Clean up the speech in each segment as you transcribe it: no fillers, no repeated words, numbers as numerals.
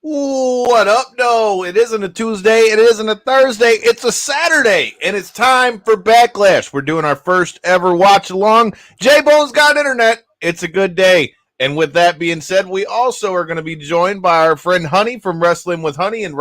What up, no? It isn't a Tuesday, it isn't a Thursday, it's a Saturday, and it's time for Backlash. We're doing our first ever watch along. J-Bone's got internet. It's a good day. And with that being said, we also are going to be joined by our friend Honey from Wrestling with Honey and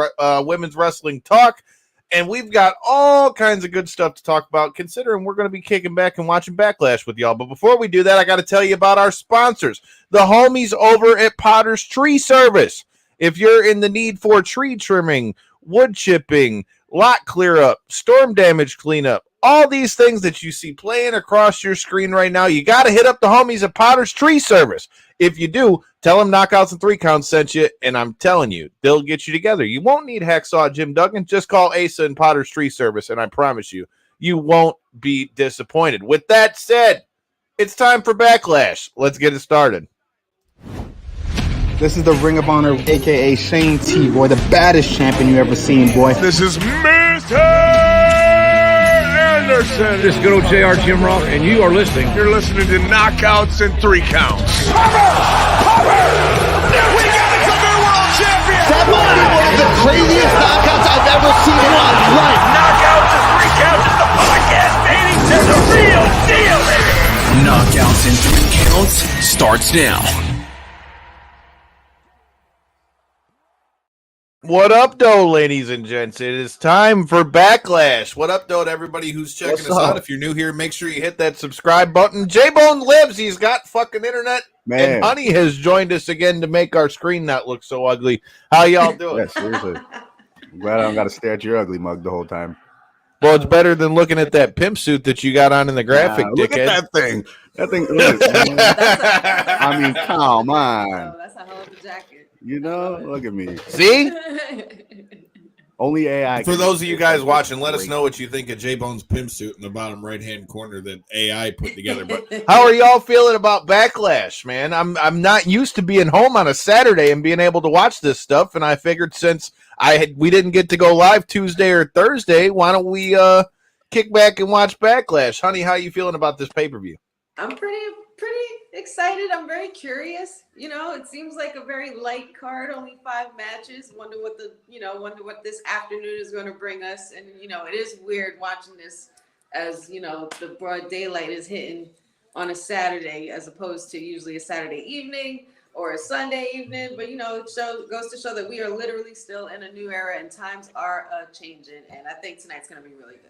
Women's Wrestling Talk. And we've got all kinds of good stuff to talk about, considering we're going to be kicking back and watching Backlash with y'all. But before we do that, I got to tell you about our sponsors, the homies over at Potter's Tree Service. If you're in the need for tree trimming, wood chipping, lot clear up, storm damage cleanup, all these things that you see playing across your screen right now, you got to hit up the homies at Potter's Tree Service. If you do, tell them Knockouts and 3 Counts sent you, and I'm telling you, they'll get you together. You won't need Hacksaw Jim Duggan. Just call Asa and Potter's Tree Service, and I promise you, you won't be disappointed. With that said, it's time for Backlash. Let's get it started. This is the Ring of Honor, a.k.a. Shane T, boy, the baddest champion you ever seen, boy. This is Mr. Anderson. This is good old JR Jim Ross, and you are listening. You're listening to Knockouts and 3 Counts. Cover! We got a new world champion! That might be one of the craziest knockouts I've ever seen in my life. Knockouts and 3 Counts is the podcast dating to the real deal, baby! Knockouts and 3 Counts starts now. What up, though, ladies and gents? It is time for Backlash. What up, though, to everybody who's checking us out? If you're new here, make sure you hit that subscribe button. J-Bone lives. He's got fucking internet. Man. And Honey has joined us again to make our screen not look so ugly. How y'all doing? Yeah, seriously. I'm glad I don't got to stare at your ugly mug the whole time. Well, it's better than looking at that pimp suit that you got on in the graphic, dickhead. Look at that thing. That thing. I mean, come on. Oh, that's a hell of a jacket. You know, look at me. See? Only AI. For those of you guys watching, let us know what you think of J-Bone's pimp suit in the bottom right-hand corner that AI put together. But how are y'all feeling about Backlash, man? I'm not used to being home on a Saturday and being able to watch this stuff, and I figured since we didn't get to go live Tuesday or Thursday, why don't we kick back and watch Backlash? Honey, how you feeling about this pay-per-view? I'm pretty excited. I'm very curious. You know, it seems like a very light card, only 5 matches. Wonder what this afternoon is going to bring us. And it is weird watching this as the broad daylight is hitting on a Saturday as opposed to usually a Saturday evening or a Sunday evening. But it goes to show that we are literally still in a new era and times are changing. And I think tonight's going to be really good.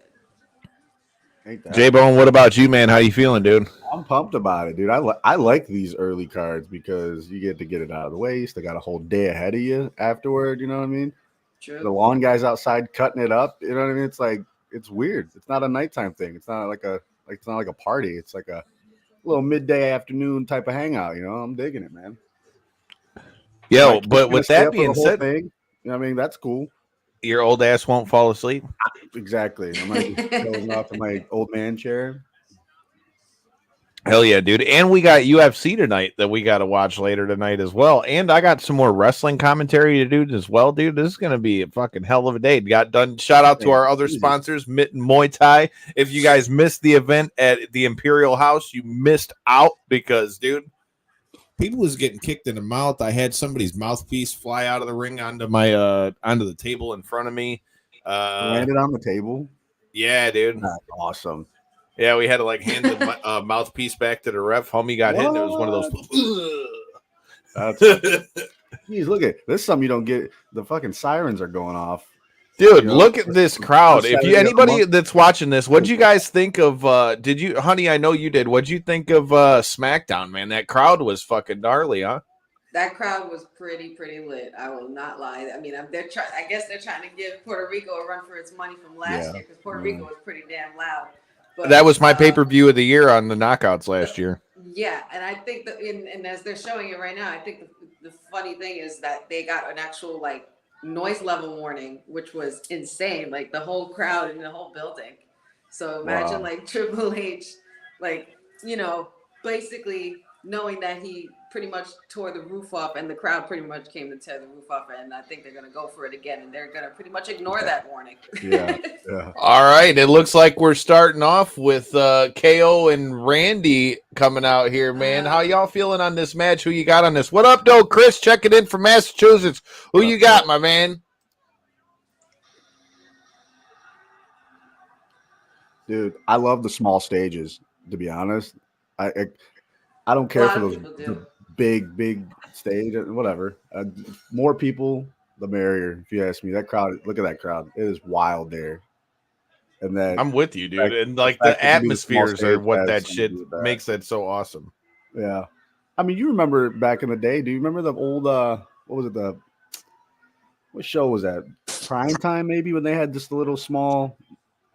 J-Bone, what about you, man? How you feeling, dude? I'm pumped about it, dude. I like these early cards because you get to get it out of the way. You still got a whole day ahead of you afterward. You know what I mean? True. The lawn guys outside cutting it up. You know what I mean? It's like it's weird. It's not a nighttime thing. It's not like a party. It's like a little midday afternoon type of hangout. I'm digging it, man. Yo, but with that being said, you know what I mean? That's cool. Your old ass won't fall asleep. Exactly. I'm like going off in my old man chair. Hell yeah, dude. And we got UFC tonight that we got to watch later tonight as well. And I got some more wrestling commentary to do as well, dude. This is going to be a fucking hell of a day. Got done. Shout out to our other sponsors, Mitten Muay Thai. If you guys missed the event at the Imperial House, you missed out because, dude, people was getting kicked in the mouth. I had somebody's mouthpiece fly out of the ring onto the table in front of me. Landed on the table. Yeah, dude. That's awesome. Yeah, we had to hand the mouthpiece back to the ref. Homie got hit, and it was one of those. Geez, look at this. Is something you don't get. The fucking sirens are going off. Dude, look at this crowd. If anybody that's watching this, what'd you guys think of? Honey? I know you did. What'd you think of SmackDown, man? That crowd was fucking gnarly, huh? That crowd was pretty lit. I will not lie. I mean, I guess they're trying to give Puerto Rico a run for its money from last year because Puerto Rico was pretty damn loud. But, that was my pay-per-view of the year on the Knockouts last year. Yeah, and I think that, and as they're showing it right now, I think the funny thing is that they got an actual noise level warning, which was insane. Like the whole crowd in the whole building. So imagine Triple H, basically knowing that he pretty much tore the roof off and the crowd pretty much came to tear the roof off. And I think they're going to go for it again. And they're going to pretty much ignore that warning. Yeah. All right. It looks like we're starting off with KO and Randy coming out here, man. How y'all feeling on this match? Who you got on this? What up, though, Chris? Checking in from Massachusetts. Who you got, my man? Dude, I love the small stages, to be honest. I don't care for those big stage, whatever. More people, the merrier, if you ask me. That crowd, look at that crowd. It is wild there. And then I'm with you, dude. And like the atmospheres are what that shit makes that so awesome. Yeah. I mean, you remember back in the day, do you remember the old what was it, what show was that? Prime Time, maybe, when they had just a little small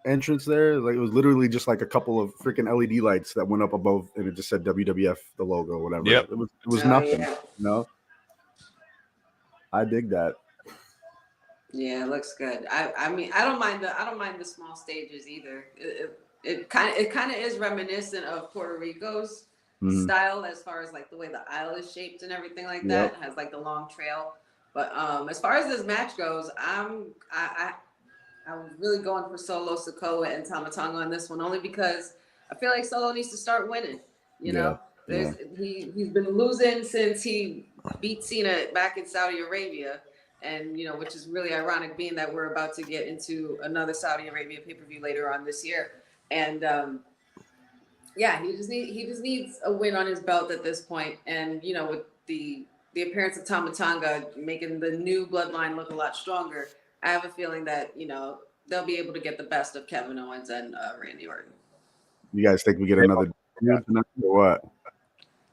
entrance there? Like, it was literally just like a couple of freaking LED lights that went up above and it just said WWF, the logo, whatever. Yep. It was nothing, you know? I dig that. Yeah, it looks good. I mean, I don't mind the small stages either. It kind of is reminiscent of Puerto Rico's style as far as like the way the aisle is shaped and everything like that. It has like the long trail. But as far as this match goes, I was really going for Solo Sikoa and Tama Tonga on this one, only because I feel like Solo needs to start winning. You know, he's been losing since he beat Cena back in Saudi Arabia. And, you know, which is really ironic, being that we're about to get into another Saudi Arabia pay-per-view later on this year. And, he just needs a win on his belt at this point. And, you know, with the appearance of Tama Tonga making the new bloodline look a lot stronger, I have a feeling that, you know, they'll be able to get the best of Kevin Owens and Randy Orton. You guys think we get another debut tonight or what?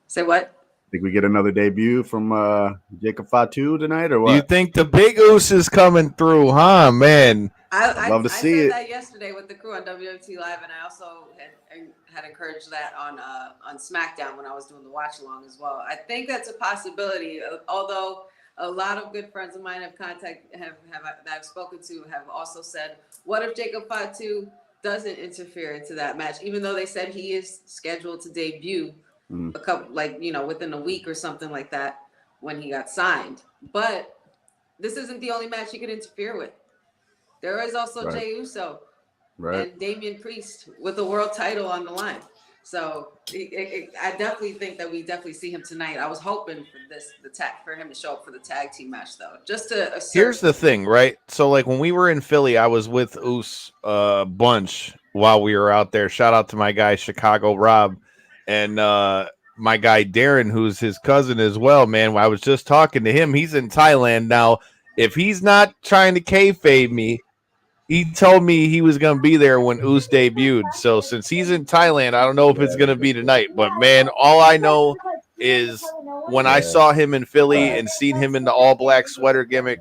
Say what? Think we get another debut from Jacob Fatu tonight or what? You think the big Oos is coming through, huh, man? I'd love to see it. I said that yesterday with the crew on WFT Live, and I also had encouraged that on SmackDown when I was doing the watch along as well. I think that's a possibility, although a lot of good friends of mine that I've spoken to have also said, what if Jacob Fatu doesn't interfere into that match, even though they said he is scheduled to debut a couple, like, you know, within a week or something like that when he got signed. But this isn't the only match he could interfere with. There is also Jey Uso and Damien Priest with the world title on the line. So I definitely think that we definitely see him tonight. I was hoping for him to show up for the tag team match, though. Just to assert. Here's the thing, right? So, like, when we were in Philly, I was with Oos a bunch while we were out there. Shout out to my guy, Chicago Rob. And my guy Darren, who's his cousin as well, man. I was just talking to him. He's in Thailand now. If he's not trying to kayfabe me, he told me he was going to be there when Oos debuted. So since he's in Thailand, I don't know if it's going to be tonight. But, man, all I know is when I saw him in Philly and seen him in the all-black sweater gimmick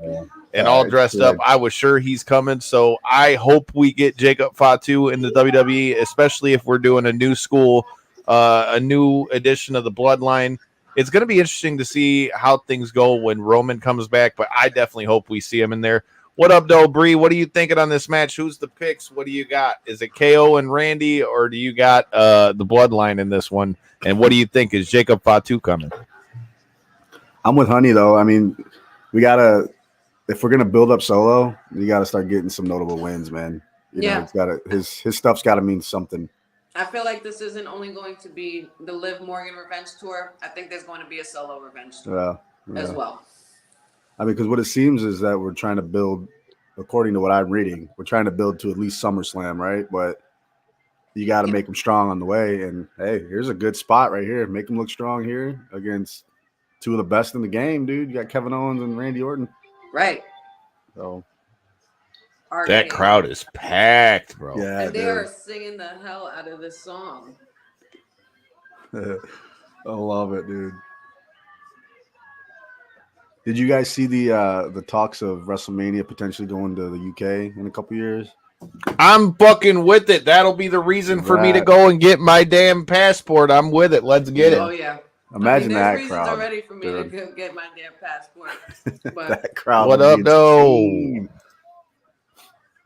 and all dressed up, I was sure he's coming. So I hope we get Jacob Fatu in the WWE, especially if we're doing a new school, a new edition of the Bloodline. It's going to be interesting to see how things go when Roman comes back, but I definitely hope we see him in there. What up, though, Bree? What are you thinking on this match? Who's the picks? What do you got? Is it KO and Randy, or do you got the Bloodline in this one? And what do you think? Is Jacob Fatu coming? I'm with Honey, though. I mean, we got to – if we're going to build up Solo, you got to start getting some notable wins, man. You know, it's gotta, his stuff's got to mean something. I feel like this isn't only going to be the Liv Morgan revenge tour. I think there's going to be a Solo revenge tour as well. I mean, because what it seems is that we're trying to build, according to what I'm reading, we're trying to build to at least SummerSlam, right? But you got to make them strong on the way. And, hey, here's a good spot right here. Make them look strong here against two of the best in the game, dude. You got Kevin Owens and Randy Orton. Right. So that crowd is packed, bro. Yeah, and they are singing the hell out of this song. I love it, dude. Did you guys see the talks of WrestleMania potentially going to the UK in a couple years? I'm fucking with it. That'll be the reason for me to go and get my damn passport. I'm with it. Let's get it. Oh, yeah. Imagine that reasons crowd. already for me to go get my damn passport. But that crowd. What up, though?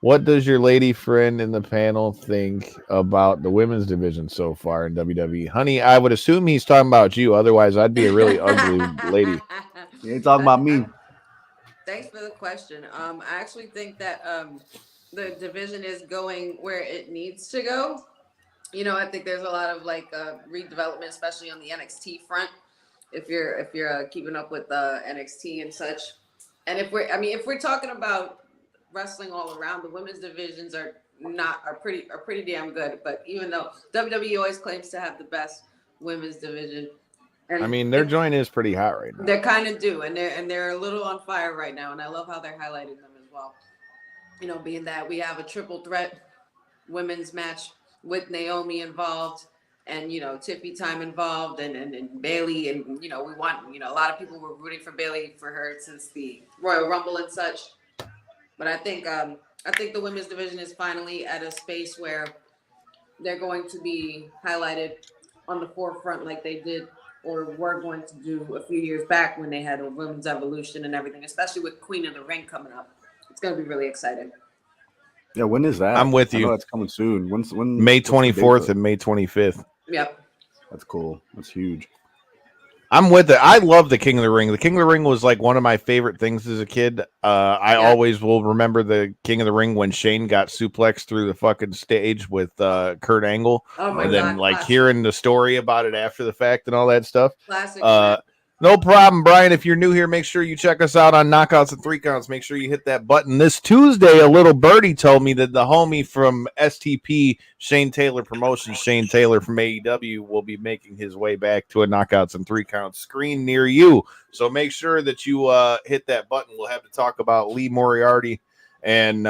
What does your lady friend in the panel think about the women's division so far in WWE? Honey, I would assume he's talking about you. Otherwise, I'd be a really ugly lady. He ain't talking about me. Thanks for the question. I actually think that the division is going where it needs to go. You know, I think there's a lot of like redevelopment, especially on the NXT front. If you're keeping up with NXT and such, and if we're talking about wrestling all around, the women's divisions are pretty damn good. But even though WWE always claims to have the best women's division, and I mean, their joint is pretty hot right now. they kind of do, and they're a little on fire right now, and I love how they're highlighting them as well. You know, being that we have a triple threat women's match with Naomi involved, and you know, Tiffany time involved, and Bayley, and you know, we want, you know, a lot of people were rooting for Bayley for her since the Royal Rumble and such. But I think the women's division is finally at a space where they're going to be highlighted on the forefront like they did or were going to do a few years back when they had a women's evolution and everything, especially with Queen of the Ring coming up. It's going to be really exciting. Yeah, when is that? I'm with I you. know that's coming soon. When? May 24th and May 25th. Yep. That's cool. That's huge. I'm with it. I love the King of the Ring. The King of the Ring was like one of my favorite things as a kid. I always will remember the King of the Ring when Shane got suplexed through the fucking stage with Kurt Angle. Oh my and God, then like classic. Hearing the story about it after the fact and all that stuff. Classic. No problem, Brian. If you're new here, make sure you check us out on Knockouts and Three Counts. Make sure you hit that button. This Tuesday, a little birdie told me that the homie from STP, Shane Taylor Promotions, Shane Taylor from AEW, will be making his way back to a Knockouts and Three Counts screen near you. So make sure that you hit that button. We'll have to talk about Lee Moriarty and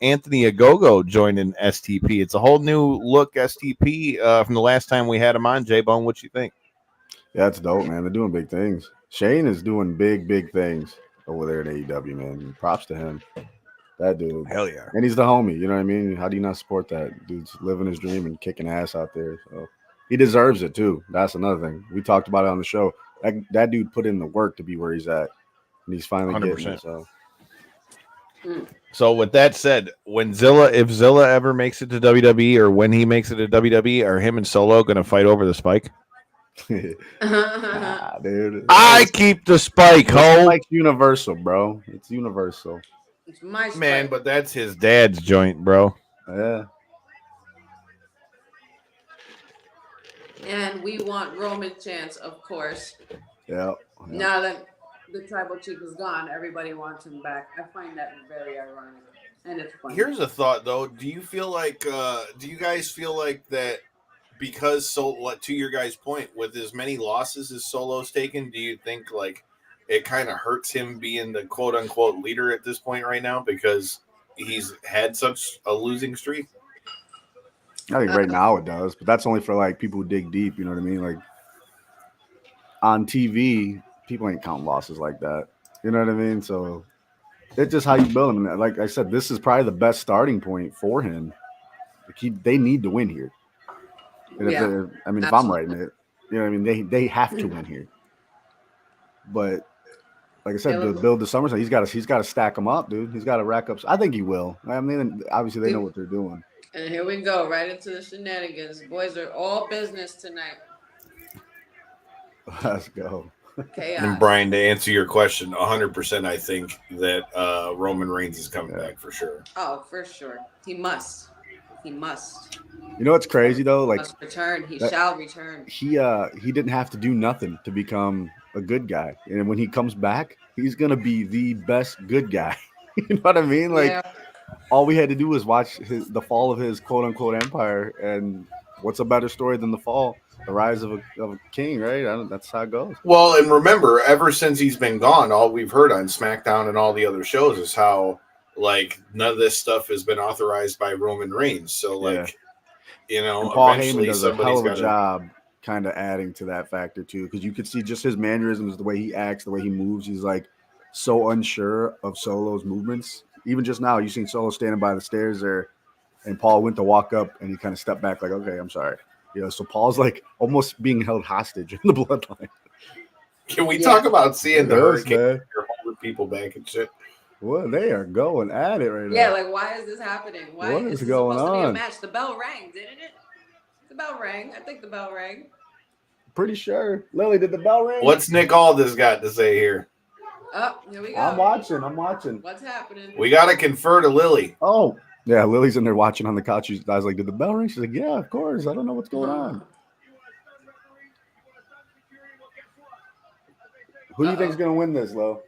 Anthony Agogo joining STP. It's a whole new look STP from the last time we had him on. J-Bone, what you think? Yeah, it's dope, man. They're doing big things. Shane is doing big things over there in AEW, man. Props to him. That dude. Hell yeah. And he's the homie, you know what I mean? How do you not support that? Dude's living his dream and kicking ass out there. So he deserves it too. That's another thing. We talked about it on the show. That dude put in the work to be where he's at. And he's finally 100%. getting it. So So with that said, if Zilla ever makes it to WWE, or when he makes it to WWE, are him and Solo going to fight over the spike? nah, dude. I keep the spike, ho. Like universal, bro. It's universal. It's my Man, spike. but that's his dad's joint, bro. Yeah. And we want Roman chance, of course. Yeah. Now that the tribal chief is gone, everybody wants him back. I find that very ironic, and it's funny. Here's a thought, though. Do you guys feel like that because, to your guys' point, with as many losses as Solo's taken, do you think like it kind of hurts him being the quote unquote leader at this point right now because he's had such a losing streak? I think right now it does, but that's only for like people who dig deep. You know what I mean? Like on TV, people ain't counting losses like that. You know what I mean? So it's just how you build him. And like I said, this is probably the best starting point for him. Like they need to win here. And if I'm right in it, you know what I mean? They have to win here. But like I said, to build the SummerSlam, he's got to stack them up, dude. He's got to rack up. I think he will. I mean, obviously they know what they're doing. And here we go, right into the shenanigans. Boys are all business tonight. Let's go. Chaos. And Brian, to answer your question, 100%, I think that Roman Reigns is coming back for sure. Oh, for sure. He must. He must. You know what's crazy though? Like He must return. He shall return. He didn't have to do nothing to become a good guy, and when he comes back, he's gonna be the best good guy. You know what I mean? Like all we had to do was watch the fall of his quote unquote empire, and what's a better story than the fall, the rise of a king, right? That's how it goes. Well, and remember, ever since he's been gone, all we've heard on SmackDown and all the other shows is how like none of this stuff has been authorized by Roman Reigns. So like, you know, and Paul eventually Heyman does a hell of a gotta... job kind of adding to that factor too, because you could see just his mannerisms, the way he acts, the way he moves. He's like so unsure of Solo's movements. Even just now, you seen Solo standing by the stairs there, and Paul went to walk up, and he kind of stepped back, like, "Okay, I'm sorry." You know, so Paul's like almost being held hostage in the bloodline. Can we talk about seeing the hurricane holding people back and shit? Well, they are going at it right now. Yeah, like why is this happening? Why what is going supposed on? to be a match? The bell rang, didn't it? The bell rang. I think the bell rang. Pretty sure. Lily, did the bell ring? What's Nick Aldis got to say here? Oh, here we go. I'm watching. What's happening? We got to confer to Lily. Oh, Yeah, Lily's in there watching on the couch. I was like, did the bell ring? She's like, yeah, of course. I don't know what's going on. Who do you think is going to win this, Lo?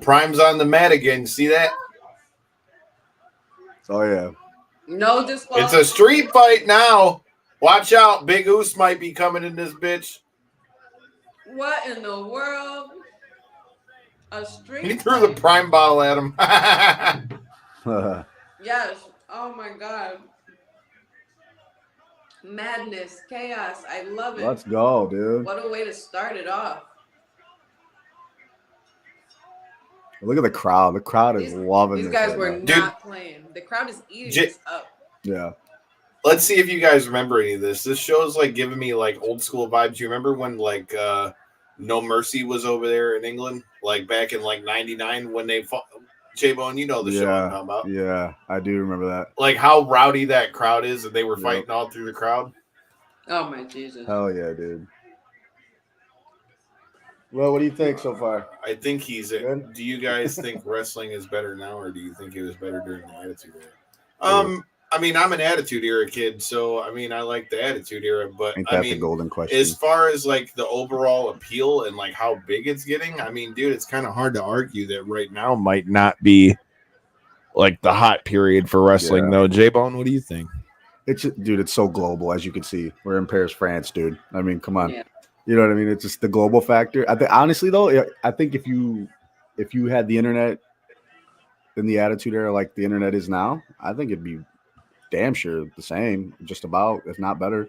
Prime's on the mat again. See that? Oh, yeah. No It's disqualification. a street fight now. Watch out. Big Oos might be coming in this bitch. What in the world? A street He threw the fight? Prime bottle at him. Yes. Oh my God. Madness, chaos. I love it. Let's go, dude. What a way to start it off. Look at the crowd. The crowd is loving These this. guys right were now. not playing. The crowd is eating this up. Yeah. Let's see if you guys remember any of this. This show's like giving me like old school vibes. You remember when like No Mercy was over there in England, like back in like '99 when they fought? J-Bone, you know the show I'm talking about. Yeah, I do remember that. Like how rowdy that crowd is, and they were fighting all through the crowd. Oh my Jesus. Hell yeah, dude. Well, what do you think so far? I think he's it. Good? Do you guys think wrestling is better now, or do you think it was better during the Attitude Era? I mean, I'm an Attitude Era kid, so I mean, I like the Attitude Era, but Ain't I that mean, the golden question? as far as like the overall appeal and like how big it's getting, I mean, dude, it's kind of hard to argue that right now might not be like the hot period for wrestling, though. J-Bone, what do you think? Dude, it's so global, as you can see. We're in Paris, France, dude. I mean, come on. Yeah. You know what I mean? It's just the global factor. I think, honestly, though, I think if you had the internet in the Attitude Era like the internet is now, I think it'd be damn sure the same, just about, if not better.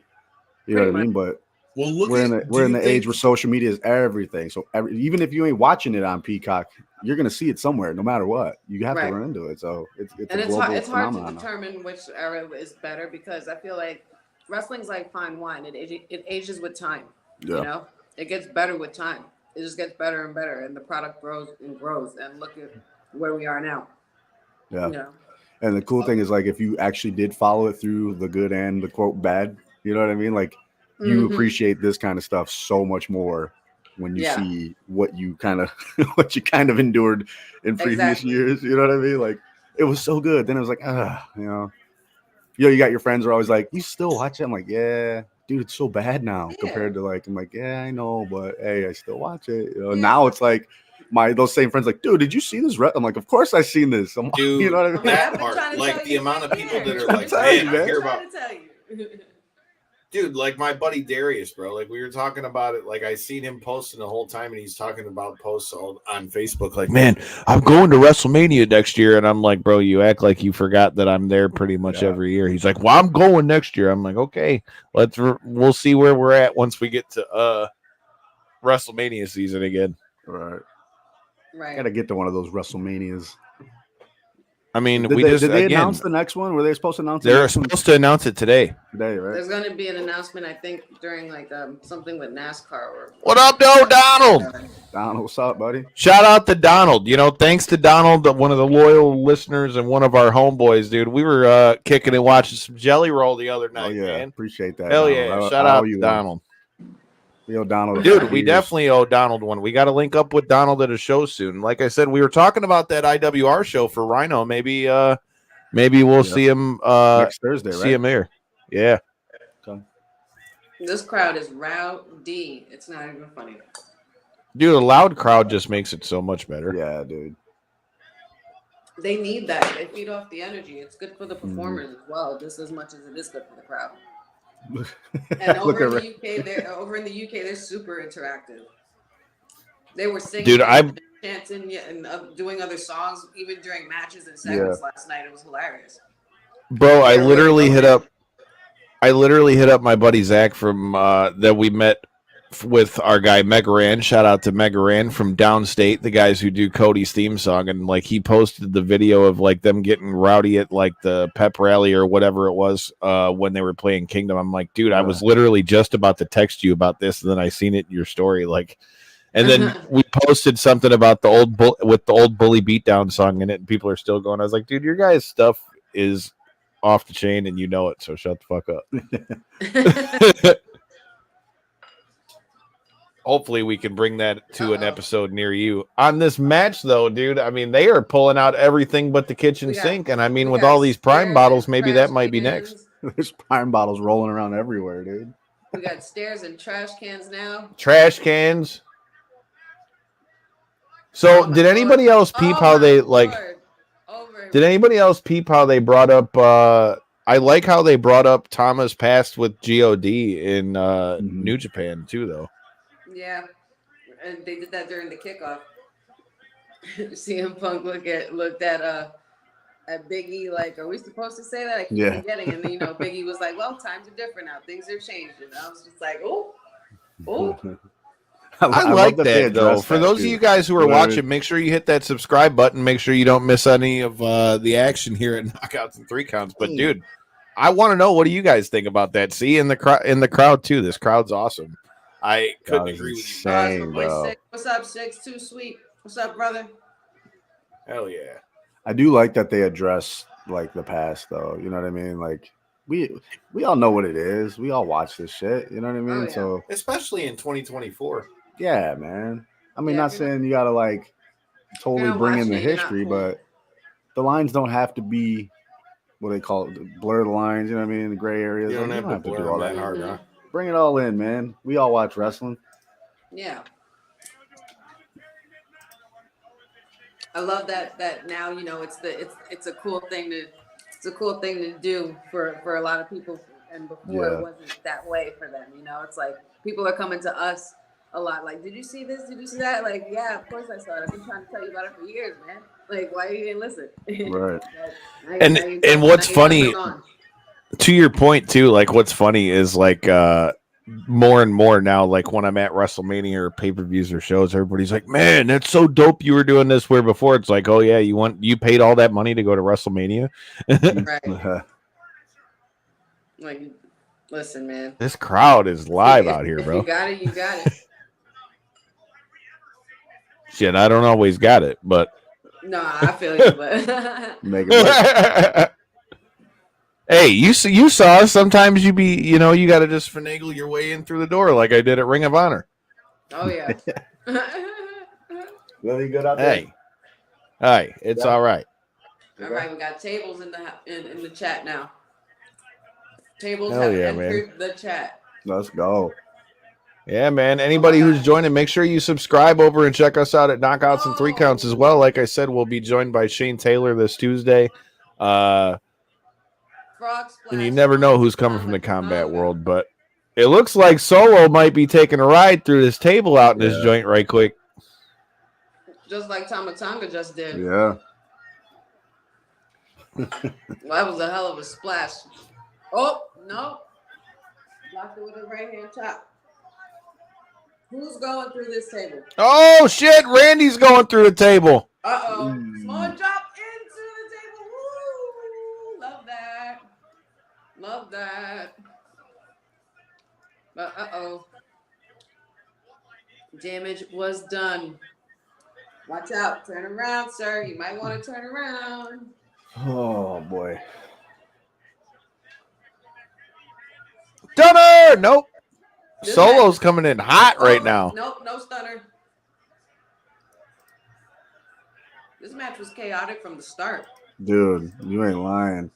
You know what I mean? But we're in the age where social media is everything. So even if you ain't watching it on Peacock, you're gonna see it somewhere, no matter what. You have to run into it. So it's and a global it's hard to phenomenon. determine which era is better because I feel like wrestling's like fine wine. It ages with time. Yeah. You know, it gets better with time. It just gets better and better, and the product grows and grows. And look at where we are now. Yeah. You know? And the cool thing is, like, if you actually did follow it through the good and the quote bad, you know what I mean? Like, you appreciate this kind of stuff so much more when you see what you kind of endured in previous years. You know what I mean? Like, it was so good. Then it was like, you got your friends are always like, you still watch it? I'm like, yeah, dude, it's so bad now compared to like, I'm like, yeah, I know, but hey, I still watch it. You know, now it's like those same friends like, dude, did you see this? I'm like, of course I seen this. Dude, you know what I mean? That part, like the amount of people that are like, man, I hear about. Dude, like my buddy Darius, bro. Like we were talking about it. Like I seen him posting the whole time, and he's talking about posts on Facebook. Like, man, I'm going to WrestleMania next year, and I'm like, bro, you act like you forgot that I'm there pretty much every year. He's like, well, I'm going next year. I'm like, okay, we'll see where we're at once we get to WrestleMania season again. Right. Right. Got to get to one of those WrestleManias. I mean, did they announce the next one? Were they supposed to announce? They're supposed to announce it today. Today, right? There's going to be an announcement, I think, during like something with NASCAR. Or what up, though, Donald? Donald, what's up, buddy? Shout out to Donald. You know, thanks to Donald, one of the loyal listeners and one of our homeboys, dude. We were kicking and watching some Jelly Roll the other night, man. Appreciate that. Hell yeah! Shout out to Donald. We owe Donald, dude. We definitely owe Donald one. We got to link up with Donald at a show soon. Like I said, we were talking about that IWR show for Rhino. Maybe we'll see him next Thursday. Right? See him there. Yeah. Okay. This crowd is rowdy. It's not even funny. Dude, a loud crowd just makes it so much better. Yeah, dude. They need that. They feed off the energy. It's good for the performers as well, just as much as it is good for the crowd. And over in the UK, they're super interactive. They were singing, dude, I'm chanting, and doing other songs even during matches and segments last night. It was hilarious. Bro, I literally hit up my buddy Zach from that we met with our guy Megaran. Shout out to Megaran from Downstate, the guys who do Cody's theme song, and like he posted the video of like them getting rowdy at like the pep rally or whatever it was when they were playing Kingdom. I'm like, dude, I was literally just about to text you about this, and then I seen it in your story, like. And then we posted something about the old Bully Beatdown song in it, and people are still going. I was like, dude, your guys' stuff is off the chain, and you know it, so shut the fuck up. hopefully we can bring that to an episode near you. On this match, though, dude, I mean, they are pulling out everything but the kitchen sink. And I mean, with all these Prime bottles, maybe that might be next. There's Prime bottles rolling around everywhere, dude. We got stairs and trash cans now. Trash cans. So did anybody else peep how they like? Did anybody else peep how they brought up? I like how they brought up Tama's past with God in New Japan too, though. Yeah, and they did that during the kickoff. CM Punk looked at Biggie like, "Are we supposed to say that?" I keep forgetting, and then Biggie was like, "Well, times are different now. Things are changing." And I was just like, "Oh." I like that though. For those of you guys who are watching, make sure you hit that subscribe button. Make sure you don't miss any of the action here at Knockouts and 3 Counts. But dude, I want to know, what do you guys think about that? See, in the crowd too. This crowd's awesome. I couldn't agree with you. What's up, Six? Too sweet. What's up, brother? Hell yeah. I do like that they address like the past though. You know what I mean? Like we all know what it is. We all watch this shit. You know what I mean? So especially in 2024. Yeah, man. I mean, not saying you gotta like totally bring in the history, but the lines don't have to be what they call it, blur the lines. You know what I mean? The gray areas. You don't have to blur do all that that hard, huh? Bring it all in, man. We all watch wrestling. Yeah. I love that now it's a cool thing to do for a lot of people, and before it wasn't that way for them. It's like people are coming to us a lot. Like, did you see this? Did you see that? Like, yeah, of course I saw it. I've been trying to tell you about it for years, man. Like, why you didn't listen? Right. And what's funny, to your point too, like what's funny is like more and more now, like when I'm at WrestleMania or pay-per-views or shows, everybody's like, man, that's so dope you were doing this, where before it's like, oh yeah, you paid all that money to go to WrestleMania. Right. Like, listen, man, this crowd is live out here, bro. You got it. Shit, I don't always got it, but no, I feel you, but make it hey, you saw sometimes you got to just finagle your way in through the door like I did at Ring of Honor. Oh yeah. Really good out there. Hey, it's all right. All right, we got tables in the chat now. Tables Hell have yeah, entered the chat. Let's go. Yeah, man. Anybody who's joining, make sure you subscribe over and check us out at Knockouts and 3 Counts as well. Like I said, we'll be joined by Shane Taylor this Tuesday. And you never know who's coming from the combat world, but it looks like Solo might be taking a ride through this table out in this joint right quick. Just like Tama Tonga just did. Yeah. Well, that was a hell of a splash. Oh, no. Blocked it with a right hand chop. Who's going through this table? Oh, shit. Randy's going through the table. Uh-oh. Small drop into the table. Woo! Love that. Love that. But uh-oh. Damage was done. Watch out. Turn around, sir. You might want to turn around. Oh, boy. Stunner! Nope. Solo's coming in hot right now. Nope, no stunner. This match was chaotic from the start. Dude, you ain't lying.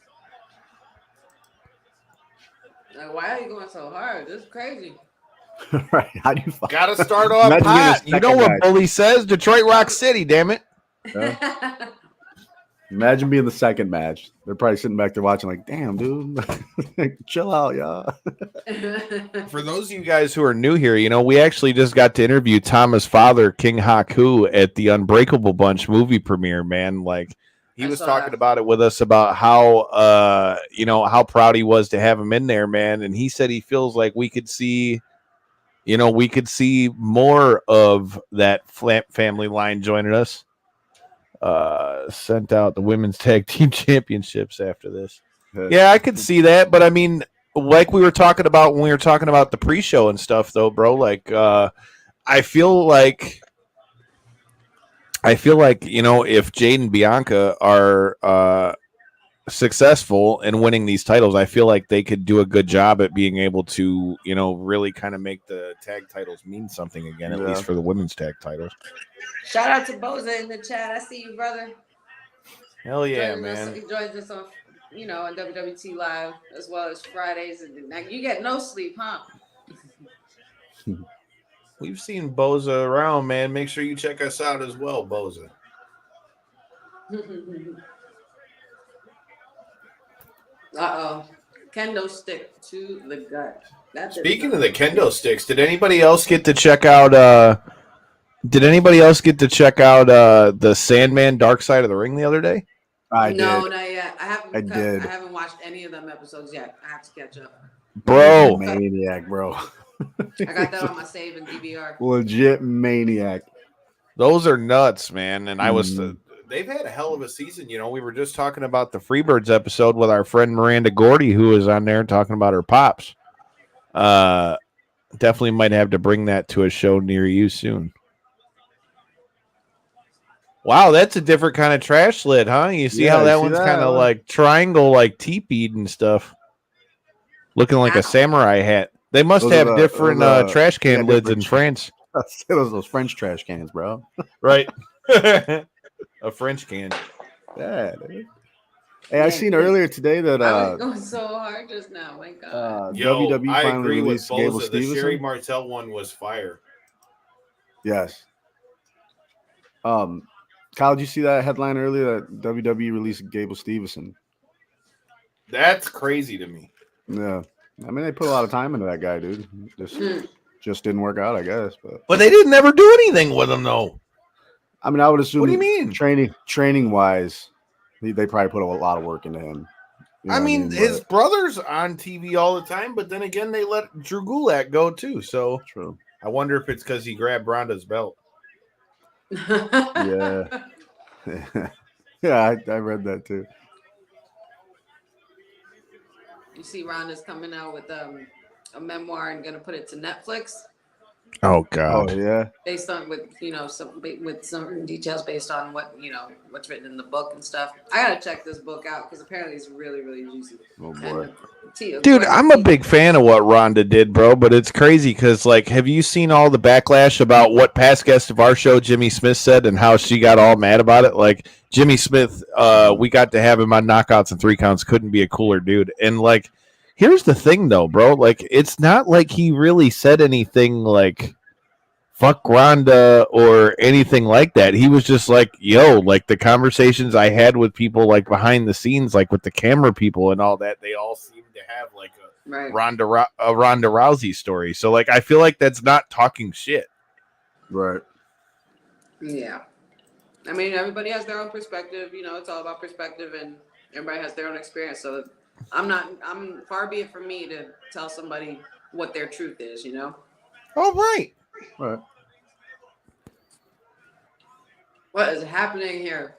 Like, why are you going so hard? This is crazy. Right. How do you Gotta start off hot. You know what Bully says? Detroit Rock City, damn it. Yeah. Imagine being the second match. They're probably sitting back there watching like, damn, dude. Chill out, y'all. For those of you guys who are new here, we actually just got to interview Tama's father, King Haku, at the Unbreakable Bunch movie premiere, man. Like, he was talking about it with us about how, how proud he was to have him in there, man. And he said he feels like we could see more of that family line joining us. Sent out the women's tag team championships after this. Yeah, I could see that, but I mean, like we were talking about when we were talking about the pre-show and stuff, though, bro. Like, I feel like if Jade and Bianca are successful in winning these titles, I feel like they could do a good job at being able to, really kind of make the tag titles mean something again, at least for the women's tag titles. Shout out to Boza in the chat. I see you, brother. Hell yeah, Joining man. He joins us on, on WWT Live as well as Fridays. And now you get no sleep, huh? We've seen Boza around, man. Make sure you check us out as well, Boza. Kendo stick to the gut. Speaking of the kendo sticks, did anybody else get to check out the Sandman Dark Side of the Ring the other day? I did. No, not yet. I did. I haven't watched any of them episodes yet. I have to catch up. Bro. Maniac, bro. I got that on my save and DVR. Legit maniac. Those are nuts, man. And they've had a hell of a season. We were just talking about the Freebirds episode with our friend Miranda Gordy, who was on there talking about her pops. Definitely might have to bring that to a show near you soon. Wow, that's a different kind of trash lid, huh? You see how that one's kind of like triangle, like teepeed and stuff. Looking like a samurai hat. They must have different trash can lids in France. Those French trash cans, bro. Right. A French can. Yeah, dude. Hey, I seen earlier today that I was going so hard just now. My God. WWE I finally agree with released Gable Boza. The Sherry Stevenson. Martel one was fire. Yes. Kyle, did you see that headline earlier that WWE released Gable Stevenson? That's crazy to me. Yeah. I mean, they put a lot of time into that guy, dude. Just didn't work out, I guess. But they didn't ever do anything with him, though. I mean, I would assume. What do you mean? Training wise, they probably put a lot of work into him. I mean, his brother's on TV all the time, but then again, they let Drew Gulak go too. So true. I wonder if it's because he grabbed Ronda's belt. Yeah. Yeah, I read that too. You see Ronda's coming out with a memoir and gonna put it to Netflix. Oh God! Oh yeah. Based on with some details based on what's written in the book and stuff. I gotta check this book out because apparently it's really really juicy. Oh boy. Dude, I'm a big fan of what Ronda did, bro, but it's crazy because, have you seen all the backlash about what past guest of our show, Jimmy Smith, said and how she got all mad about it? Like, Jimmy Smith, we got to have him on Knockouts and 3 Counts, couldn't be a cooler dude. And, here's the thing, though, bro. It's not like he really said anything fuck Ronda or anything like that. He was just the conversations I had with people behind the scenes, with the camera people and all that, they all seem to have a Ronda Rousey story. So I feel like that's not talking shit. Right. Yeah. I mean, everybody has their own perspective. It's all about perspective, and everybody has their own experience. So I'm far be it from me to tell somebody what their truth is. All right. Right. What is happening here?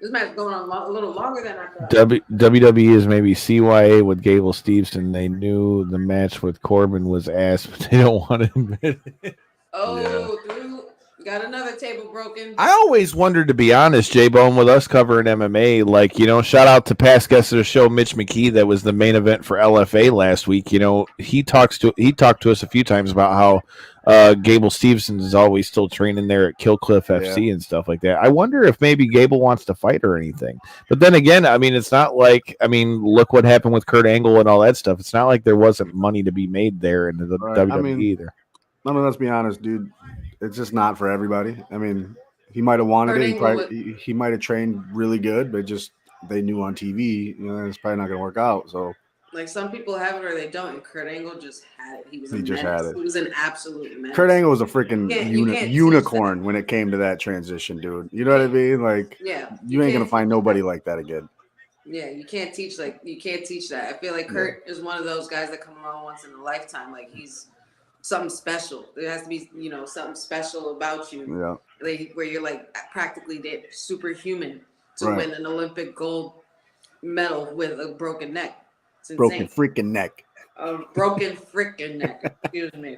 This match going on a little longer than I thought. WWE is maybe CYA with Gable Stevenson. They knew the match with Corbin was ass, but they don't want to admit it. Oh, Drew got another table broken. I always wondered, to be honest, J-Bone, with us covering MMA, shout out to past guest of the show, Mitch McKee, that was the main event for LFA last week. He talked to us a few times about how Gable Stevenson is always still training there at Kill Cliff FC and stuff like that. I wonder if maybe Gable wants to fight or anything. But then again, I mean, it's not look what happened with Kurt Angle and all that stuff. It's not like there wasn't money to be made there in the WWE either. I mean, let's be honest, dude. It's just not for everybody. I mean, he might have wanted it. He might have trained really good, but just they knew on TV, it's probably not going to work out. So, some people have it or they don't. And Kurt Angle just had it. He just had it. He was an absolute menace. Kurt Angle was a freaking unicorn when it came to that transition, dude. You know what I mean? You ain't going to find nobody like that again. Yeah, you can't teach that. I feel like Kurt is one of those guys that come along once in a lifetime. He's something special. There has to be, something special about you. Yeah. Where you're practically superhuman to win an Olympic gold medal with a broken neck. It's insane. Broken freaking neck. A broken freaking neck. Excuse me.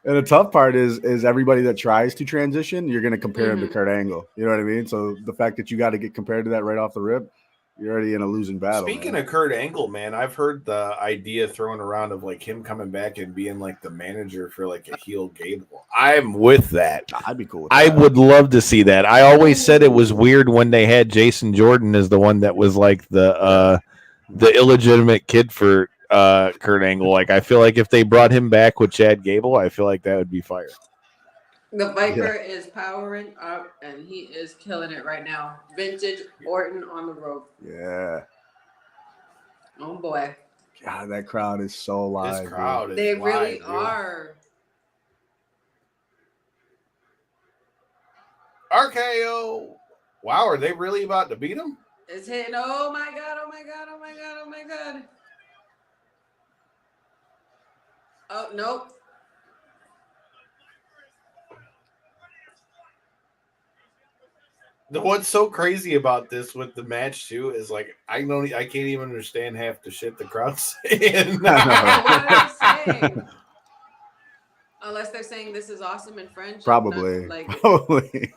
And the tough part is everybody that tries to transition, you're going to compare him to Mhm. Kurt Angle. You know what I mean? So the fact that you got to get compared to that right off the rip, you're already in a losing battle. Speaking man. of Kurt Angle, man, I've heard the idea thrown around of like him coming back and being like the manager for like a heel Gable. I'm with that. I'd be cool with I that. would love to see that. I always said it was weird when they had Jason Jordan as the one that was like the illegitimate kid for Kurt Angle. Like I feel like if they brought him back with Chad Gable, I feel like that would be fire. The Viper is powering up, and he is killing it right now. Vintage Orton on the road. Yeah. Oh boy, God, that crowd is so live. This crowd is they live, really dude. are. RKO. Wow, are they really about to beat him? It's hitting. Oh my god! Oh my god! Oh my god! Oh my god! Oh nope. What's so crazy about this with the match too is like I can't even understand half the shit the crowd's saying. What are they saying? Unless they're saying this is awesome in French. Probably. Probably.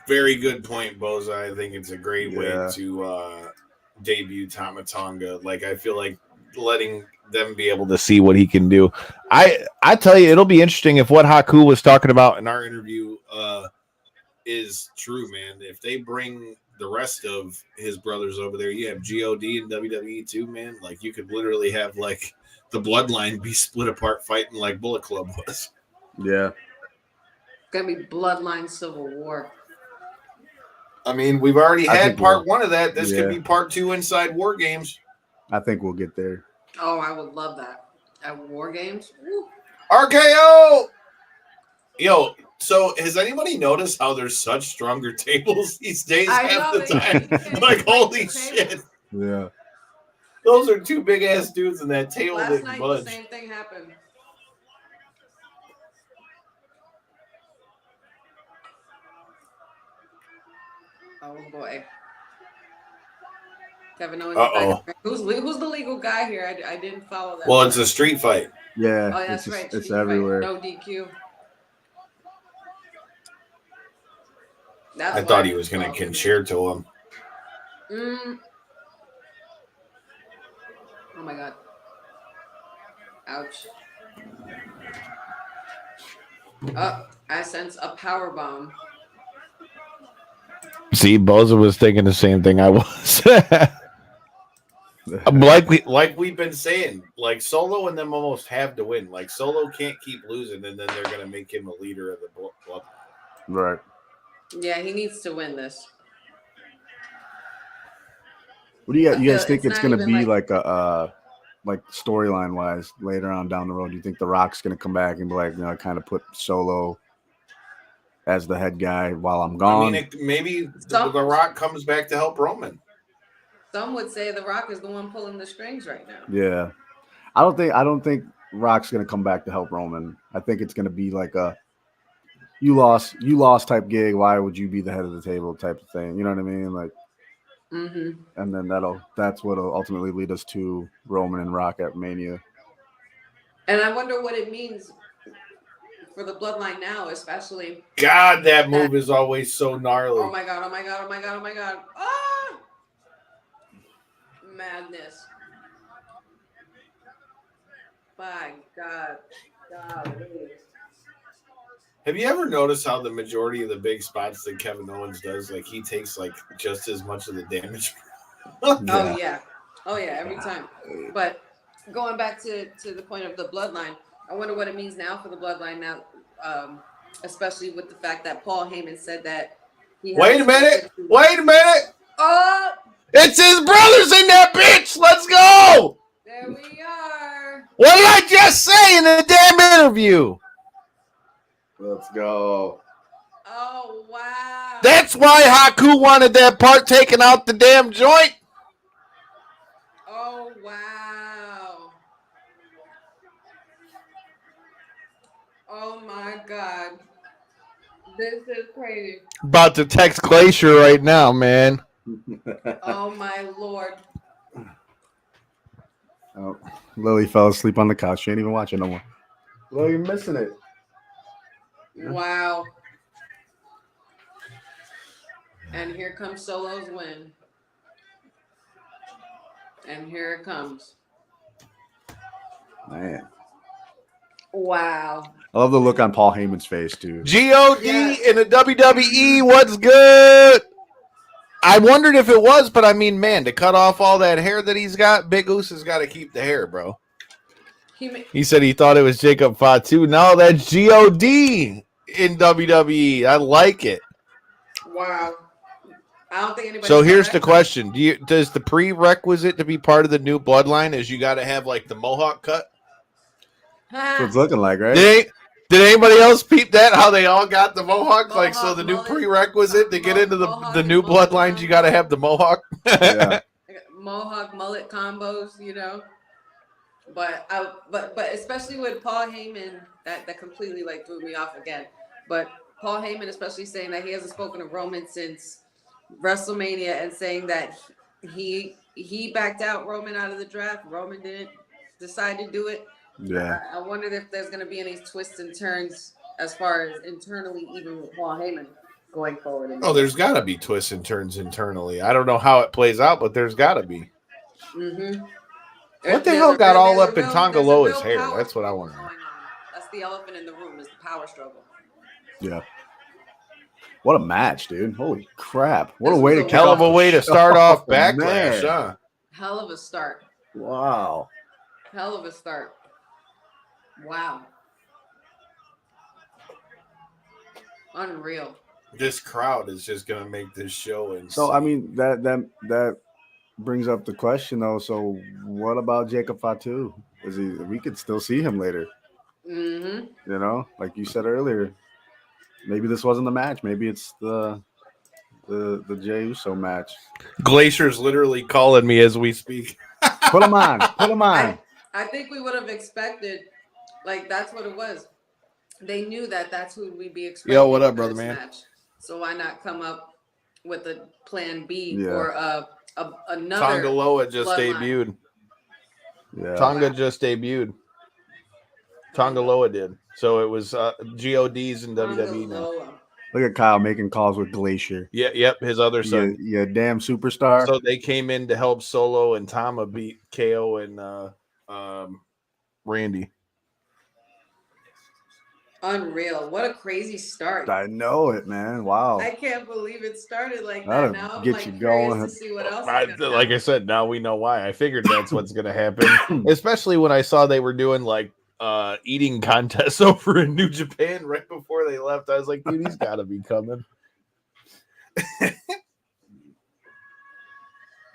Very good point, Boza. I think it's a great way Yeah. to debut Tama Tonga. Like I feel like letting them be able to see what he can do. I tell you, it'll be interesting if what Haku was talking about in our interview is true, man. If they bring the rest of his brothers over there, you have God and WWE too, man. Like you could literally have like the bloodline be split apart fighting like Bullet Club was. Yeah. It's gonna be Bloodline Civil War. I mean, we've already I had think part one of that. This yeah. could be part two inside War Games. I think we'll get there. Oh, I would love that. At War Games. Woo. RKO! Yo, so has anybody noticed how there's such stronger tables these days I half know the they- time? Like, holy shit. Yeah. Those are two big ass dudes in that table Last that night budge. the same thing happened. Oh boy. Kevin Owens. Uh-oh. Who's the legal guy here? I didn't follow that. Well, it's a street fight. Yeah. Oh, that's it's right. It's Street fight, everywhere. no DQ. I thought he was going to concerto him. Oh my god. Ouch. Oh, I sense a power bomb. See, Boza was thinking the same thing I was. like we've been saying, like Solo and them almost have to win. Like Solo can't keep losing, and then they're going to make him a leader of the club. Right. Yeah, he needs to win this. What do you I guys feel think it's it's not going to even be like a like storyline wise later on down the road? Do you think The Rock's going to come back and be like, kind of put Solo as the head guy while I'm gone? I mean, maybe the Rock comes back to help Roman. Some would say The Rock is the one pulling the strings right now. Yeah. I don't think Rock's going to come back to help Roman. I think it's going to be like a you lost type gig. Why would you be the head of the table type of thing? You know what I mean? Like, and then that's what'll ultimately lead us to Roman and Rock at Mania. And I wonder what it means for the bloodline now, especially. God, that move is always so gnarly. Oh my god! Oh my god! Oh my god! Oh my god! Ah! Madness! My God! Golly. Have you ever noticed how the majority of the big spots that Kevin Owens does, like he takes like just as much of the damage? Oh yeah, every time. But going back to the point of the bloodline, I wonder what it means now for the bloodline now, especially with the fact that Paul Heyman said that he. Wait a minute! Wait a minute! Oh, it's his brothers in that bitch. Let's go! there we are. What did I just say in the damn interview? Let's go. Oh wow! That's why Haku wanted that part taken out the damn joint. Oh wow! Oh my God! This is crazy. About to text Glacier right now, man. Oh my Lord! Oh, Lily fell asleep on the couch. She ain't even watching no more. Lily, you're missing it. Wow. And here comes Solo's win. And here it comes. Man. Wow. I love the look on Paul Heyman's face, too. God Yes. in the WWE, what's good? I wondered if it was, but I mean, man, to cut off all that hair that he's got, Big Goose has got to keep the hair, bro. He said he thought it was Jacob Fatu. No, that's God in WWE. I like it. Wow. I don't think anybody. So here's the question: does the prerequisite to be part of the new bloodline is you got to have like the mohawk cut? That's what it's looking like, right? Did anybody else peep that? How they all got the mohawk? Like, so the new prerequisite to get into the new bloodlines, you got to have the mohawk. Yeah. Mohawk mullet combos, you know. But especially with Paul Heyman, that completely like threw me off again. But Paul Heyman, especially saying that he hasn't spoken to Roman since WrestleMania, and saying that he backed out Roman out of the draft. Roman didn't decide to do it. Yeah. I wondered if there's going to be any twists and turns as far as internally, even with Paul Heyman going forward. Oh, there's got to be twists and turns internally. I don't know how it plays out, but there's got to be. Mm-hmm. What the hell got all up in Tonga Loa's hair? That's what I want to know. That's the elephant in the room, is the power struggle. Yeah. What a match, dude. Holy crap. What a This way was to a kick Hell off of a the way to show, start off man. Backlash, huh? Hell of a start. Wow. Hell of a start. Wow. Unreal. This crowd is just going to make this show insane. So, I mean, that brings up the question, though. So, what about Jacob Fatu? We could still see him later. Mm-hmm. You know, like you said earlier, maybe this wasn't the match. Maybe it's the Jey Uso match. Glacier's literally calling me as we speak. Put him on. Put him on. I think we would have expected, like, that's what it was. They knew that that's who we'd be expecting. Yo, what up, for brother, this man? match. So why not come up with a plan B Yeah. or another Tonga Loa just bloodline. debuted. Yeah. Tonga just debuted. Tonga Loa did. So it was GOD's in WWE now. Loa. Look at Kyle making calls with Glacier. Yeah, yep, his other son. Yeah, damn superstar. So they came in to help Solo and Tama beat KO and Randy. Unreal. What a crazy start. I know it, man. Wow. I can't believe it started like That'll that. Now I'm get like you curious going. to see what else. Like I said, now we know why. I figured that's what's going to happen. Especially when I saw they were doing like eating contests over in New Japan right before they left. I was like, dude, he's got to be coming.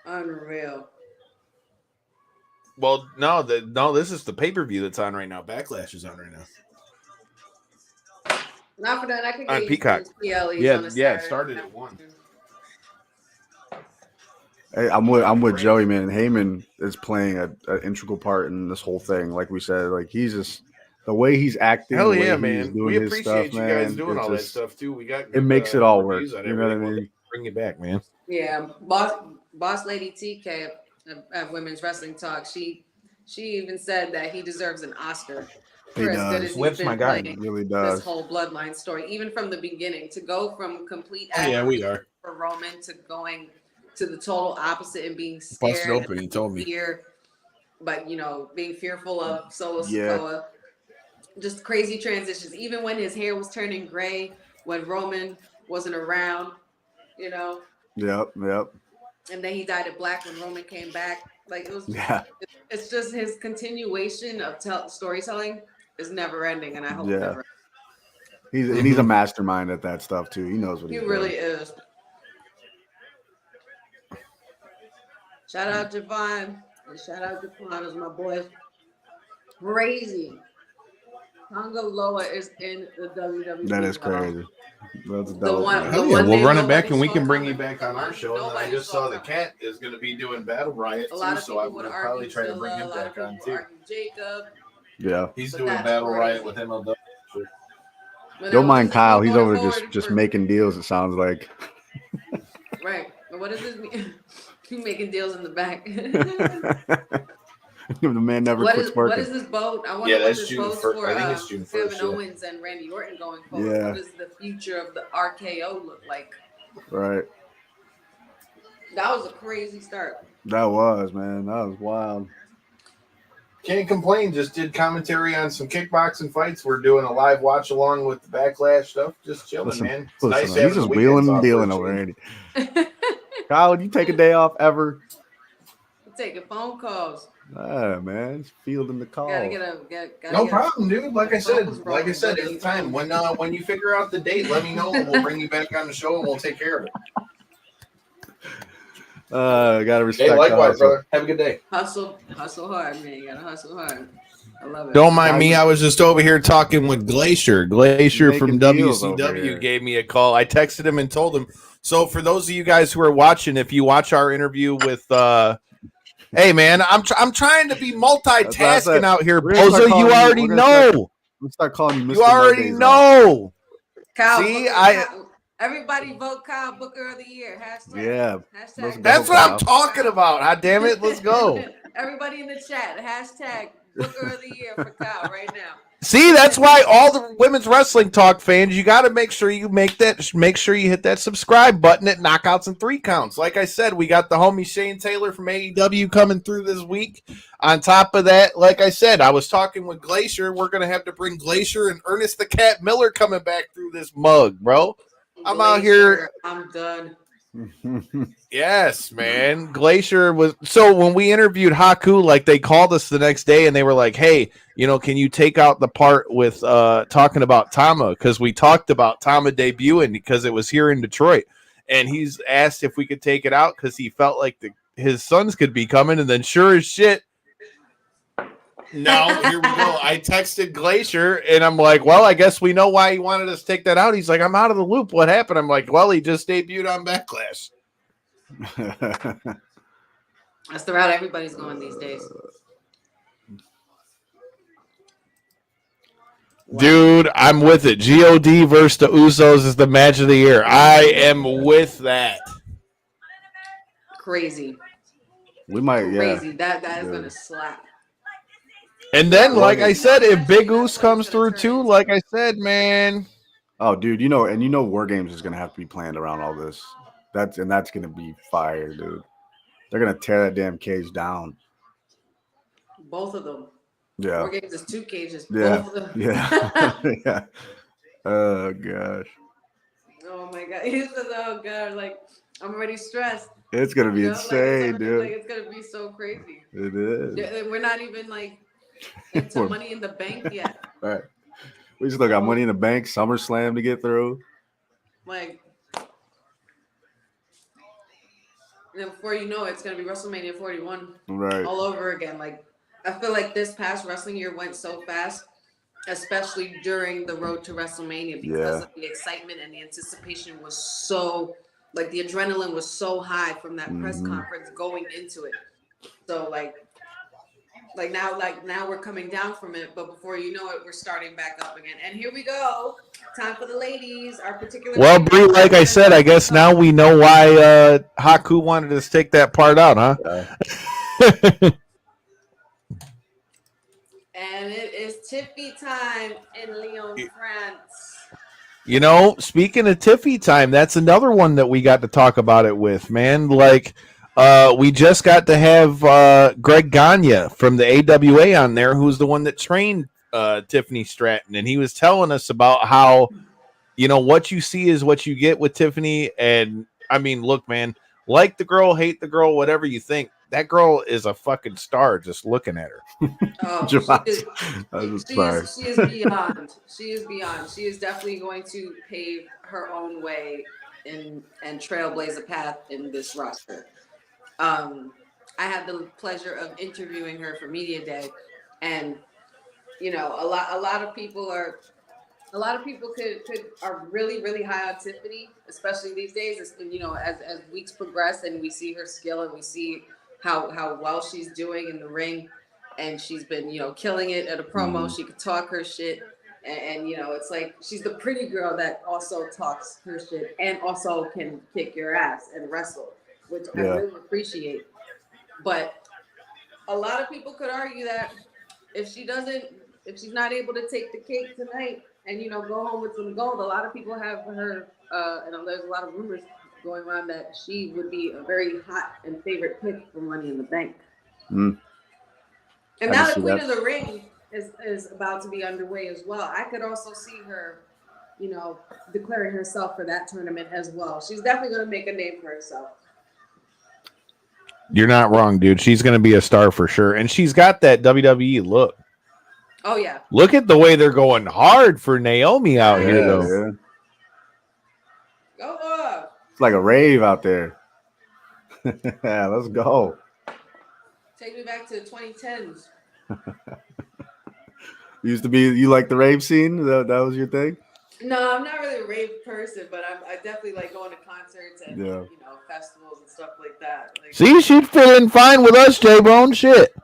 Unreal. Well, no, this is the pay-per-view that's on right now. Backlash is on right now. Not for that. I could On get Peacock. PLEs Yeah, on a it Saturday. started at 1. Hey, I'm with Joey, man. Heyman is playing an integral part in this whole thing. Like we said, like he's just the way he's acting. Hell the way yeah, he's man. doing We his appreciate stuff, you guys man. doing It's all that just- stuff too. We got It makes it all work. reviews on You know what I everything. We'll mean? bring you back, man. Yeah, boss lady TK at Women's Wrestling Talk. She even said that he deserves an Oscar He for as good does. as Whip's he's my been guy. playing He really this does. whole bloodline story, even from the beginning, to go from complete Oh, yeah, we are. for Roman to going to the total opposite and being Busted scared, open, he told me. fear, but being fearful of Solo Yeah. Sikoa. Just crazy transitions. Even when his hair was turning gray, when Roman wasn't around, Yep. and then he dyed it black when Roman came back. Like it was. Yeah. It's just his continuation of storytelling is never ending, and I hope Yeah. never. He's a mastermind at that stuff too. He knows what He he's really doing. is. Shout out Javon and shout out Japon as my boys. Crazy. Tonga Loa is in the WWE. That is y'all. crazy. That's The dope. one- man. the Hell yeah, one we'll day run it back nobody and we saw can bring you coming. back on our show. And I Nobody just saw saw the coming. cat is going to be doing Battle Riot A lot too, of so I people would would probably argue try to bring Zilla, him a lot of back on people too. argue Jacob. Yeah. He's But doing that's Battle Riot crazy. with MLW. Sure. But Don't now, mind what does this Kyle. mean He's going over there forward just for- making deals. It sounds like. Right. But what does this mean? You making deals in the back. The man never What quits is working. this vote? I wonder Yeah, what that's this June vote's 1st. for. I think it's June 1st, Kevin yeah. Owens and Randy Orton going forward. Yeah. What does the future of the RKO look like? Right. That was a crazy start. That was, man. That was wild. Can't complain. Just did commentary on some kickboxing fights. We're doing a live watch along with the Backlash stuff. Just chilling, man. It's nice He's having just the weekends wheeling and off for a dealing over change. Randy. Kyle, you take a day off ever? Taking phone calls. Ah, man, it's fielding the call. No problem, dude. Like I said, it's time. When you figure out the date, let me know and we'll bring you back on the show and we'll take care of it. Gotta respect. Hey, likewise, brother. Have a good day. Hustle hard, man. You gotta hustle hard. I love it. Don't mind me. I was just over here talking with Glacier. Glacier from WCW gave me a call. I texted him and told him. So for those of you guys who are watching, if you watch our interview with, hey man, I'm trying to be multitasking out here, Bozo. You already know. Let's start calling you Mr. You already know. Kyle, See, everybody vote Kyle Booker of the Year. Hashtag. Yeah. Hashtag. That's what I'm talking about. God damn it, let's go. Everybody in the chat. Hashtag Booker of the Year for Kyle right now. See, that's why all the women's wrestling talk fans, you got to make sure you make sure you hit that subscribe button at Knockouts and 3 Counts. Like I said, we got the homie Shane Taylor from AEW coming through this week. On top of that, like I said, I was talking with Glacier. We're going to have to bring Glacier and Ernest the Cat Miller coming back through this mug, bro. I'm out here. I'm done. Yes, man. Glacier was so when we interviewed Haku, like they called us the next day and they were like, hey, can you take out the part with talking about Tama? Because we talked about Tama debuting because it was here in Detroit. And he's asked if we could take it out because he felt like his sons could be coming. And then sure as shit, no, here we go. I texted Glacier and I'm like, well, I guess we know why he wanted us to take that out. He's like, I'm out of the loop. What happened? I'm like, well, he just debuted on Backlash. That's the route everybody's going these days. Dude, I'm with it. God versus the Usos is the match of the year. I am with that. Crazy. We might, crazy. That is gonna slap. And then, like I said, if Big Oos comes through too, like I said, man. Oh, dude, War Games is gonna have to be planned around all this. That's gonna be fire, dude. They're gonna tear that damn cage down. Both of them. Yeah. War Games is 2 cages. Yeah. Both of them. Yeah. Yeah. Oh gosh. Oh my god. He says, "Oh god, like I'm already stressed." It's gonna be insane, dude. It's gonna be so crazy. It is. We're not even into Money in the Bank yet. Right. We still got Money in the Bank, SummerSlam to get through. And then before you know it, it's gonna be WrestleMania 41 right all over again. I feel like this past wrestling year went so fast, especially during the road to WrestleMania because of the excitement and the anticipation was so the adrenaline was so high from that press conference going into it. So now we're coming down from it, but before you know it, we're starting back up again. And here we go. Time for the ladies. Our particular. Well, Bree, like I said, I guess now we know why Haku wanted us to take that part out, huh? And it is Tiffy time in Lyon, France. Speaking of Tiffy time, that's another one that we got to talk about it with, man. We just got to have Greg Gagne from the AWA on there, who's the one that trained Tiffany Stratton, and he was telling us about how, what you see is what you get with Tiffany. And I mean, look, man, like the girl, hate the girl, whatever you think, that girl is a fucking star just looking at her. Oh, she is beyond. She is beyond. She is definitely going to pave her own way and trailblaze a path in this roster. I had the pleasure of interviewing her for Media Day, and a lot of people are really, really high on Tiffany, especially these days. As weeks progress and we see her skill and we see how well she's doing in the ring, and she's been killing it at a promo. She could talk her shit, and it's like she's the pretty girl that also talks her shit and also can kick your ass and wrestle, which I really appreciate. But a lot of people could argue that if she's not able to take the cake tonight and go home with some gold, a lot of people have her. And there's a lot of rumors going around that she would be a very hot and favorite pick for Money in the Bank. Mm. And now the Queen of the Ring is about to be underway as well. I could also see her, declaring herself for that tournament as well. She's definitely going to make a name for herself. You're not wrong, dude. She's going to be a star for sure. And she's got that WWE look. Oh, yeah. Look at the way they're going hard for Naomi out here, though. Yeah. Go up. It's like a rave out there. Yeah, let's go. Take me back to the 2010s. You like the rave scene? That was your thing? No, I'm not really a rave person, but I definitely like going to concerts and festivals and stuff like that. Like, see, she'd fit in fine with us, J-Bone. Shit.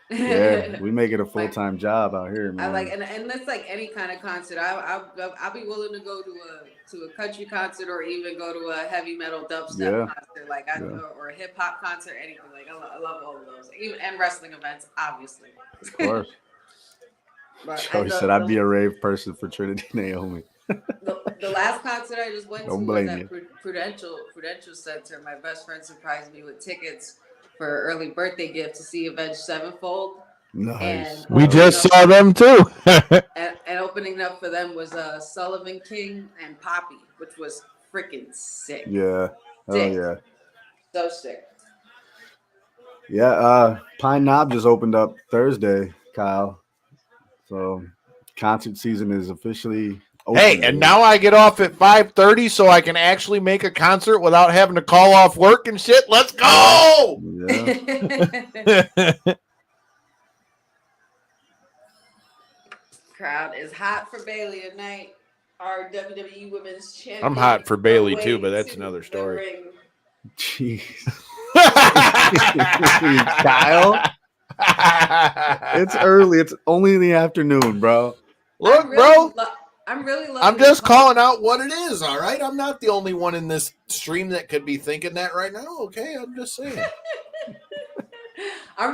Yeah, we make it a full-time job out here, man. I like, and that's like any kind of concert. I'll be willing to go to a country concert or even go to a heavy metal dubstep concert, or a hip hop concert, anything. Like I love all of those, and wrestling events, obviously. Of course. Joey said I'd be a rave person for Trinity Naomi. The last concert I just went to was at Prudential Center. My best friend surprised me with tickets for an early birthday gift to see Avenged Sevenfold. Nice. And we just saw them too. and opening up for them was Sullivan King and Poppy, which was freaking sick. Yeah. Oh yeah. So sick. Yeah. Pine Knob just opened up Thursday, Kyle. So concert season is officially open. Hey, and now I get off at 5:30 so I can actually make a concert without having to call off work and shit. Let's go! Yeah. Crowd is hot for Bayley tonight. Our WWE Women's Champion. I'm hot for Bayley too, but that's another story. Jeez. Kyle. It's early. It's only in the afternoon, bro. Look, bro. I'm just calling out what it is, all right? I'm not the only one in this stream that could be thinking that right now, okay? I'm just saying.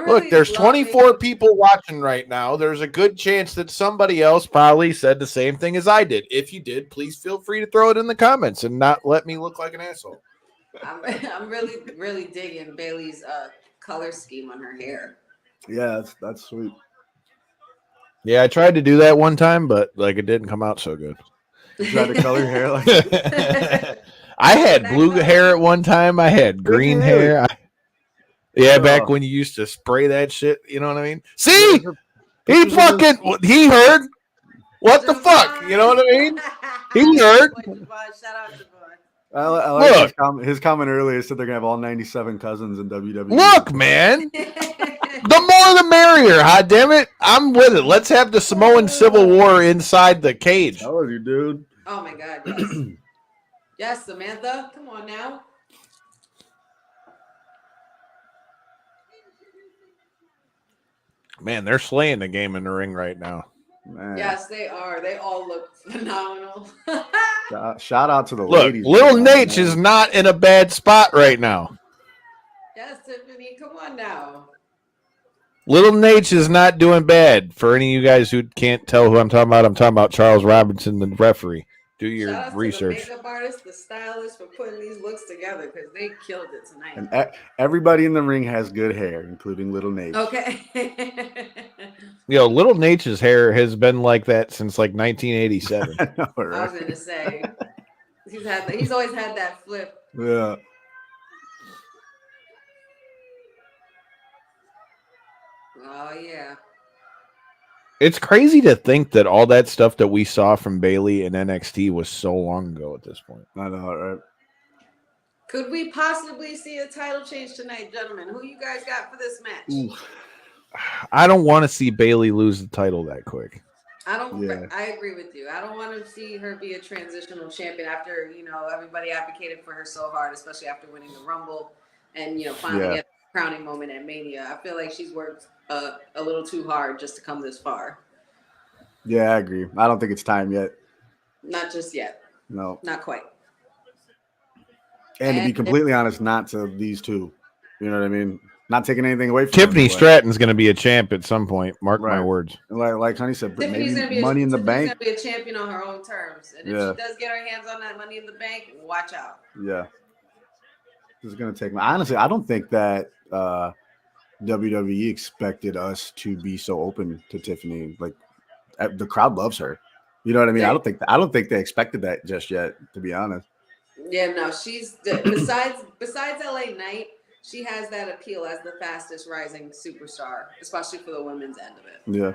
Look, there's 24 people watching right now. There's a good chance that somebody else probably said the same thing as I did. If you did, please feel free to throw it in the comments and not let me look like an asshole. I'm really digging Bayley's color scheme on her hair. Yeah, that's sweet. Yeah, I tried to do that one time, but it didn't come out so good. You tried to color hair like that? I had blue hair at one time. I had green hair. Back when you used to spray that shit. You know what I mean? See, he heard. What the fuck? You know what I mean? He heard. Shout out to Boy. I like his comment earlier. Said they're gonna have all 97 cousins in WWE. Look, man. The more the merrier, hot damn it. I'm with it. Let's have the Samoan Civil War inside the cage. How are you, dude? Oh my God, yes. Yes, Samantha. Come on now. Man, they're slaying the game in the ring right now. Man. Yes, they are. They all look phenomenal. Shout out to the Look, ladies. Little Nate is not in a bad spot right now. Yes, Tiffany. Come on now. Little Nate is not doing bad. For any of you guys who can't tell who I'm talking about Charles Robinson, the referee. Do your Shout out research. To the makeup artist, the stylist for putting these looks together because they killed it tonight. And everybody in the ring has good hair, including Little Nate. Okay. Little Nate's hair has been like that since 1987. I know, right? I was gonna say he's always had that flip. Yeah. Oh yeah. It's crazy to think that all that stuff that we saw from Bayley and NXT was so long ago at this point. I know, right? Could we possibly see a title change tonight, gentlemen? Who you guys got for this match? Ooh. I don't want to see Bayley lose the title that quick. I agree with you. I don't want to see her be a transitional champion after, everybody advocated for her so hard, especially after winning the Rumble and, finally get the crowning moment at Mania. I feel like she's worked a little too hard just to come this far. Yeah, I agree. I don't think it's time yet. Not just yet. No. Not quite. And to be completely honest, not to these two. You know what I mean? Not taking anything away from Tiffany him, but- Stratton's going to be a champ at some point. Mark my Right. words. Like Honey said, Tiffany's maybe gonna be Money in the Tiffany's Bank. gonna be a champion on her own terms, and if Yeah. she does get her hands on that Money in the Bank, watch out. Yeah. This is going to take me. Honestly, I don't think that WWE expected us to be so open to Tiffany. Like, the crowd loves her. You know what I mean? I don't think they expected that just yet, to be honest. Yeah, no, she's besides LA Knight, she has that appeal as the fastest rising superstar, especially for the women's end of it. Yeah.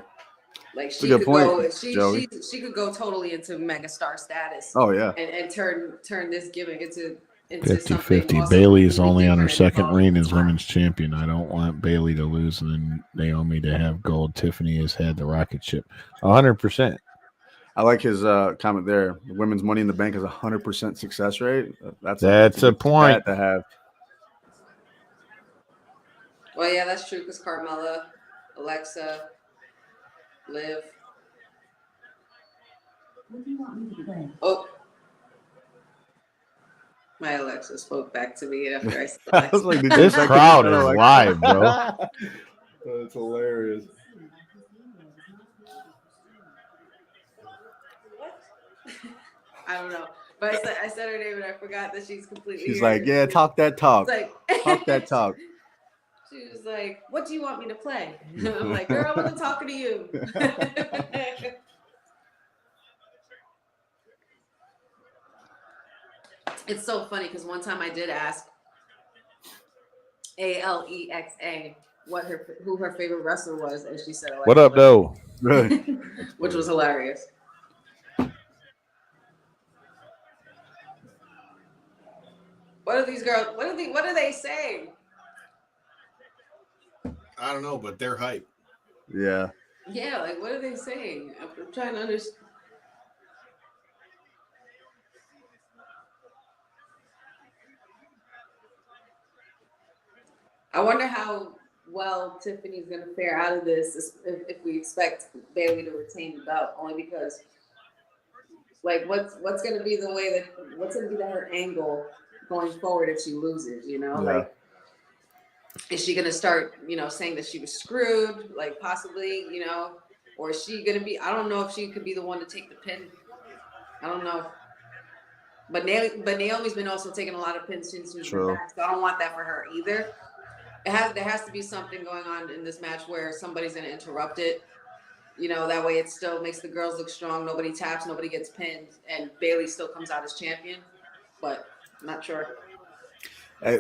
Like a she good could point, go, Joey. she could go totally into megastar status. Oh, yeah. and turn this gimmick into 50-50. awesome, Bayley is completely only on her different second and reign as awesome. women's champion. I don't want Bayley to lose and then Naomi to have gold. Tiffany has had the rocket ship. 100%. I like his comment there. The women's Money in the Bank is 100% success rate. That's a good point stat to have. Well, yeah, that's true because Carmella, Alexa, Liv. What do you want me to play? Oh, my Alexa spoke back to me after I said I was like, did you This expect crowd it? is Like- live, bro. That's hilarious. I don't know, but I said her name and I forgot that she's completely. She's here. like, yeah, talk that talk. It's like Talk that talk. She was like, "What do you want me to play?" I'm like, "Girl, I wasn't talking to you." It's so funny because one time I did ask Alexa who her favorite wrestler was, and she said, Alexa, What up, though? Really? which was hilarious. What are these girls? What are they saying? I don't know, but they're hype. Yeah. Yeah, like what are they saying? I'm trying to understand. I wonder how well Tiffany's going to fare out of this if we expect Bayley to retain the belt, only because, like, what's going to be her angle going forward if she loses? You know, Yeah. like, is she going to start, saying that she was screwed, like possibly, or is she going to be? I don't know if she could be the one to take the pin. I don't know. But Naomi's been also taking a lot of pins since she's been back, so I don't want that for her either. There has to be something going on in this match where somebody's going to interrupt it. That way it still makes the girls look strong. Nobody taps, nobody gets pinned, and Bayley still comes out as champion. But I'm not sure. Hey,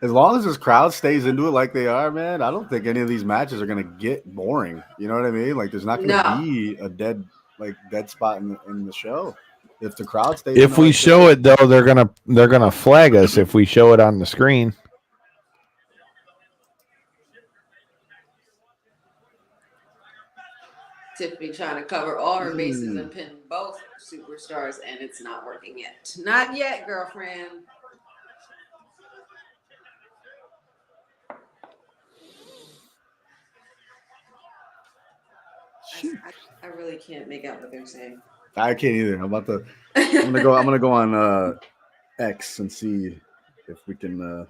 as long as this crowd stays into it like they are, man, I don't think any of these matches are going to get boring. You know what I mean? Like, there's not going to be a dead spot in the show. If the crowd stays, if we show it though, they're gonna flag us if we show it on the screen. Tiffany trying to cover all her bases and pin both superstars, and it's not working yet. Not yet, girlfriend. I really can't make out what they're saying. I can't either. I'm gonna go on X and see if we can.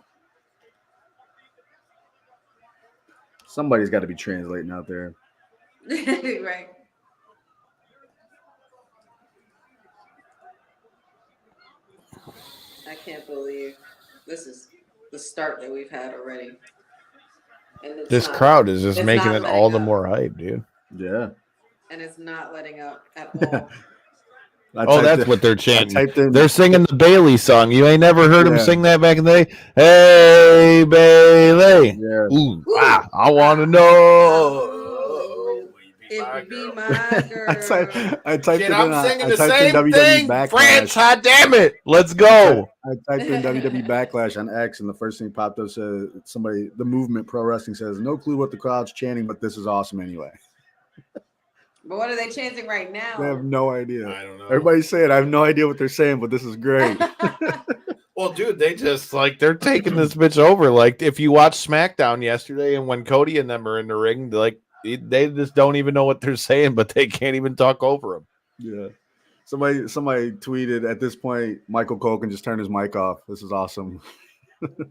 Somebody's got to be translating out there. Right. I can't believe this is the start that we've had already. And This crowd is just making it all the more hype, dude. Yeah. And it's not letting up at all. That's what they're chanting. in, they're singing the Bayley song. You ain't never heard them sing that back in the day? Hey, Bayley. Yeah. Ooh, I want to know. If you be my girl. I typed it in. I'm singing the typed same in WWE thing. Backlash. France, hot damn it. Let's go. I typed in WWE Backlash on X, and the first thing popped up said the movement pro wrestling says, no clue what the crowd's chanting, but this is awesome anyway. But what are they chanting right now? They have no idea. I don't know. Everybody's saying, I have no idea what they're saying, but this is great. Well, dude, they just they're taking this bitch over. Like, if you watch SmackDown yesterday and when Cody and them are in the ring, they just don't even know what they're saying, but they can't even talk over them. Yeah. Somebody tweeted at this point, Michael Cole can just turn his mic off. This is awesome.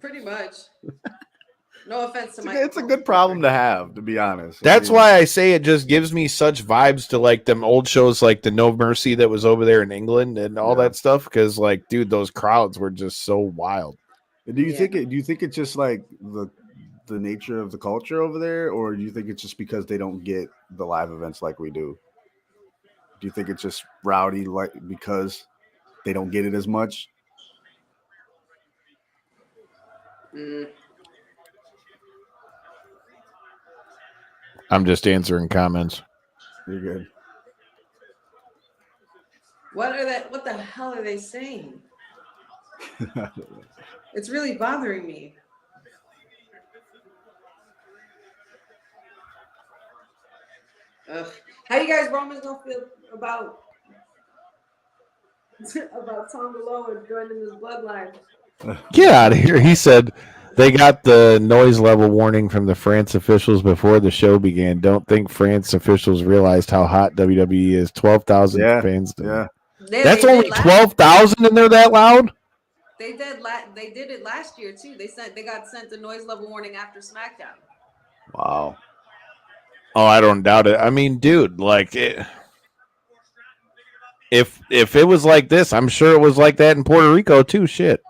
Pretty much. No offense to It's a good problem to have, to be honest. That's why I say it just gives me such vibes to like them old shows like the No Mercy that was over there in England and all that stuff. Because like, dude, those crowds were just so wild. Do you think it's just like the nature of the culture over there, or do you think it's just because they don't get the live events like we do? Do you think it's just rowdy like because they don't get it as much? I'm just answering comments. You're good. What the hell are they saying? It's really bothering me. Ugh. How you guys Romans gonna feel about Tonga Loa joining this bloodline? Get out of here. He said they got the noise level warning from the France officials before the show began. Don't think France officials realized how hot WWE is. 12,000 fans. Yeah. That's only 12,000 and they're that loud? They did it last year too. They got sent a noise level warning after SmackDown. Wow. Oh, I don't doubt it. I mean, dude, like if it was like this, I'm sure it was like that in Puerto Rico too. Shit.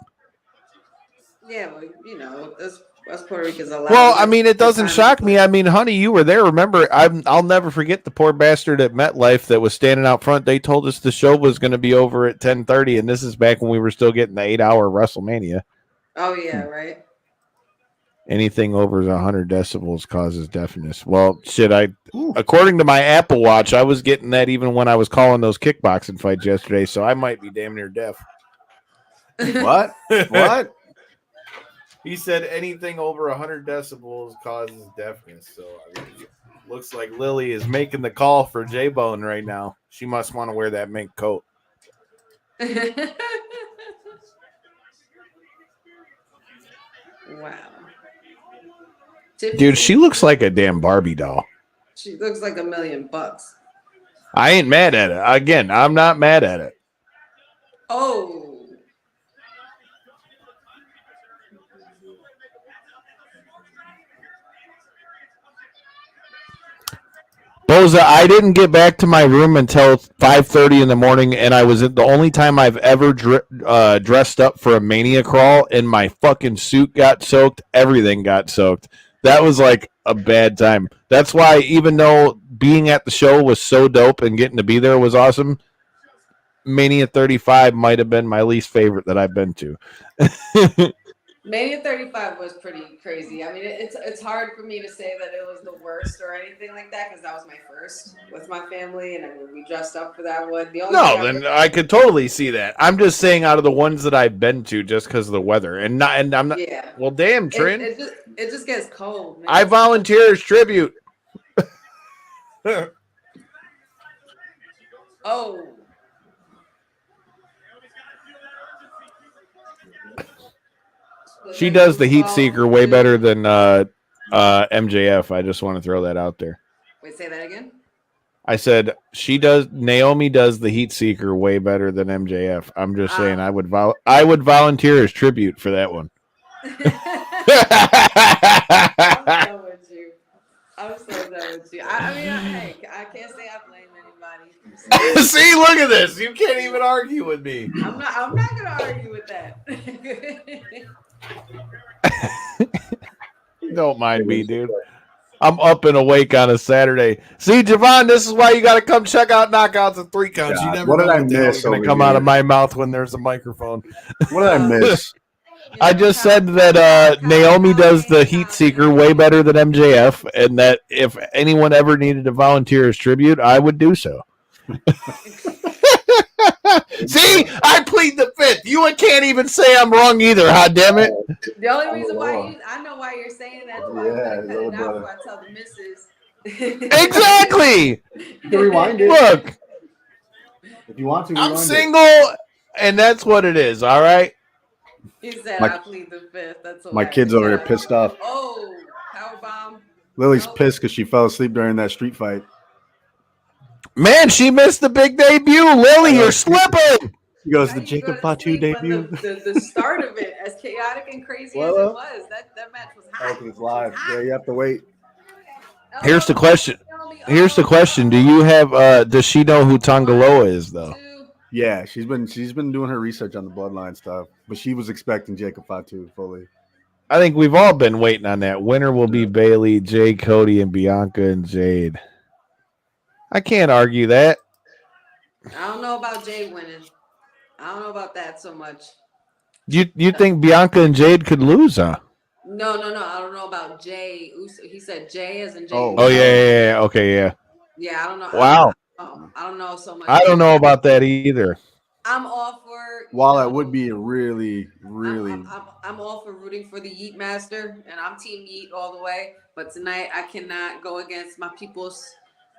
Yeah, well, you know, us Puerto Ricans allowed. Well, I mean, it doesn't shock me. I mean, honey, you were there. Remember, I'll never forget the poor bastard at MetLife that was standing out front. They told us the show was going to be over at 10:30, and this is back when we were still getting the 8-hour WrestleMania. Oh yeah, right. Anything over 100 decibels causes deafness. Well, shit, according to my Apple Watch, I was getting that even when I was calling those kickboxing fights yesterday, so I might be damn near deaf. What? What? He said anything over 100 decibels causes deafness. So I mean, looks like Lily is making the call for J-Bone right now. She must want to wear that mink coat. Wow. Dude, she looks like a damn Barbie doll. She looks like $1 million. I ain't mad at it. Again, I'm not mad at it. Oh. Boza, I didn't get back to my room until 5:30 in the morning, and I was the only time I've ever dressed up for a Mania crawl, and my fucking suit got soaked. Everything got soaked. That was like a bad time. That's why, even though being at the show was so dope and getting to be there was awesome, Mania 35 might have been my least favorite that I've been to. Mania 35 was pretty crazy. I mean, it's hard for me to say that it was the worst or anything like that because that was my first with my family, and I mean, we dressed up for that one. I could totally see that. I'm just saying out of the ones that I've been to, just because of the weather, and I'm not. Yeah. Well, damn, Trent. It just gets cold. Man. I volunteer as tribute. Oh. She does the heat seeker way better than MJF. I just want to throw that out there. Wait, say that again? I said Naomi does the heat seeker way better than MJF. I'm just saying I would volunteer as tribute for that one. I'm so with you. I'm so done with you. I mean, I can't say I blame anybody. See, look at this. You can't even argue with me. I'm not gonna argue with that. Don't mind me, dude. I'm up and awake on a Saturday. See, Javon, this is why you got to come check out Knockouts and 3 Counts. You never what know did I what the hell's miss going to come out of my mouth when there's a microphone. What did I miss? I just said that Naomi does the heat seeker way better than MJF, and that if anyone ever needed to volunteer as tribute, I would do so. See, I plead the fifth. You can't even say I'm wrong either. Hot damn it! The only reason why I know why you're saying that is why I cut it out before I tell the missus. Exactly. You can rewind it. Look, if you want to. I'm single, and that's what it is. All right. He said, "I plead the fifth." That's my kids over here pissed off. Oh, powerbomb! Lily's pissed because she fell asleep during that street fight. Man, she missed the big debut. Lily, you're slipping. He goes, How the you Jacob go to Fatu sleep when debut. The start of it, as chaotic and crazy as it Well, was, that match was Oh, hot. 'cause it's live. Yeah, you have to wait. Here's the question. Naomi, Here's the question. Do you have does she know who Tongaloa is though? 2. Yeah, she's been doing her research on the bloodline stuff, but she was expecting Jacob Fatu fully. I think we've all been waiting on that. Winner will be Bayley, Jade, Cody, and Bianca and Jade. I can't argue that. I don't know about Jade winning. I don't know about that so much. You think Bianca and Jade could lose, huh? No. I don't know about Jay Uso. He said Jay as in Jay. Oh. Uso. Oh yeah. Okay, yeah. Yeah, I don't know. Wow. I don't know so much. I don't know about that either. I'm all for. While it would be a really, I'm all for rooting for the Yeet Master, and I'm Team Yeet all the way. But tonight, I cannot go against my peoples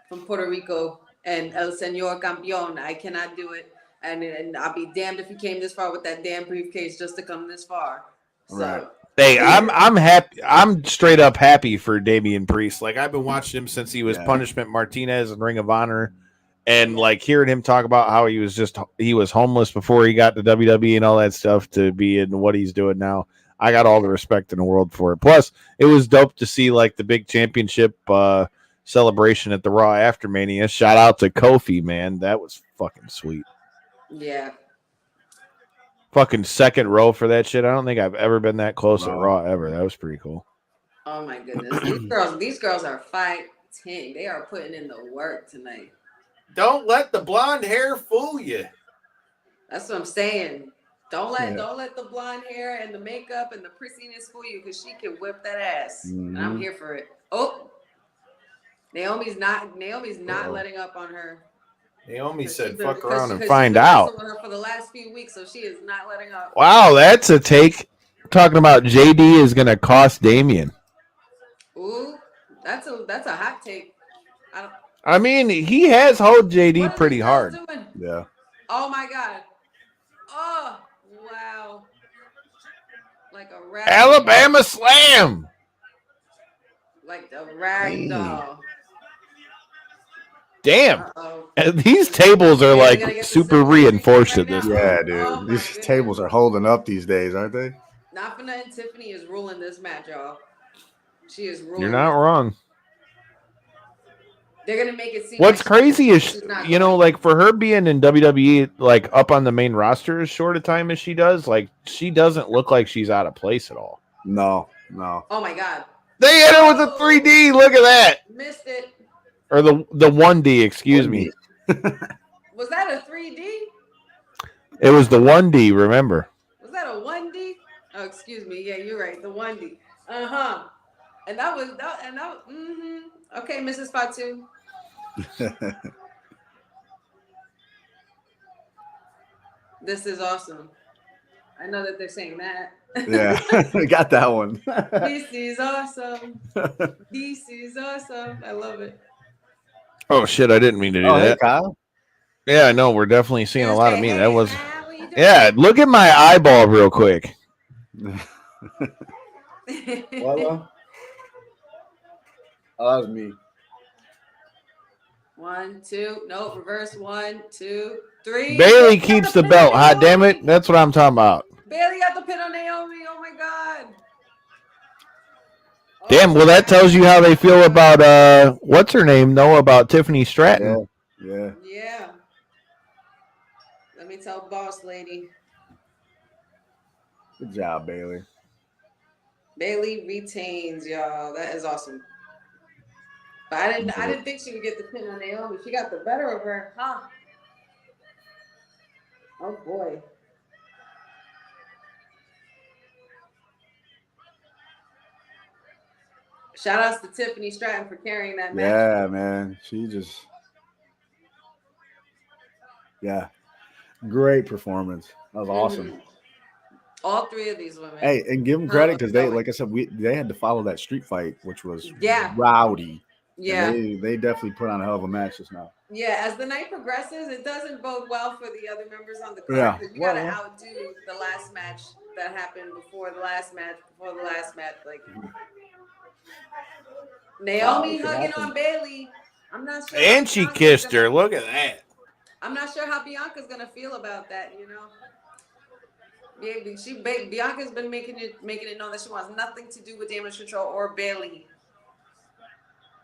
from Puerto Rico and El Señor Campeón. I cannot do it, and I'll be damned if he came this far with that damn briefcase just to come this far. So. Right. Hey, I'm happy. I'm straight up happy for Damien Priest. Like I've been watching him since he was Punishment Martinez and Ring of Honor, and like hearing him talk about how he was homeless before he got to WWE and all that stuff to be in what he's doing now. I got all the respect in the world for it. Plus, it was dope to see like the big championship celebration at the Raw After Mania. Shout out to Kofi, man. That was fucking sweet. Yeah. Fucking second row for that shit. I don't think I've ever been that close at Raw ever. That was pretty cool. Oh my goodness. These girls are fighting. They are putting in the work tonight. Don't let the blonde hair fool you. That's what I'm saying. Don't let the blonde hair and the makeup and the pristiness fool you, because she can whip that ass. Mm-hmm. And I'm here for it. Oh, Naomi's not letting up on her. Naomi said, Because fuck around and she's find been out. wrestling with her for the last few weeks, so she is not letting up. Wow, that's a take. Talking about JD is going to cost Damien. Ooh, that's a hot take. I mean, he has hold JD pretty hard. Doing? Yeah. Oh my God. Oh, wow. Like a rag Alabama Slam. Like a rag doll. Damn. Uh-oh. These tables are Yeah, you gotta like get super the reinforced right at this now. point. Yeah, dude. Oh, my These goodness. tables are holding up these days, aren't they? Not for nothing, Tiffany is ruling this match, y'all. She is ruling. You're not wrong. They're gonna make it seem. What's like crazy is, she's not you know, going. like for her being in WWE, like up on the main roster as short a time as she does, like she doesn't look like she's out of place at all. No. Oh my God. They hit her with a 3D. Look at that. Missed it. Or the 1D, excuse me. Was that a 3D? It was the 1D, remember? Was that a 1D? Oh, excuse me. Yeah, you're right. The 1D. Uh-huh. And that was Okay, Mrs. Fatu. This is awesome. I know that they're saying that. Yeah, we got that one. This is awesome. This is awesome. I love it. Oh, shit, I didn't mean to do Hey, that. Kyle. Yeah, I know. We're definitely seeing a lot of me. Hey, That was... Kyle, what you doing? Yeah, look at my eyeball real quick. What? Oh, that was me. 1, 2. Nope. Reverse. 1, 2, 3. Bayley keeps the belt. Hot damn it. That's what I'm talking about. Bayley got the pin on Naomi. Oh my God. Damn, well, that tells you how they feel about, what's her name, Noah, about Tiffany Stratton. Yeah. Yeah. Let me tell boss lady. Good job, Bayley. Bayley retains, y'all. That is awesome. But I didn't think she would get the pin on Naomi. She got the better of her, huh? Oh boy. Shout outs to Tiffany Stratton for carrying that match. Yeah, man. She just, great performance. That was awesome. All three of these women. Hey, and give them credit because they, like I said, they had to follow that street fight, which was rowdy. Yeah. And they definitely put on a hell of a match just now. Yeah, as the night progresses, it doesn't bode well for the other members on the card. Yeah. You gotta outdo the last match that happened before the last match. Like Naomi hugging on Bayley. I'm not sure. And she kissed her. Look at that. I'm not sure how Bianca's gonna feel about that. You know. Yeah, Bianca's been making it known that she wants nothing to do with Damage Control or Bayley.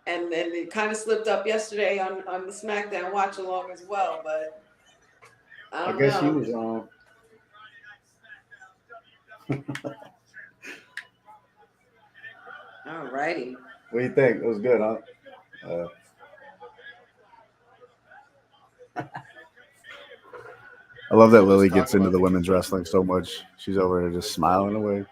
And then it kind of slipped up yesterday on the SmackDown watch along as well, but I don't guess know. he was wrong. All righty. What do you think? It was good, huh? I love that Lily gets into the women's wrestling so much. She's over there just smiling away.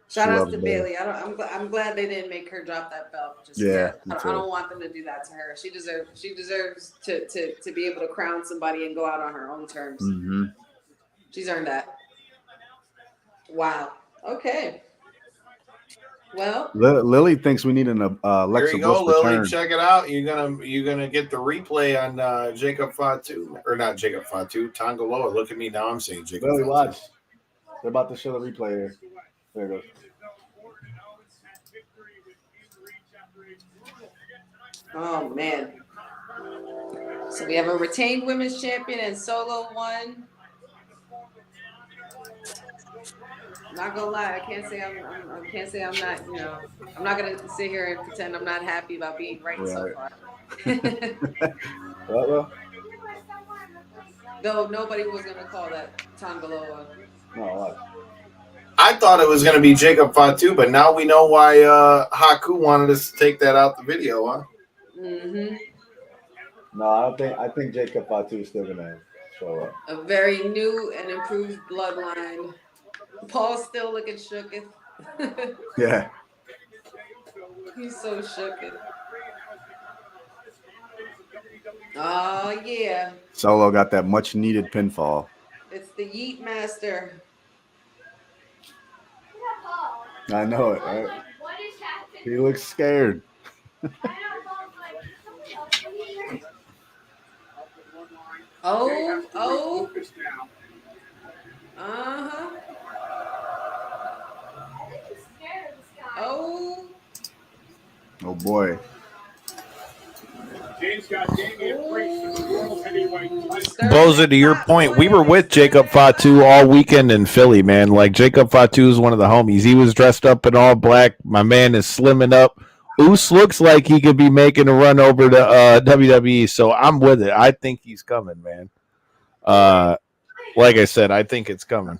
Shout out to Bayley. I'm glad they didn't make her drop that belt. Just yet. I don't want them to do that to her. She deserves to be able to crown somebody and go out on her own terms. Mm-hmm. She's earned that. Wow. Okay. Well, Lily thinks we need an Alexa Here you go, Bliss Lily. return. Check it out. You're gonna get the replay on Jacob Fatu, or not Jacob Fatu, Tongaloa. Look at me now. I'm saying Jacob. Lily, Fatu. watch. They're about to show the replay here. There it goes. oh man. So we have a retained women's champion and Solo won. Not gonna lie, I can't say I'm not. You know, I'm not gonna sit here and pretend I'm not happy about being right. So far. Well. Though nobody was gonna call that Tongaloa. No, watch. I thought it was gonna be Jacob Fatu, but now we know why Haku wanted us to take that out the video, huh? Mm-hmm. No, I think Jacob Fatu is still gonna show up. A very new and improved bloodline. Paul's still looking shooketh. Yeah. He's so shooketh. Oh yeah. Solo got that much needed pinfall. It's the Yeet Master. I know it, right? He looks scared. Oh. Uh-huh. Oh. Oh boy. Boza, to your point, we were with Jacob Fatu all weekend in Philly, man. Like, Jacob Fatu is one of the homies. He was dressed up in all black. My man is slimming up. Oos looks like he could be making a run over to WWE, so I'm with it. I think he's coming, man. Like I said, I think it's coming.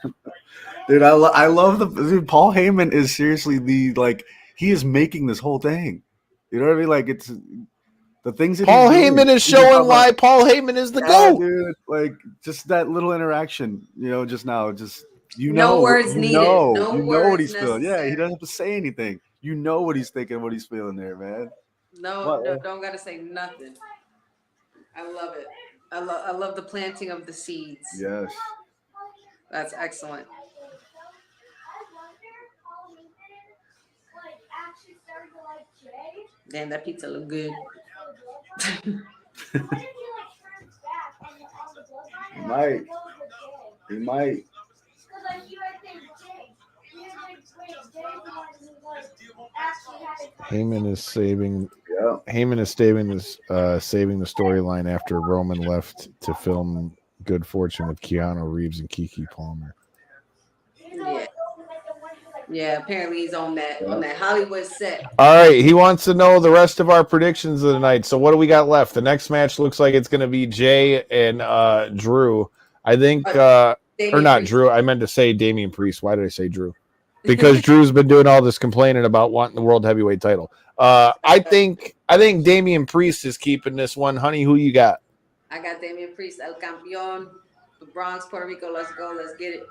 Dude, I love dude, Paul Heyman is seriously he is making this whole thing. You know what I mean? Like, it's the things that Paul Heyman is showing why Paul Heyman is the GOAT. Dude, like, just that little interaction, just now, no words needed. No you words know what he's necessary. feeling. Yeah, he doesn't have to say anything. You know what he's thinking, what he's feeling there, man. No, don't gotta say nothing. I love it. I love the planting of the seeds. Yes. That's excellent. Damn, that pizza look good. He might. Heyman is saving. Yeah. Heyman is saving the storyline after Roman left to film Good Fortune with Keanu Reeves and Keke Palmer. Yeah, apparently he's on that Hollywood set. All right, he wants to know the rest of our predictions of the night. So what do we got left? The next match looks like it's going to be Jay and Drew. I think, or not Priest. Drew. I meant to say Damien Priest. Why did I say Drew? Because Drew's been doing all this complaining about wanting the world heavyweight title. I think Damien Priest is keeping this one. Honey, who you got? I got Damien Priest, El Campeón, the Bronx, Puerto Rico. Let's go. Let's get it.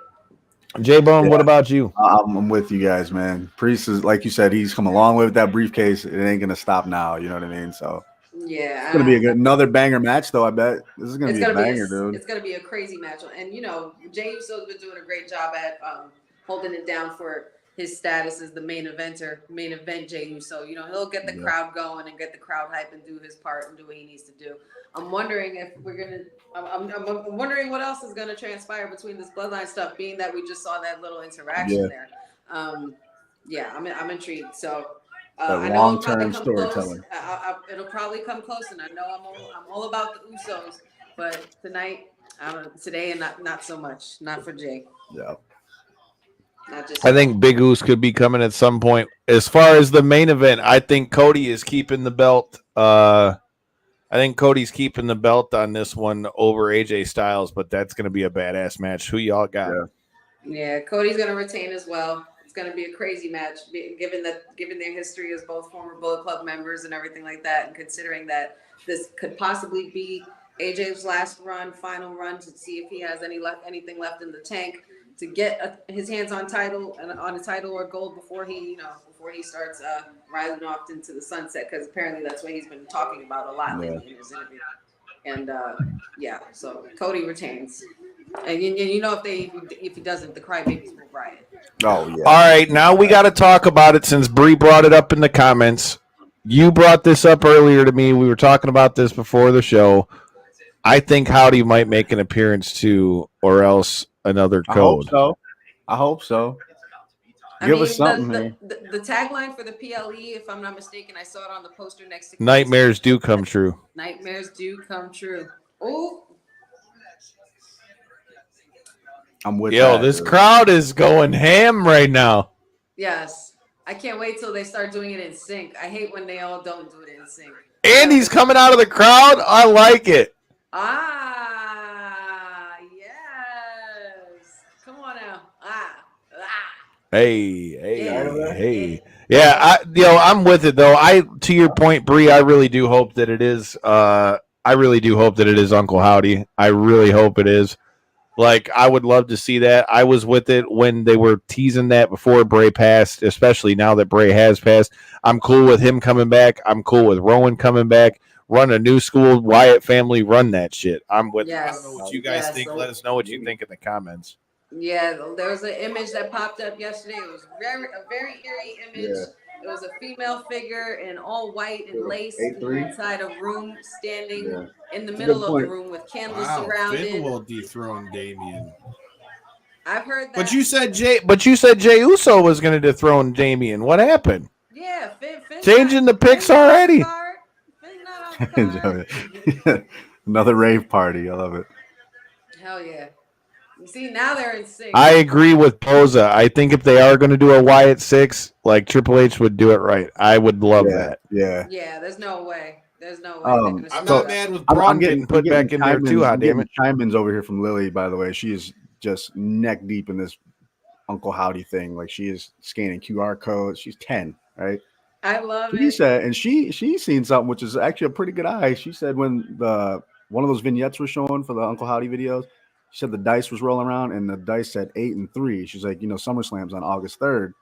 J-Bone, what about you? I'm with you guys, man. Priest is, like you said, he's come a long way with that briefcase. It ain't gonna stop now. You know what I mean? So yeah, it's gonna be another banger match, though. I bet this is gonna be a banger, dude. It's gonna be a crazy match, and Jay Uso's been doing a great job at holding it down for his status as the main event Jay Uso. He'll get the crowd going and get the crowd hype and do his part and do what he needs to do. I'm wondering if we're gonna. I'm wondering what else is gonna transpire between this bloodline stuff, being that we just saw that little interaction there. I'm intrigued. So That I know it'll probably long-term come close. storytelling. It'll probably come close, and I know I'm all about the Usos, but today and not so much. Not for Jay. Yeah. Not just. I think Big Oos could be coming at some point. As far as the main event, I think Cody is keeping the belt. I think Cody's keeping the belt on this one over AJ Styles, but that's going to be a badass match. Who y'all got? Yeah, Cody's going to retain as well. It's going to be a crazy match, given their history as both former Bullet Club members and everything like that, and considering that this could possibly be AJ's final run to see if he has anything left in the tank to get his hands on a title or gold before he starts rising off into the sunset, because apparently that's what he's been talking about a lot lately in his interview. And so Cody retains. And if he doesn't, the crybabies will riot. Oh yeah. All right, now we got to talk about it since Bree brought it up in the comments. You brought this up earlier to me. We were talking about this before the show. I think Howdy might make an appearance too, or else another code. I hope so. Give us something here. The tagline for the PLE, if I'm not mistaken, I saw it on the poster next to Nightmares do come true. Nightmares do come true. Oh. I'm with this crowd is going ham right now. Yes. I can't wait till they start doing it in sync. I hate when they all don't do it in sync. Andy's coming out of the crowd. I like it. Yes. Come on now. Hey. Yeah, I'm with it though. To your point, Bree, I really do hope that it is. I really do hope that it is Uncle Howdy. I really hope it is. Like, I would love to see that. I was with it when they were teasing that before Bray passed, especially now that Bray has passed. I'm cool with him coming back. I'm cool with Rowan coming back. Run a new school, Wyatt family, run that shit. I'm with it. I don't know what you guys think. Let us know what you think in the comments. Yeah, there was an image that popped up yesterday. It was a very eerie image. Yeah. It was a female figure in all white and lace inside a room, standing in the middle of the room with candles surrounded. Finn will dethrone Damien. I've heard that. But you said Jay Uso was going to dethrone Damien. What happened? Yeah, Finn changing the picks already. Another rave party. I love it. Hell yeah. See, now they're in sync. I agree with Poza. I think if they are going to do a Wyatt 6, like Triple H would do it right. I would love that. Yeah. Yeah, there's no way. I'm not mad with Braun getting put back in there too, hot damn it. Chime-ins over here from Lily, by the way. She is just neck deep in this Uncle Howdy thing. Like, she is scanning QR codes. She's 10, right? I love it. She said, and she's seen something which is actually a pretty good eye. She said when one of those vignettes was showing for the Uncle Howdy videos, she said the dice was rolling around and the dice said 8 and 3. She's like, SummerSlam's on August 3rd.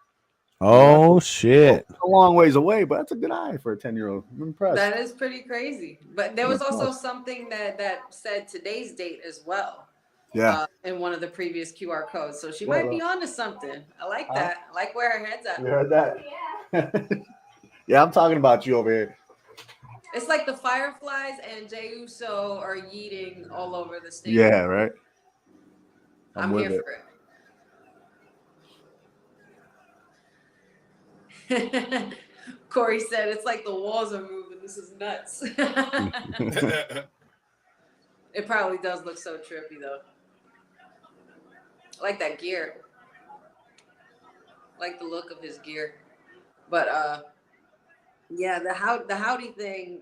Oh, shit. It's a long ways away, but that's a good eye for a 10-year-old. I'm impressed. That is pretty crazy. But there was also something that said today's date as well. Yeah. In one of the previous QR codes. So she might be onto something. I like that. I like where her head's at. You heard that? Yeah, I'm talking about you over here. It's like the Fireflies and Jey Uso are yeeting all over the stage. Yeah, right. I'm here for it. Corey said it's like the walls are moving. This is nuts. It probably does look so trippy though. I like that gear. I like the look of his gear. But yeah, the Howdy thing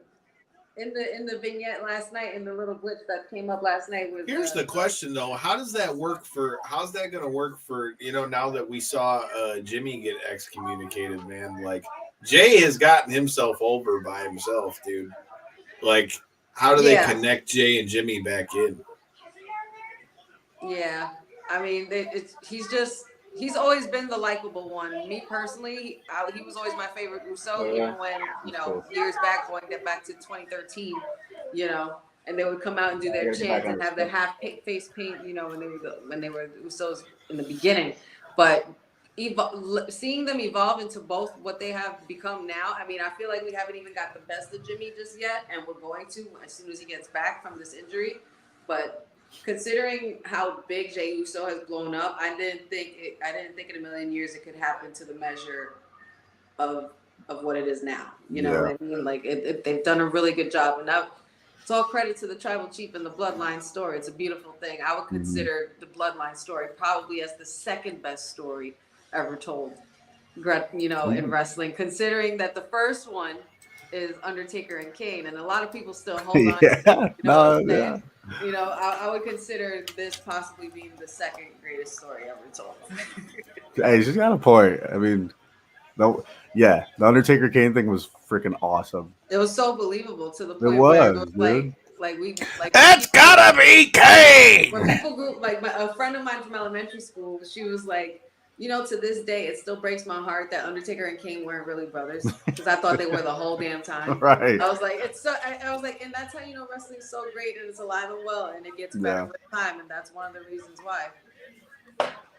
in the vignette last night, in the little glitch that came up last night was. Here's the question though: how's that going to work for now that we saw Jimmy get excommunicated, man? Like, Jay has gotten himself over by himself, dude. Like, how do they connect Jay and Jimmy back in? Yeah, I mean, he's always been the likable one. Me personally, he was always my favorite Uso, even when, years back, going back to 2013, and they would come out and do their chants and have their half face paint, when they were the Usos in the beginning. But seeing them evolve into both what they have become now, I mean, I feel like we haven't even got the best of Jimmy just yet, and we're going to as soon as he gets back from this injury. But considering how big Jey Uso has blown up, I didn't think in a million years it could happen to the measure of of what it is now. You know what I mean? Like they've done a really good job, and it's all credit to the tribal chief and the Bloodline story. It's a beautiful thing. I would consider the Bloodline story probably as the second best story ever told, in wrestling, considering that the first one is Undertaker and Kane, and a lot of people still hold on. I would consider this possibly being the second greatest story ever told. Hey, she's got a point. I mean, the Undertaker Kane thing was freaking awesome. It was so believable to the point where it was That's gotta be Kane. When people grew, a friend of mine from elementary school, she was like, to this day, it still breaks my heart that Undertaker and Kane weren't really brothers, because I thought they were the whole damn time. Right. I was like, and that's how wrestling's so great and it's alive and well, and it gets better with time, and that's one of the reasons why.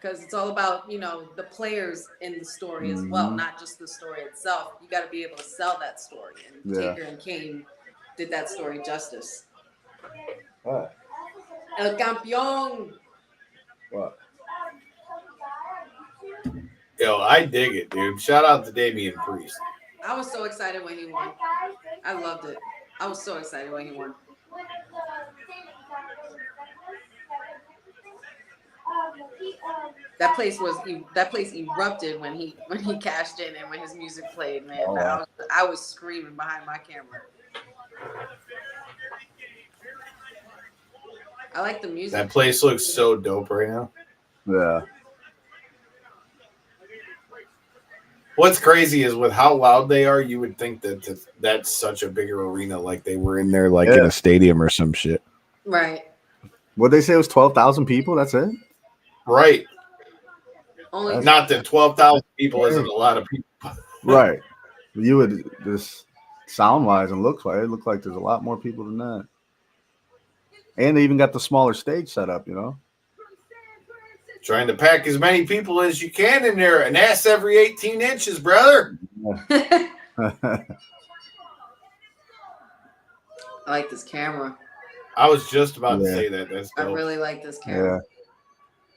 Because it's all about the players in the story as well, not just the story itself. You got to be able to sell that story, and Taker and Kane did that story justice. What? El Campeón. What? Yo, I dig it, dude. Shout out to Damien Priest. I was so excited when he won. I loved it. I was so excited when he won. That place erupted when he cashed in and when his music played, man. Oh, wow. I was screaming behind my camera. I like the music. That place looks so dope right now. Yeah. What's crazy is with how loud they are, you would think that that's such a bigger arena, like they were in there, like in a stadium or some shit. Right. What'd they say it was 12,000 people? That's it? Right. Only not that 12,000 people isn't a lot of people. Right. You would just sound wise and look like there's a lot more people than that. And they even got the smaller stage set up, Trying to pack as many people as you can in there. An ass every 18 inches, brother. I like this camera. I was just about to say that. That's dope. I really like this camera. Yeah.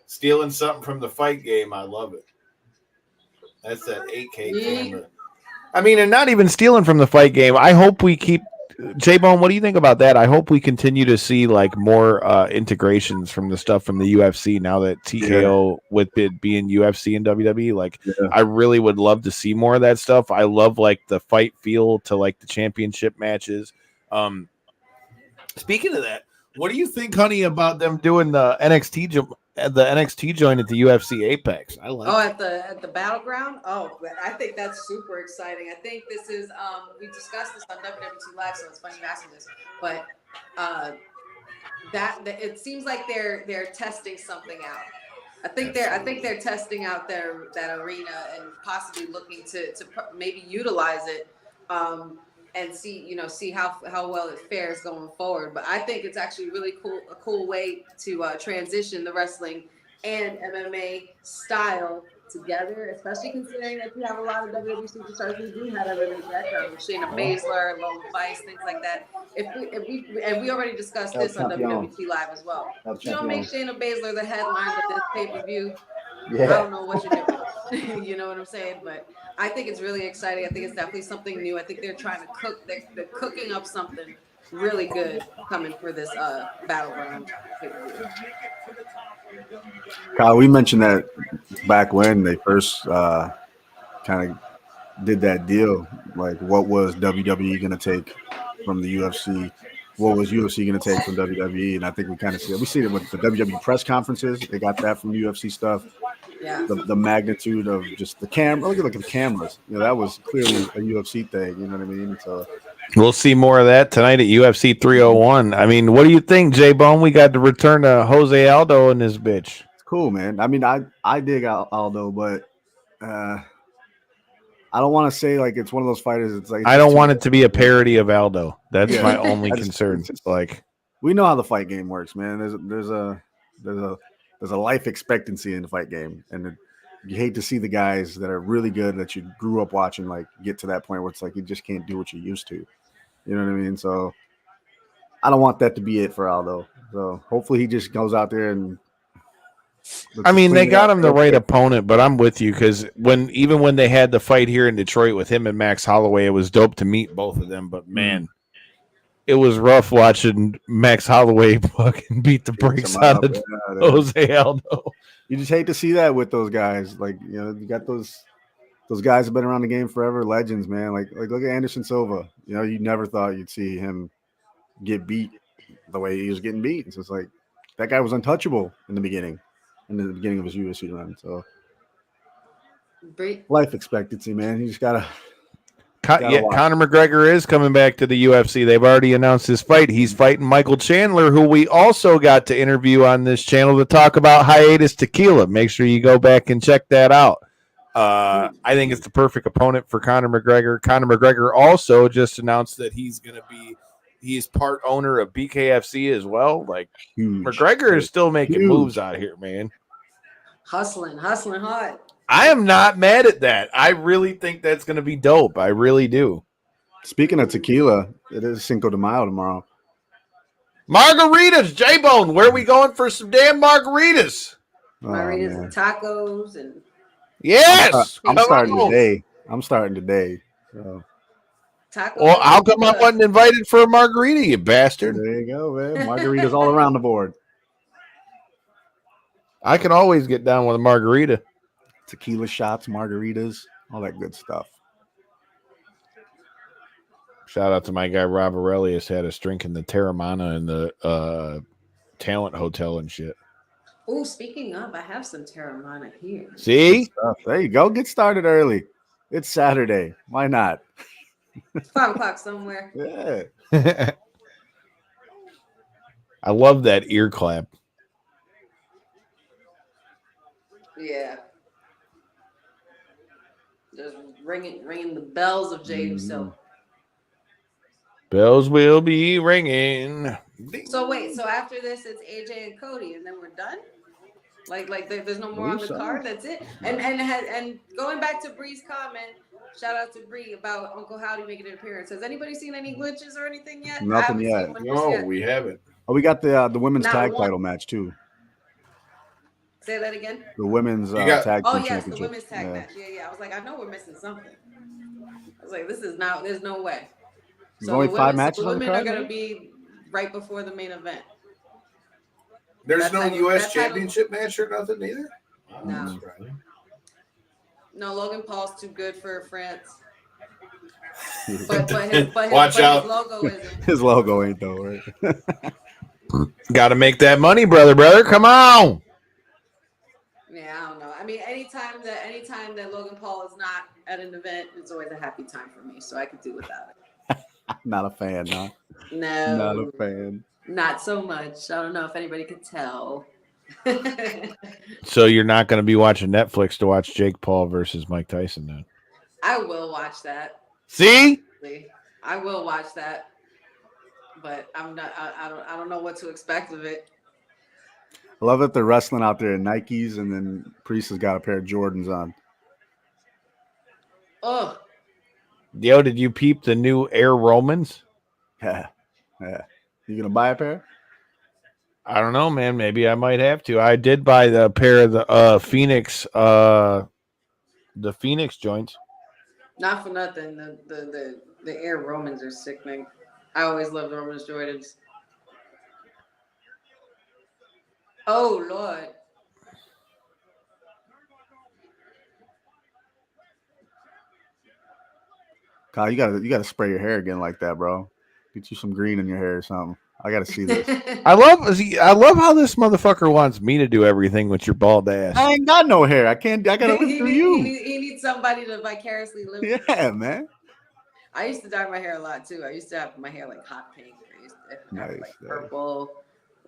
Stealing something from the fight game. I love it. That's that 8K camera. I mean, and not even stealing from the fight game. I hope we keep J-Bone, what do you think about that? I hope we continue to see more integrations from the stuff from the UFC now that TKO with it being UFC and WWE. I really would love to see more of that stuff. I love the fight feel to the championship matches. Speaking of that, what do you think, honey, about them doing the NXT joint at the UFC Apex? I like at the Battleground. Oh, I think that's super exciting. I think this is we discussed this on WWE Live, so it's funny you asking this, but that it seems like they're testing something out. I think they're testing out that arena and possibly looking to maybe utilize it. And see how well it fares going forward. But I think it's actually really a cool way to transition the wrestling and MMA style together, especially considering that you have a lot of WWE superstars who do have MMA background, with Shayna Baszler, Lola Vice, things like that. If we already discussed this on WWE Live as well. If you don't make Shayna Baszler the headline of this pay-per-view, I don't know what you're doing. You know what I'm saying? But I think it's really exciting. I think it's definitely something new. I think they're trying to cook. They're cooking up something really good coming for this Battleground pay-per-view. Kyle, we mentioned that back when they first kind of did that deal. What was WWE going to take from the UFC? What was UFC going to take from WWE? And I think we kind of see it with the WWE press conferences. They got that from UFC stuff. Yeah. The magnitude of just the camera. Look at the cameras. That was clearly a UFC thing. You know what I mean? So we'll see more of that tonight at UFC 301. I mean, what do you think, J-Bone? We got to return to Jose Aldo and this bitch. It's cool, man. I mean, I dig Aldo, but I don't want to say it's one of those fighters. It's I don't want it to be a parody of Aldo. That's my only concern. We know how the fight game works, man. There's a life expectancy in the fight game, and you hate to see the guys that are really good that you grew up watching get to that point where it's you just can't do what you used to. You know what I mean? So I don't want that to be it for Aldo. So hopefully he just goes out there and I mean, they got him the right opponent, but I'm with you because even when they had the fight here in Detroit with him and Max Holloway, it was dope to meet both of them. But man, it was rough watching Max Holloway fucking beat the brakes out of Jose Aldo. You just hate to see that with those guys. Like, you know, you got those guys have been around the game forever, legends, man. Like look at Anderson Silva. You know, you never thought you'd see him get beat the way he was getting beat. So it's like that guy was untouchable in the beginning of his UFC run. So life expectancy, man. You just gotta Conor McGregor is coming back to the UFC. They've already announced his fight. He's fighting Michael Chandler, who we also got to interview on this channel to talk about Hiatus Tequila. Make sure you go back and check that out. I think it's the perfect opponent for Conor McGregor. Conor McGregor also just announced that he's part owner of BKFC as well. Like, McGregor is still making moves out here, man. Hustling hard. I am not mad at that. I really think that's going to be dope. I really do. Speaking of tequila, it is Cinco de Mayo tomorrow. Margaritas, J-Bone. Where are we going for some damn margaritas? Margaritas and tacos and. Yes. I'm starting today. So. Tacos. Well, how come I wasn't invited for a margarita, you bastard? There you go, man. Margaritas all around the board. I can always get down with a margarita. Tequila shots, margaritas, all that good stuff. Shout out to my guy Rob Aurelius, had us drinking the Terramana in the Talent Hotel and shit. Oh, speaking of, I have some Terramana here. See? There you go. Get started early. It's Saturday. Why not? 5 o'clock somewhere. Yeah. I love that ear clap. Yeah. Just ringing the bells of Jade himself. Bells will be ringing. So wait, so after this it's AJ and Cody, and then we're done. Like there's no more on the card. That's it. And going back to Bree's comment, shout out to Bree about Uncle Howdy making an appearance. Has anybody seen any glitches or anything yet? Nothing yet. No, we haven't. Oh, we got the women's tag title match too. Say that again. The women's tag team championship. The women's tag match. Yeah. I was like, I know we're missing something. I was like, there's no way. There's only 5 matches. The women are going to be right before the main event. There's no U.S. championship match or nothing either? No. No, Logan Paul's too good for France. But Watch out. His logo isn't. His logo ain't though, right? Got to make that money, brother. Come on. Yeah, I don't know. I mean, anytime that Logan Paul is not at an event, it's always a happy time for me. So I could do without it. Not a fan, huh? No. Not a fan. Not so much. I don't know if anybody could tell. So you're not going to be watching Netflix to watch Jake Paul versus Mike Tyson then? I will watch that. See? I will watch that. But I'm not. I don't know what to expect of it. I love that they're wrestling out there in Nikes, and then Priest has got a pair of Jordans on. Oh. Yo, did you peep the new Air Romans? Yeah. You gonna buy a pair? I don't know, man. Maybe I might have to. I did buy the pair of the Phoenix joints. Not for nothing. The Air Romans are sickening. I always loved the Romans Jordans. Oh Lord. Kyle, you gotta spray your hair again like that, bro. Get you some green in your hair or something. I gotta see this. I love how this motherfucker wants me to do everything with your bald ass. I ain't got no hair. I gotta live through you. He needs somebody to vicariously live with. Yeah, man. I used to dye my hair a lot too. I used to have my hair like hot pink. I used to have like purple.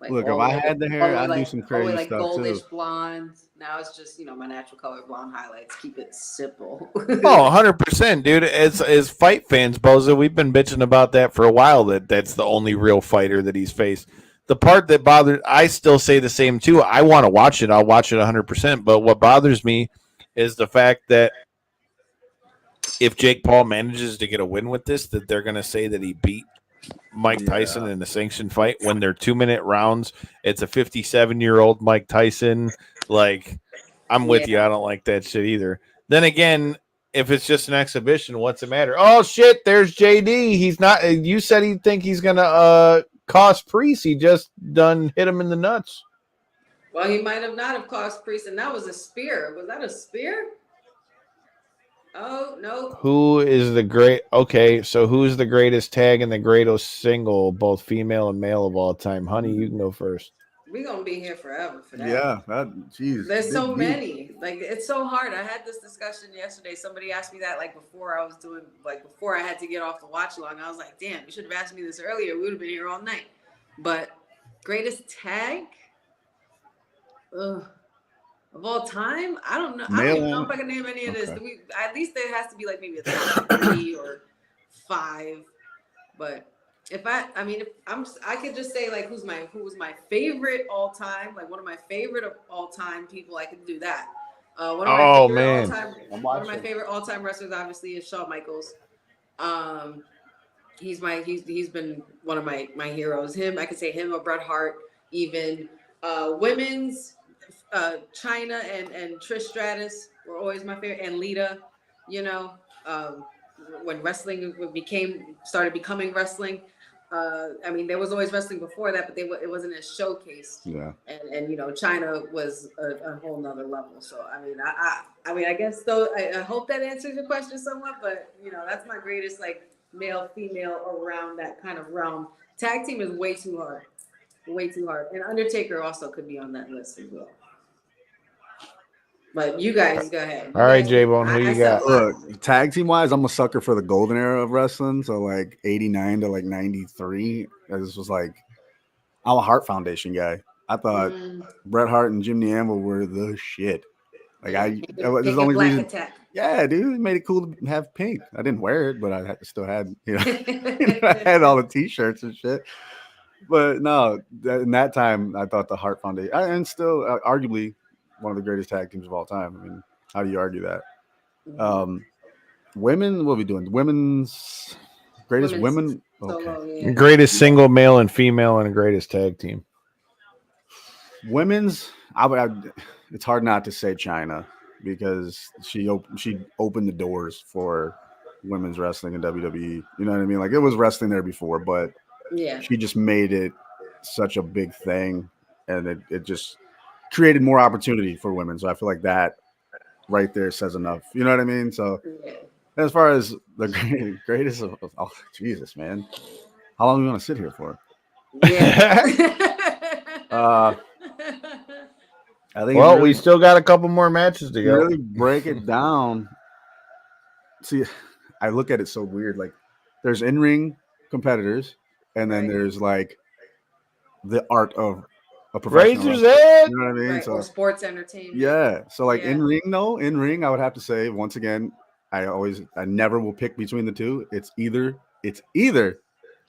Like look, if I had the hair, I'd do some crazy like stuff goldish too. blonde. Now it's just my natural color blonde highlights. Keep it simple. 100%, dude. As fight fans, Boza, we've been bitching about that for a while. That's the only real fighter that he's faced. The part that bothers, I still say the same too. I want to watch it. I'll watch it 100%. But what bothers me is the fact that if Jake Paul manages to get a win with this, that they're going to say that he beat Mike Tyson in a sanctioned fight when they're 2-minute rounds. It's a 57-year-old Mike Tyson. Like, I'm with you. I don't like that shit either. Then again, if it's just an exhibition, what's it matter? Oh shit, there's JD. He's not. You said he'd think he's gonna cost Priest. He just done hit him in the nuts. Well, he might have not have cost Priest, and that was a spear. Was that a spear? Oh no. Who is the great? Okay, so who's the greatest tag and the greatest single, both female and male of all time? Honey, you can go first. We're gonna be here forever for that. Yeah, jeez. There's so many. Like, it's so hard. I had this discussion yesterday. Somebody asked me that before I had to get off the watch along. I was like, damn, you should have asked me this earlier. We would have been here all night. But greatest tag of all time? I don't know. I don't even know if I can name any of this. At least there has to be maybe a top 3 or 5. But I could just say who was my favorite all time, one of my favorite of all time people. I could do that. One of my favorite all time wrestlers obviously is Shawn Michaels. He's been one of my heroes. I could say him or Bret Hart. Even women's Chyna and Trish Stratus were always my favorite, and Lita. When wrestling started becoming wrestling. There was always wrestling before that, but it wasn't as showcased. Yeah. And Chyna was a whole nother level. So I guess though I hope that answers your question somewhat, but that's my greatest male female around that kind of realm. Tag team is way too hard, and Undertaker also could be on that list as well. But you guys go ahead. All right, J-Bone, who you got? Look, tag team wise, I'm a sucker for the golden era of wrestling. So 89 to 93. This was I'm a Hart Foundation guy. I thought Bret Hart and Jim Neanville were the shit. There's only reason. Attack. Yeah, dude, it made it cool to have pink. I didn't wear it, but I still had, I had all the T-shirts and shit. But no, in that time, I thought the Hart Foundation, and still arguably one of the greatest tag teams of all time. How do you argue that? Women, what are we doing? Women's greatest women. Okay. Yeah. Greatest single male and female and greatest tag team. Women's, it's hard not to say Chyna because she opened the doors for women's wrestling in WWE. You know what I mean? It was wrestling there before, but she just made it such a big thing, and it just created more opportunity for women. So I feel like that right there says enough. You know what I mean? So as far as the greatest of Jesus, man, how long do we want to sit here for? Yeah. I think we still got a couple more matches to go. Really break it down. See, I look at it so weird. There's in-ring competitors, and then there's the art of a professional Razor's Edge. You know what I mean? Right, or sports entertainment. Yeah. So in ring, I would have to say once again, I never will pick between the two. It's either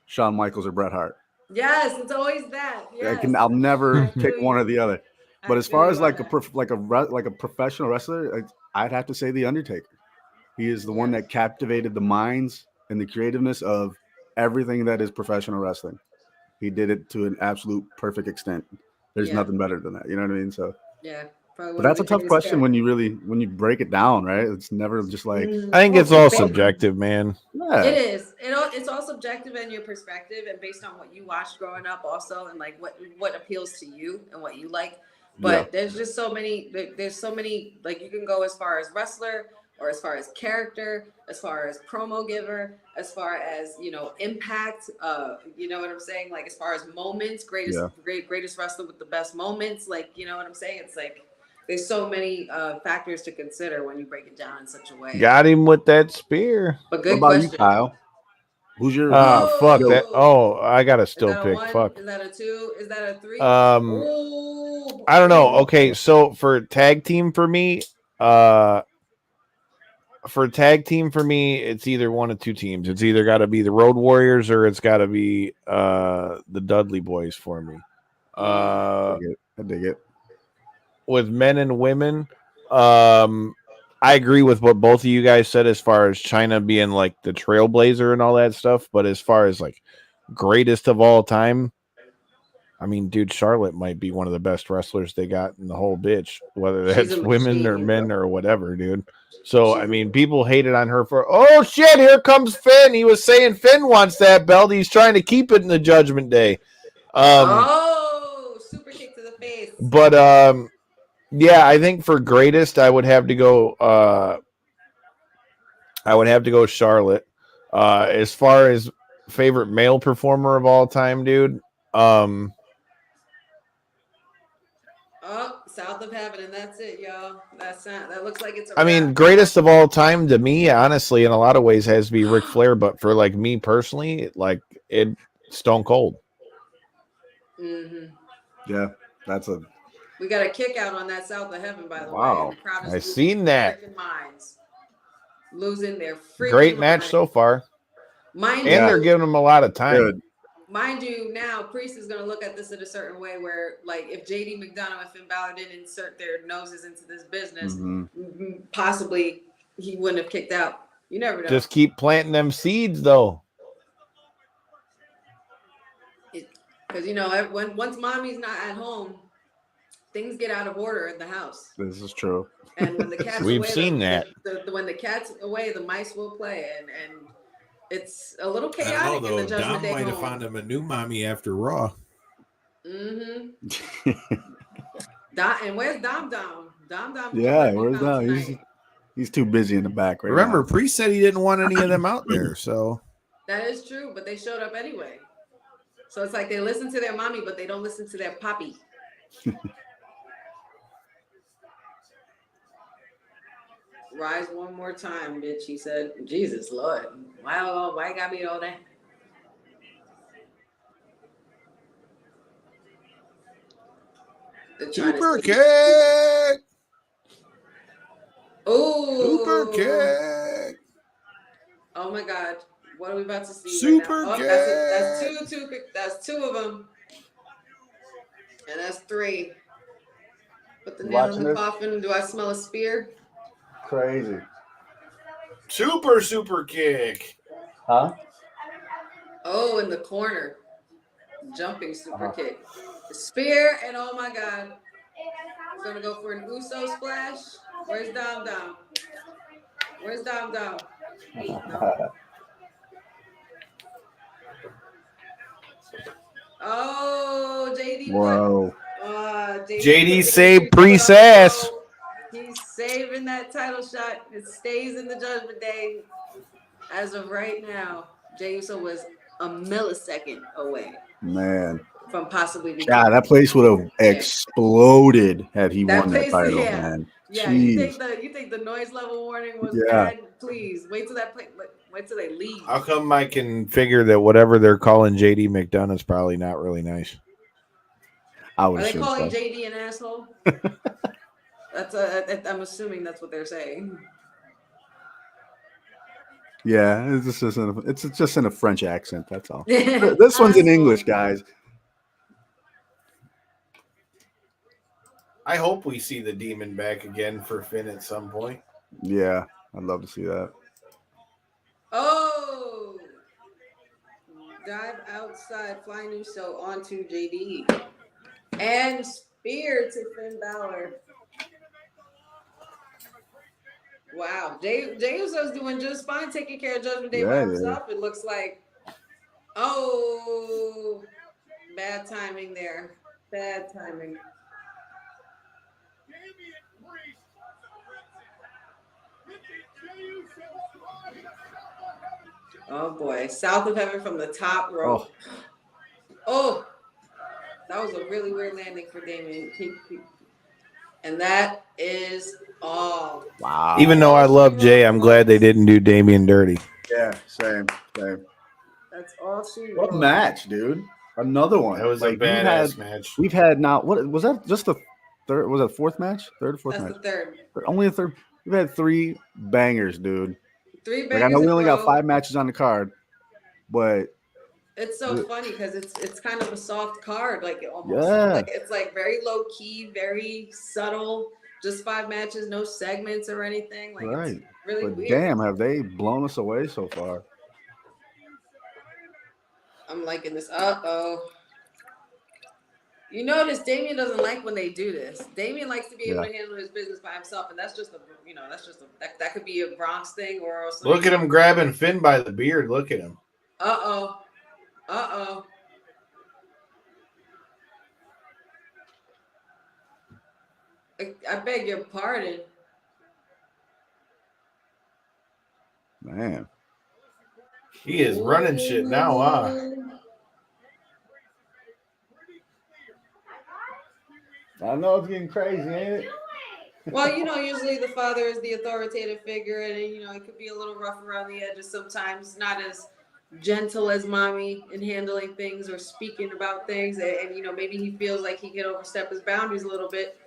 Shawn Michaels or Bret Hart. Yes, it's always that. Yes. I'll never pick one or the other. But as far as a professional wrestler, I'd have to say the Undertaker. He is the one that captivated the minds and the creativeness of everything that is professional wrestling. He did it to an absolute perfect extent. There's nothing better than that. You know what I mean? So but that's a tough question when you break it down, right? It's never just I think it's all subjective, man. Yeah. It is. It's all subjective in your perspective and based on what you watched growing up also, and what appeals to you and what you like. But there's just so many. There's so many. You can go as far as wrestler, or as far as character, as far as promo giver, as far as impact. You know what I'm saying? As far as moments, greatest wrestler with the best moments. You know what I'm saying? It's there's so many factors to consider when you break it down in such a way. Got him with that spear. But good what about question. you, Kyle? Who's your? Fuck that. Oh, I gotta still pick. Fuck. Is that a 2? Is that a 3? I don't know. Okay, so for tag team for me, it's either one of two teams. It's either got to be the Road Warriors or it's got to be the Dudley Boys for me. I dig it. With men and women, I agree with what both of you guys said as far as Chyna being the trailblazer and all that stuff. But as far as greatest of all time, I mean, dude, Charlotte might be one of the best wrestlers they got in the whole bitch, whether She's that's a women or machine, men bro. or whatever, dude. So, She's I mean, people hated on her for, oh shit, here comes Finn. He was saying Finn wants that belt. He's trying to keep it in the Judgment Day. Super kick to the face. But yeah, I think for greatest, I would have to go. I would have to go Charlotte. As far as favorite male performer of all time, dude. South of Heaven, and that's it, y'all. That looks like it's a I mean, wrap. greatest of all time to me, honestly, in a lot of ways, has to be Ric Flair. But for like me personally, like it, Stone Cold. Mm-hmm. Yeah, that's a We got a kick out on that South of Heaven, by the Wow. way. The crowd is I losing seen that. their freaking minds. Losing their freaking Great match minds. so far, Mind and they're you, giving them a lot of time. good. mind you, now Priest is going to look at this in a certain way where, like, if JD McDonough and Finn Balor didn't insert their noses into this business, possibly he wouldn't have kicked out. You never know. Just keep planting them seeds, though. Because, you know, once mommy's not at home, things get out of order in the house. This is true. And when the cat's We've away, seen that. when the cat's away, the mice will play, and it's a little I chaotic don't know, in the though. Judgment Dom Day might have home. found him a new mommy after Raw. Mm-hmm. And where's Dom? Dom. Yeah, where's Dom? He's too busy in the back right Remember, now. Priest said he didn't want any of them out there, so That is true, but they showed up anyway. So it's like they listen to their mommy, but they don't listen to their poppy. Rise one more time, bitch, he said. Jesus, Lord. Why got me all that? super kick. Oh, Super kick. Oh my God. What are we about to see? Super right now? kick. That's two of them. And that's three. Put the You nail in watching the this? coffin. Do I smell a spear? Crazy. Super kick. Huh? Oh, in the corner. Jumping super kick. The spear, and oh my God. He's going to go for an Uso splash. Where's Dom? Where's Dom? No. Oh, JD. Whoa. JD saved Priest's ass. He's saving that title shot. It stays in the Judgment Day. As of right now, Jey Uso was a millisecond away Man. from possibly becoming. God, that place would have exploded had he won that place, title, yeah. man. Yeah, Jeez. you think the noise level warning was Yeah. bad? Please wait till wait till they leave. How come I can figure that whatever they're calling JD McDonough is probably not really nice? I Are would they assume calling so. JD an asshole? I'm assuming that's what they're saying. Yeah, it's just in a French accent. That's all. This one's in English, guys. I hope we see the demon back again for Finn at some point. Yeah, I'd love to see that. Oh, dive outside, flying Uso onto JD, and spear to Finn Balor. Wow, Jey Uso's doing just fine, taking care of Judgment Day by himself. It looks like. Oh, bad timing there. Bad timing. Oh boy, South of Heaven from the top rope. Oh, that was a really weird landing for Damien. And that is all. Wow. Even though I love Jay, I'm glad they didn't do Damien dirty. Yeah, same. That's all she What wrote. match, dude? Another one. That was a badass match. We've had now. What was that? Just the third? Was that fourth match? Third or fourth That's match? the third. Only a third. We've had 3 bangers, dude. 3 Like bangers. I know we in only a got row. 5 matches on the card, but It's so funny because it's kind of a soft card, like almost. Yeah. Like it's like very low key, very subtle. Just 5 matches, no segments or anything. Like right. it's really But weird. damn, have they blown us away so far? I'm liking this. Uh-oh. You notice Damien doesn't like when they do this. Damien likes to be able Yeah. to handle his business by himself, and that's just that could be a Bronx thing or something. Look at him grabbing Finn by the beard. Look at him. Uh-oh. I beg your pardon. Man. He is running shit now, huh? I know it's getting crazy, ain't it? Well, usually the father is the authoritative figure, and it could be a little rough around the edges sometimes, not as gentle as mommy in handling things or speaking about things, and maybe he feels like he can overstep his boundaries a little bit.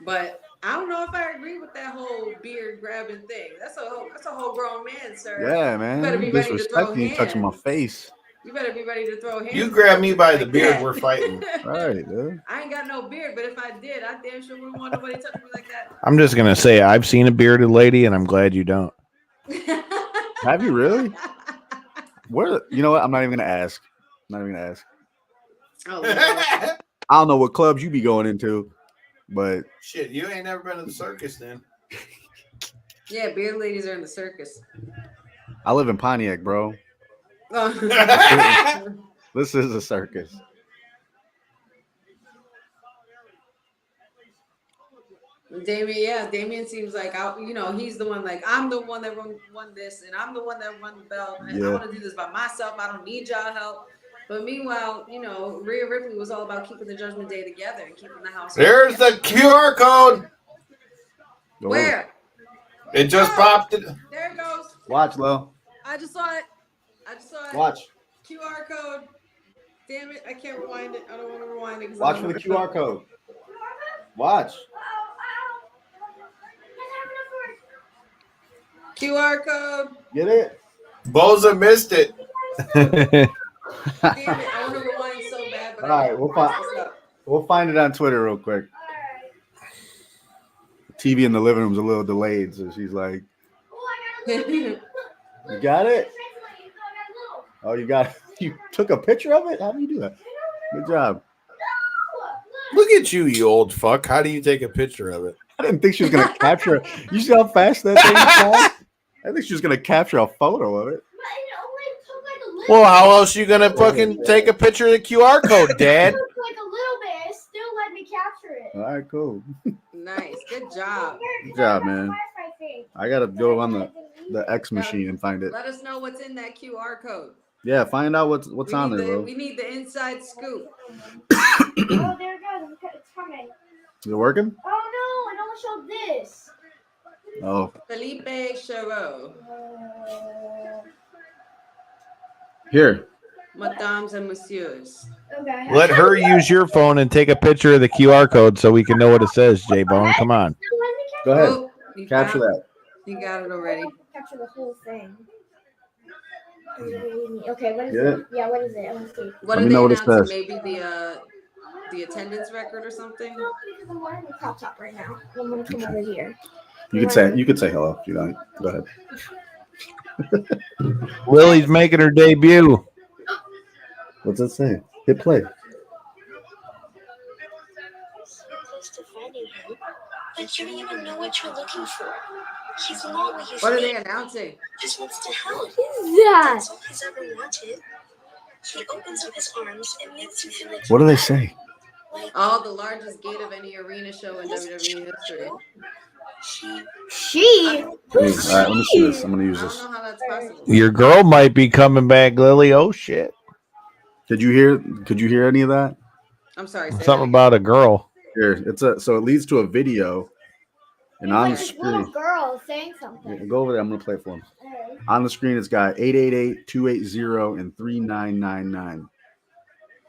But I don't know if I agree with that whole beard grabbing thing. That's a whole grown man, sir. Yeah, man. You better be ready to throw You touching my hands. face. You better be ready to throw hands. You grab me by the like beard, that. we're fighting. Right, dude. I ain't got no beard, but if I did, I damn sure wouldn't want nobody touching me like that. I'm just gonna say I've seen a bearded lady, and I'm glad you don't. Have you really? Where? You know what? I'm not even gonna ask. Oh, Lord. I don't know what clubs you be going into, but Shit, you ain't never been to the circus then. Yeah, beard ladies are in the circus. I live in Pontiac, bro. Oh. This is a circus. Damien seems like he's the one. Like, I'm the one that won this, and I'm the one that won the belt. And I want to do this by myself. I don't need y'all help. But meanwhile, Rhea Ripley was all about keeping the Judgment Day together and keeping the house. There's the QR code. Where? It just popped it. There it goes. Watch, Lo. I just saw it. Watch. QR code. Damn it! I can't rewind it. I don't want to rewind it. Watch for the QR code. Watch. QR code. Get it? Boza missed it. Damn it! I want to rewind so bad, but All right, we'll find it on Twitter real quick. The TV in the living room's a little delayed, so she's like, "You got it? Oh, you got it. You took a picture of it? How do you do that? Good job." Look at you, you old fuck. How do you take a picture of it? I didn't think she was gonna capture it. You see how fast that thing is? I think she was gonna capture a photo of it. Well, how else you gonna fucking take a picture of the QR code, Dad? Like a little bit, it still let me capture it. All right, cool. Nice, good job. Good job, man. I gotta go on the X machine and find it. Let us know what's in that QR code. Yeah, find out what's on there, bro. We need the inside scoop. Oh, there it goes. It's coming. Is it working? Oh no, it only showed this. Oh, Felipe Charo. here. Madames and messieurs. Okay. Let her use your phone and take a picture of the QR code so we can know what it says, J-Bone. Come on. Go ahead. Oh, Capture that. You got it already. Capture the whole thing. Okay, what is Get it? it? Yeah, what is it? Let me see. What Let are me they know what it announcing? says. Maybe the attendance record or something? No, because I'm wearing a crop top right now. I'm gonna come over here. You could say hello if you don't. Go ahead. Lily's making her debut. What's it say? Hit play. Close to finding him, but you don't even know what you're looking for. He's not what you What are they think. announcing? Just wants to help. What is that? That's all he's ever wanted. He opens up his arms and makes you feel like. What do they say? Oh, the largest gate of any arena show in WWE history. She? All right, let me see this. I'm gonna use I this. don't know how that's possible. Your girl might be coming back, Lily. Oh shit! Could you hear any of that? I'm sorry. Say Something that about a girl. Here, so it leads to a video, and on the It's like this little screen, girl saying something. yeah, go over there. I'm gonna play it for him. Alright. On the screen, it's got 888-280 and 3999.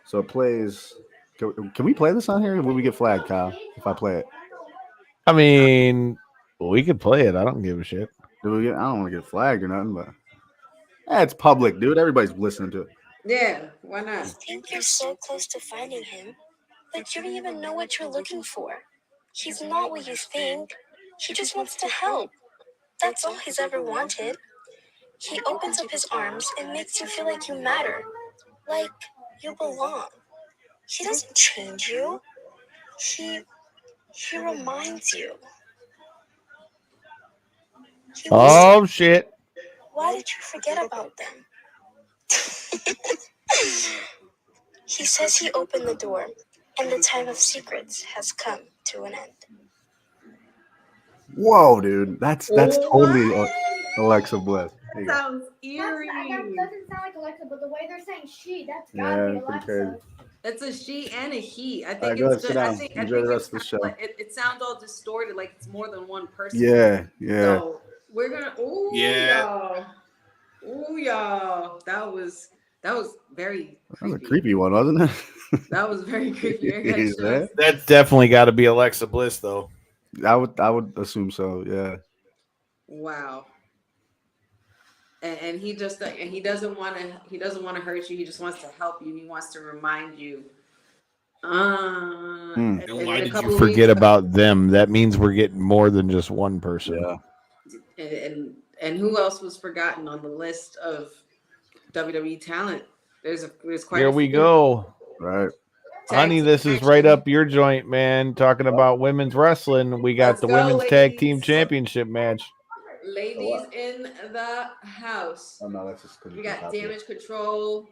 So it plays. Can we play this on here? Or will we get flagged, Kyle? If I play it, I mean, we could play it. I don't give a shit. I don't want to get flagged or nothing, but it's public, dude. Everybody's listening to it. Yeah, why not? You think you're so close to finding him, but you don't even know what you're looking for. He's not what you think. He just wants to help. That's all he's ever wanted. He opens up his arms and makes you feel like you matter, like you belong. He doesn't change you. He reminds you. He wants to- Oh shit! Why did you forget about them? He says he opened the door, and the time of secrets has come to an end. Whoa, dude, that's totally Alexa Bliss. There you go. Sounds eerie. That doesn't sound like Alexa, but the way they're saying she, that's gotta be Yeah, pretty Alexa. crazy. It's a she and a he. I All right, think go ahead, it's sit just, I down. think Enjoy the it rest of the sounds show. like it sounds all distorted, like it's more than one person. Yeah, yeah. So we're gonna. Ooh, Yeah. y'all. Ooh, y'all. That was very That was a creepy. creepy one, wasn't it? That was very creepy. You guys Is should- that? That's definitely got to be Alexa Bliss, though. I would assume so. Yeah. Wow. And he just and he doesn't want to hurt you. He just wants to help you. He wants to remind you. Hmm. And Why in a did couple You of forget weeks- about them. That means we're getting more than just one person. Yeah. and who else was forgotten on the list of WWE talent? There's quite. Here a we few. go. Right. Honey, Tag this team is right action. up your joint, man. Talking about women's wrestling. We got Let's the go, women's tag ladies. team championship match. Ladies in the house. Oh no, that's just because We got Damage Control,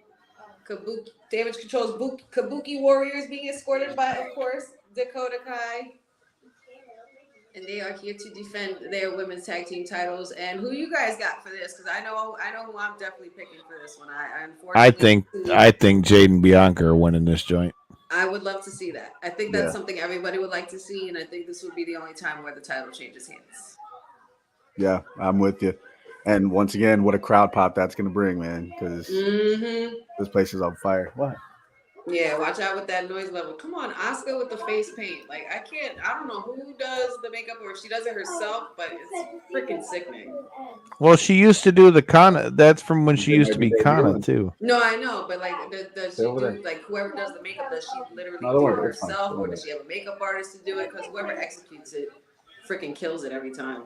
Kabuki, Damage Control's Kabuki Warriors being escorted by, of course, Dakota Kai. And they are here to defend their women's tag team titles. And who you guys got for this? Because I know who I'm definitely picking for this one. I unfortunately I think Jade and Bianca are winning this joint. I would love to see that. I think that's something everybody would like to see, and I think this would be the only time where the title changes hands. Yeah, I'm with you. And once again, what a crowd pop that's gonna bring, man. Because this place is on fire. What? Yeah, watch out with that noise level. Come on, Asuka with the face paint. Like I don't know who does the makeup or if she does it herself, but it's freaking sickening. Well, she used to do the Kana. That's from when she used to be Kana too. No, I know, but like does she over do there. like whoever does the makeup, does she literally No, don't do worry, it it's fine. herself Don't or worry. does she have a makeup artist to do it? Because whoever executes it freaking kills it every time.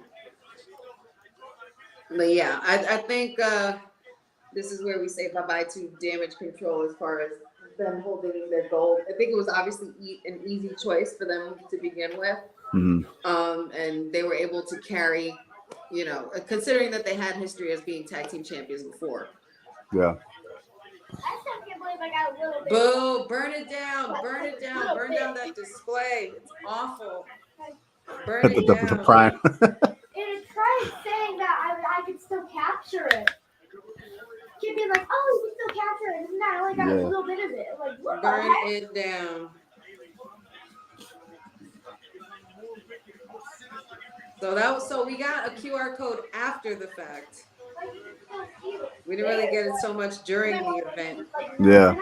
But yeah, I think this is where we say bye-bye to Damage Control as far as them holding their gold. I think it was obviously an easy choice for them to begin with. And they were able to carry, considering that they had history as being tag team champions before. Yeah. I still can't believe I got a little bit. Boo, burn it down, burn that display. It's awful. Burn it down. The prime. It tried saying that I could still capture it. Keep being like, oh, you can still capture it. Isn't that? I only got a little bit of it. Like, what Burn the heck? it down. So we got a QR code after the fact. We didn't really get it so much during the event. Yeah.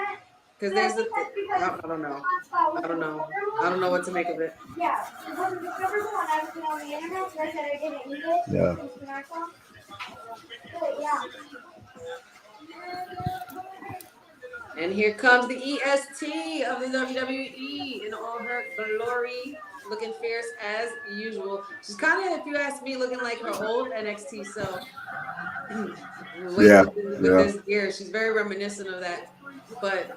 Because there's I don't know. I don't know what to make of it. Yeah. It wasn't the number one I was on the internet, so I said I didn't eat it. Yeah. But yeah. And here comes the EST of the WWE in all her glory, looking fierce as usual. She's kind of, if you ask me, looking like her old NXT self. With this gear, she's very reminiscent of that. But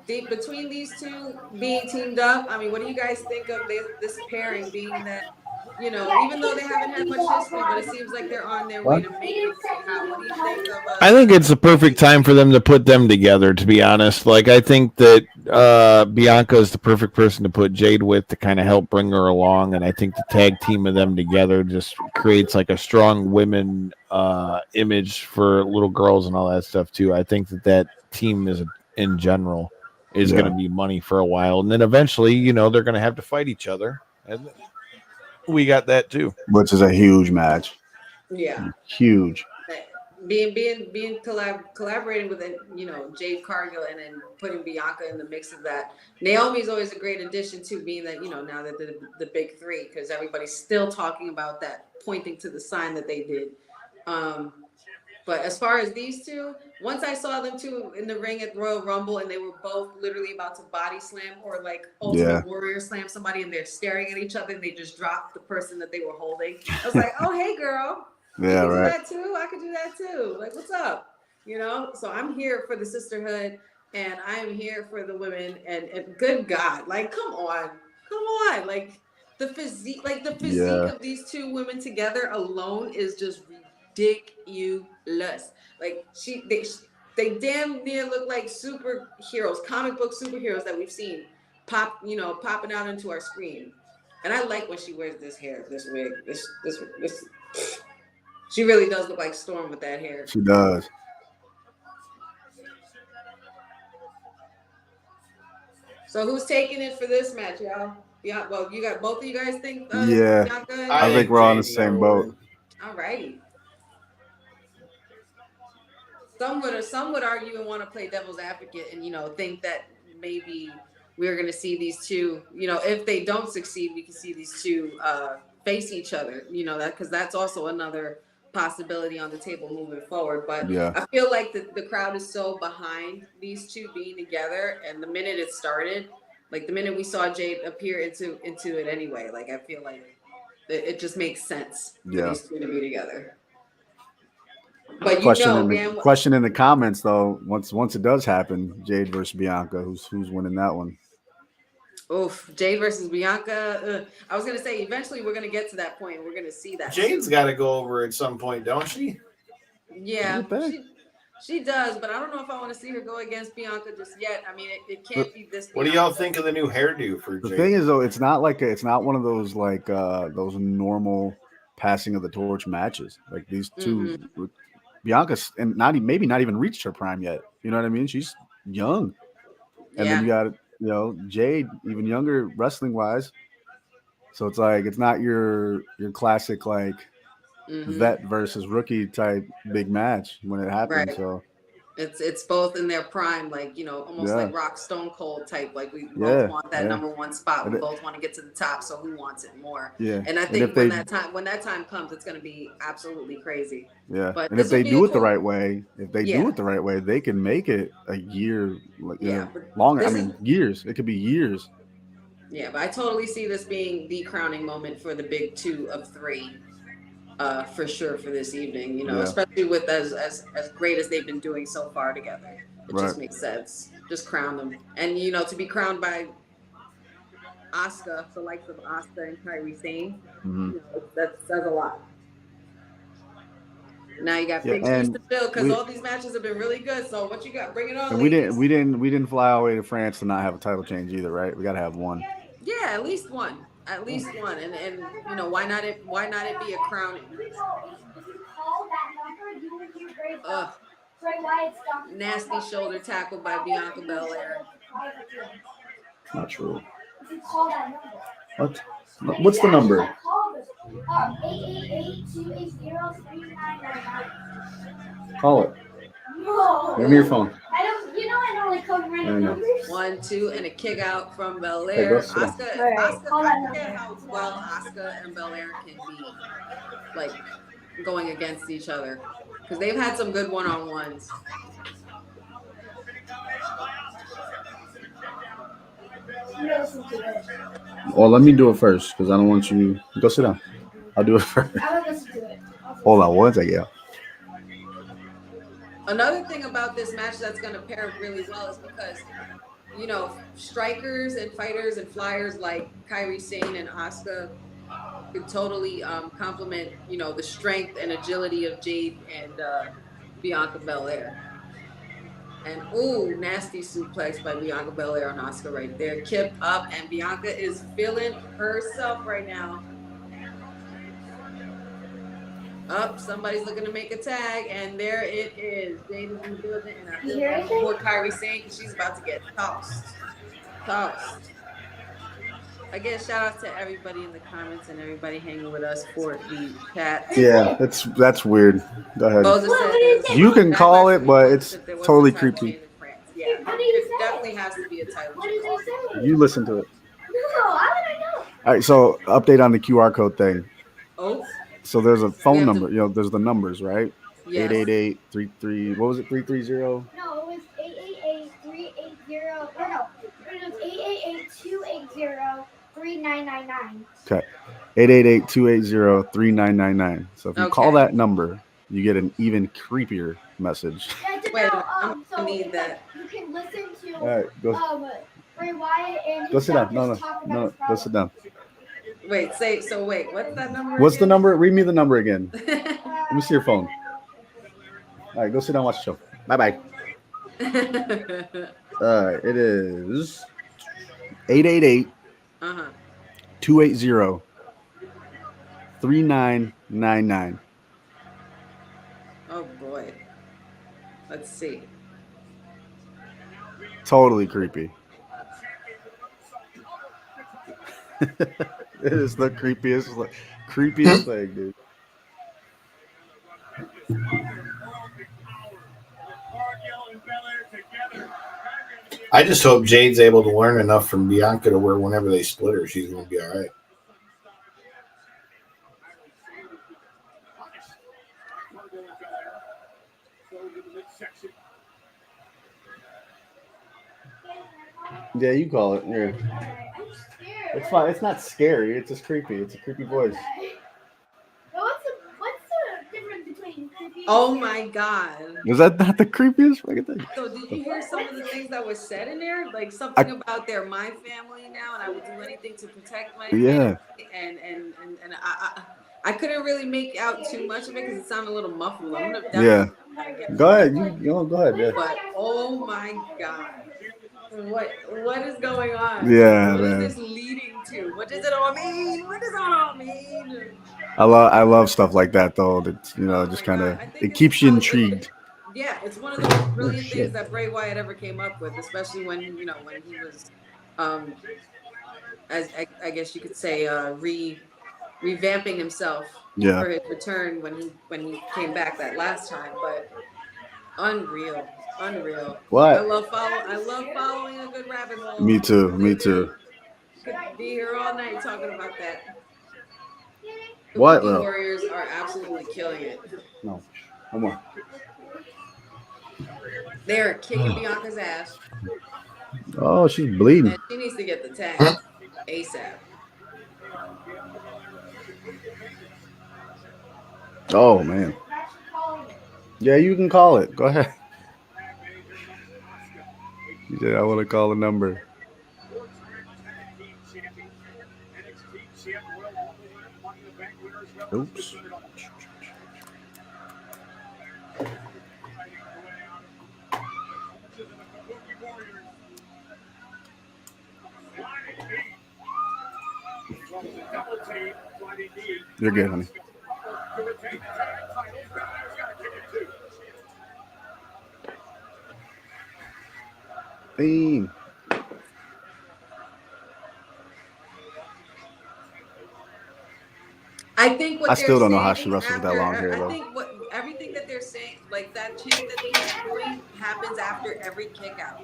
between these two being teamed up, I mean, what do you guys think of this pairing being that, even though they haven't had much history, but it seems like they're on their way to make it somehow. What do you think of I think it's the perfect time for them to put them together, to be honest. Like, I think that Bianca is the perfect person to put Jade with to kind of help bring her along. And I think the tag team of them together just creates like a strong women image for little girls and all that stuff, too. I think that team is, in general, is going to be money for a while. And then eventually, they're going to have to fight each other. And we got that, too. Which is a huge match. Yeah. Huge. Being collaborating with Jade Cargill and then putting Bianca in the mix of that. Naomi's always a great addition too, being that now that the big three, because everybody's still talking about that, pointing to the sign that they did. But as far as these two, once I saw them two in the ring at Royal Rumble and they were both literally about to body slam or like Ultimate Warrior slam somebody and they're staring at each other and they just dropped the person that they were holding. I was like, oh hey girl. Yeah, you can right. do that too. I could do that too. Like, what's up? So I'm here for the sisterhood. and I am here for the women. And good God, like, come on, like the physique of these two women together alone is just ridiculous. Like they damn near look like superheroes, comic book superheroes that we've seen popping out into our screen. And I like when she wears this hair, this wig, this. She really does look like Storm with that hair. She does. So who's taking it for this match, y'all? Yeah, well, you got both of you guys think. Yeah, Bianca and I think we're on the same boat. All righty. Some would argue and want to play devil's advocate and think that maybe we're going to see these two. If they don't succeed, we can see these two face each other. That because that's also another possibility on the table moving forward. But yeah. I feel like the crowd is so behind these two being together, and the minute it started, like the minute we saw Jade appear into it anyway, like I feel like it just makes sense for these two to be together. But question in the comments though, once it does happen, Jade versus Bianca, who's winning that one? Oof, Jade versus Bianca. I was gonna say eventually we're gonna get to that point. We're gonna see that. Jade's got to go over at some point, don't she? Yeah, she does, but I don't know if I want to see her go against Bianca just yet. I mean, it can't be this. What do y'all think of the new hairdo for Jade? The thing is though, it's not one of those like those normal passing of the torch matches. Like these two, Bianca's and maybe not even reached her prime yet. You know what I mean? She's young, and then you got Jade, even younger wrestling wise. So it's like it's not your classic like vet versus rookie type big match when it happens. Right. So it's both in their prime, like almost like Rock Stone Cold type. Like we both want that number one spot. We both want to get to the top. So who wants it more? Yeah. And I think when that time comes, it's going to be absolutely crazy. Yeah. But if they do it the right way, they can make it a year, longer. I mean, years. It could be years. Yeah, but I totally see this being the crowning moment for the big 2 of 3. For sure for this evening, especially with as great as they've been doing so far together. It just makes sense. Just crown them. And, to be crowned by Asuka, the likes of Asuka and Kairi Sane, that says a lot. Now you got big shoes to fill because all these matches have been really good. So what you got? Bring it on. And we didn't fly all the way to France to not have a title change either, right? We got to have one. Yeah, at least one. At least one, and why not it be a crowning? Nasty shoulder tackle by Bianca Belair. Not true. What? What's the number? 888-280-3999. Call it. No. Give me your phone. I don't like calling random numbers. 1, 2, and a kick out from Belair. Asuka, I forget how well Asuka and Belair can be, like, going against each other. Because they've had some good one-on-ones. Well, let me do it first, because I don't want you... Go sit down. I'll do it first. I don't listen to it. Hold on one second, Another thing about this match that's going to pair really well is because, strikers and fighters and flyers like Kairi Sane and Asuka could totally complement, the strength and agility of Jade and Bianca Belair. And, nasty suplex by Bianca Belair on Asuka right there. Kip up, and Bianca is feeling herself right now. Somebody's looking to make a tag, and there it is. Jade is in the building, and I feel like before Kairi Sane, because she's about to get tossed. Again, shout out to everybody in the comments and everybody hanging with us for the chat. Yeah, that's weird. Go ahead. You can call it, but it's totally creepy. Yeah, it definitely has to be a title. What did they say? You listen to it. No, how did I know? All right, so update on the QR code thing. Oh. So there's a phone number, there's the numbers, right? Yes. 888-33, what was it, 330? No, it was 888-380, or no, it was 888-280-3999. Okay, 888-280-3999. So if you call that number, you get an even creepier message. Yeah, Wait, so I need that. You can listen to All right, go. Bray Wyatt and Go his sit down. doctors talk about his Go problem. sit down. Wait, what's that number? What's the again? number? Read me the number again. Let me see your phone. All right, go sit down, watch the show. Bye. It is 888 Uh-huh. 280 3999. Oh boy. Let's see. Totally creepy. It is the creepiest thing, dude. I just hope Jade's able to learn enough from Bianca to where whenever they split her, she's going to be all right. Yeah, you call it. Here. It's fine. It's not scary. It's just creepy. It's a creepy voice. What's the difference between creepy and Oh scary? my god. Is that not the creepiest fucking thing? So did you hear some of the things that was said in there? Like something about they're my family now and I would do anything to protect my Yeah. family. And I couldn't really make out too much of it because it sounded a little muffled. I'm gonna Yeah. get Go ahead. Go ahead. Yeah. But oh my god. What is going on? Yeah, What man. is this leading to? What does it all mean? What does it all mean? I love stuff like that though. That just kind of it keeps you intrigued. Yeah, it's one of the most brilliant shit. things that Bray Wyatt ever came up with, especially when he was, as I guess you could say, revamping himself for his return when he came back that last time. But unreal. What? I love following a good rabbit hole. Me too. Could be here all night talking about that. What? The Warriors are absolutely killing it. No, one more. They're kicking Bianca's ass. Oh, she's bleeding. And she needs to get the tag ASAP. Oh man. Yeah, you can call it. Go ahead. You said I want to call a number. Oops. You're good, honey. Beam. I think what I still don't know how saying she wrestles with that long hair, though. I think everything that they're saying, like that chant that he's doing, happens after every kick out,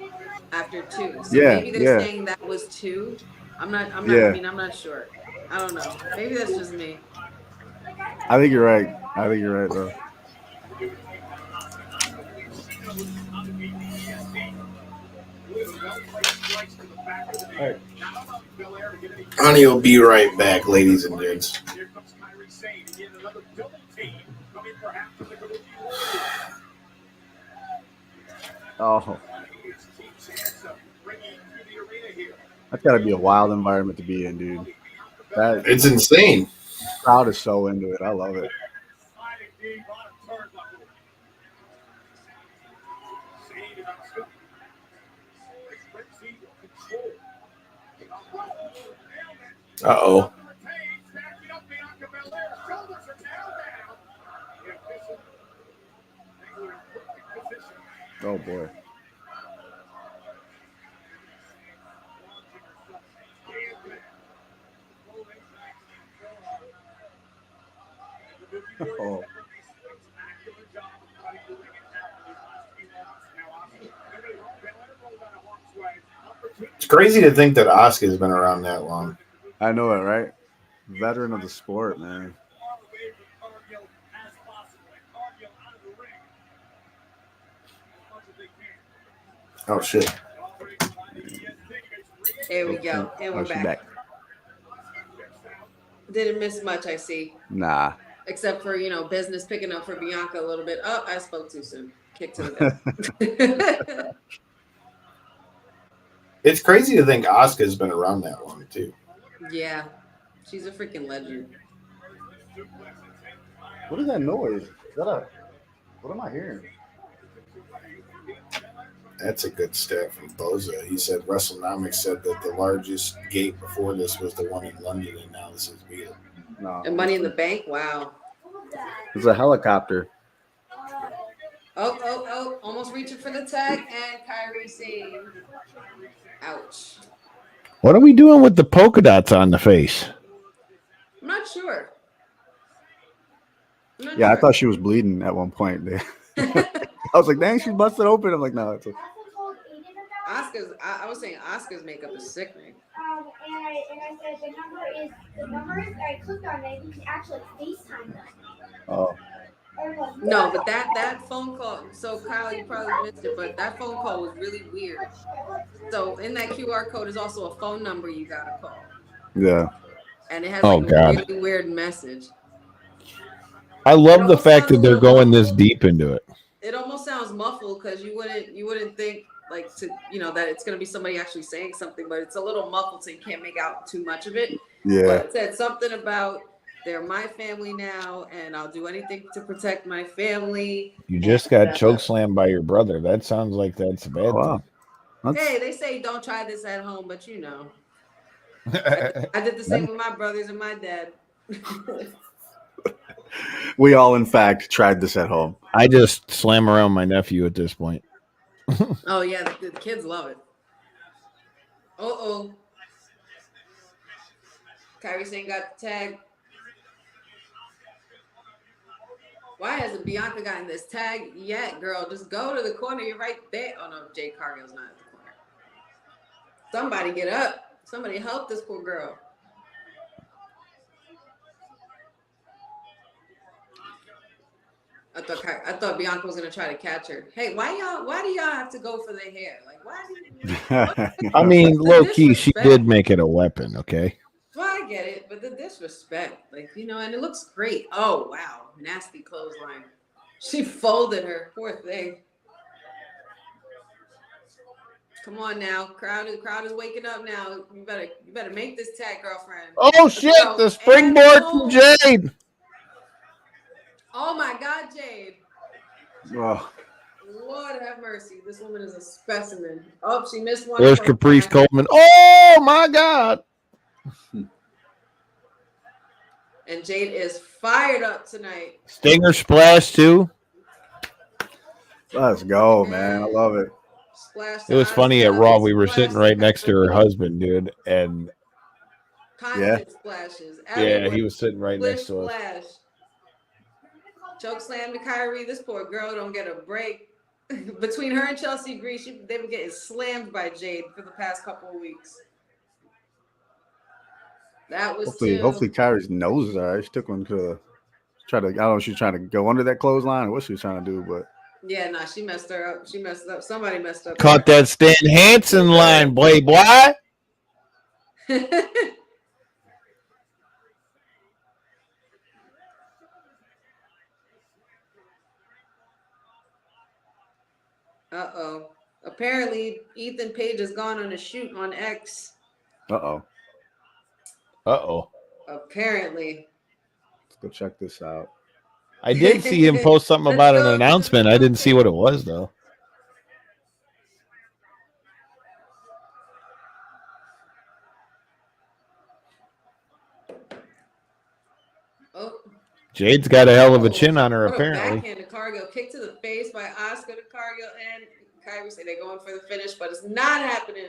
after 2. So maybe they're saying that was 2. I'm not. I mean, I'm not sure. I don't know. Maybe that's just me. I think you're right. Bro. All right. Honey will be right back, ladies and gents. Oh. That's got to be a wild environment to be in, dude. It's insane. The crowd is so into it. I love it. Uh-oh. Oh, boy. Oh. It's crazy to think that Asuka's been around that long. I know it, right? Veteran of the sport, man. Oh, shit. There we go. And we're back. Didn't miss much, I see. Nah. Except for, business picking up for Bianca a little bit. Oh, I spoke too soon. Kick to the gut. It's crazy to think Asuka's been around that long too. Yeah, she's a freaking legend. What is that noise? Is that a? What am I hearing? That's a good stat from Boza. He said WrestleNomics said that the largest gate before this was the one in London, and now this is bigger. No. And Money in the Bank. Wow. It's a helicopter. Oh! Almost reaching for the tag, and Kyrie saved. Ouch. What are we doing with the polka dots on the face? I'm not sure. Yeah, I thought she was bleeding at one point. I was like, dang, she's busted open. I'm like, no, it's okay. Asuka's. I was saying Asuka's makeup is sickening. And I said the number is. I clicked on it. You can actually FaceTime them. Oh. No, but that phone call. So Kyle, you probably missed it, but that phone call was really weird. So in that QR code is also a phone number you gotta call. Yeah. And it has like a really weird message. I love the fact that they're going this deep into it. It almost sounds muffled because you wouldn't think like that it's gonna be somebody actually saying something, but it's a little muffled so you can't make out too much of it. Yeah. But it said something about they're my family now, and I'll do anything to protect my family. You just got chokeslammed by your brother. That sounds like that's a bad thing. Hey, they say don't try this at home, but I did the same with my brothers and my dad. We all, in fact, tried this at home. I just slam around my nephew at this point. Oh, yeah, the kids love it. Uh-oh. Kyrie Sane got the tag. Why hasn't Bianca gotten this tag yet, girl? Just go to the corner. You're right there. Oh, no, Jade Cargill's not at the corner. Somebody get up. Somebody help this poor girl. I thought Bianca was gonna try to catch her. Hey, why do y'all have to go for the hair? Like, why do you? I mean, low key, she did make it a weapon. Okay. Well, I get it, but the disrespect, and it looks great. Oh wow, nasty clothesline. She folded her. Poor thing. Come on now, crowd is waking up now. You better make this tag, girlfriend. Oh shit! The springboard from Jade. Oh my God, Jade. Oh. Lord have mercy. This woman is a specimen. Oh, she missed one. There's Caprice Coleman. Oh my God. And Jade is fired up tonight. Stinger splash too. Let's go, man. I love it. Splash. It was funny at Raw. We were sitting right next to her husband, dude, and constant splashes. Yeah, he was sitting right next to us. Splash. Choke slam to Kyrie. This poor girl don't get a break. Between her and Chelsea Green, they've been getting slammed by Jade for the past couple of weeks. That was hopefully Kyrie's nose is all right. She took one to try to. I don't know if she's trying to go under that clothesline or what she was trying to do, but yeah, nah, she messed her up. She messed up. Somebody messed up. Caught that Stan Hansen line, boy. Uh-oh. Apparently, Ethan Page has gone on a shoot on X. Uh-oh. Apparently. Let's go check this out. I did see him post something about an announcement. I didn't see what it was, though. Oh. Jade's got a hell of a chin on her, apparently. Backhand to Cargill. Kick to the face by Asuka to Cargill. And Kyrie say they're going for the finish, but it's not happening.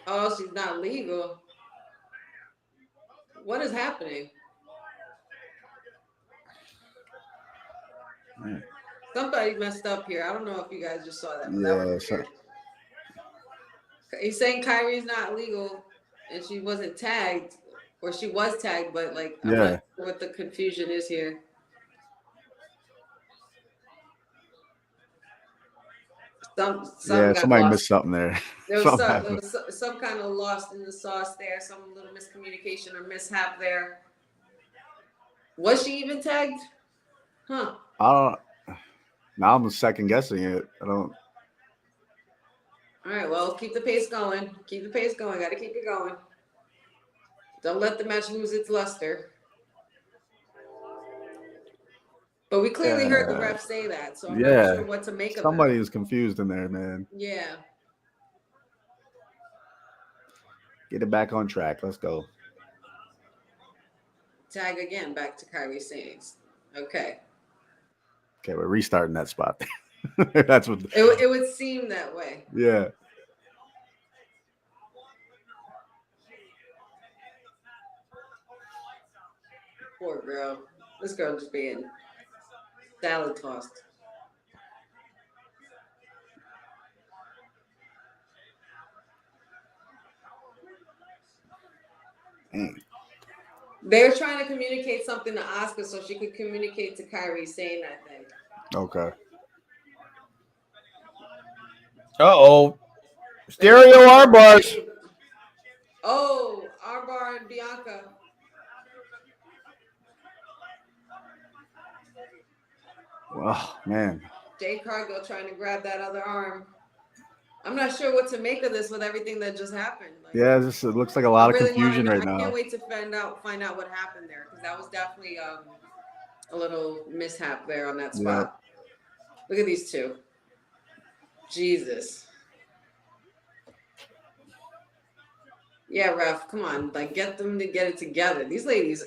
Oh, she's not legal. What is happening? Man. Somebody messed up here. I don't know if you guys just saw that. Yeah. He's saying Kyrie's not legal and she wasn't tagged, or she was tagged, but like, I'm not sure what the confusion is here. Somebody missed something there. There was some kind of lost in the sauce there, some little miscommunication or mishap there. Was she even tagged? Huh. I don't. Now I'm second guessing it. I don't. All right, well, keep the pace going. Keep the pace going. Got to keep it going. Don't let the match lose its luster. But we clearly heard the ref say that, so I'm not sure what to make of Somebody that. is confused in there, man. Yeah. Get it back on track. Let's go. Tag again back to Kairi Sane's. Okay. Okay, we're restarting that spot. That's what it would seem that way. Yeah. Poor girl. This girl just being salad tossed. They're trying to communicate something to Asuka so she could communicate to Kairi Sane, I think. Okay. Uh-oh. Stereo arm bars. Oh, armbar and Bianca. Oh, man. Jade Cargill trying to grab that other arm. I'm not sure what to make of this with everything that just happened. Like, Yeah, it looks like a lot of confusion right now. I can't wait to find out what happened there, because that was definitely a little mishap there on that spot. Yeah. Look at these two. Jesus. Yeah, ref, come on. Like, get them to get it together. These ladies,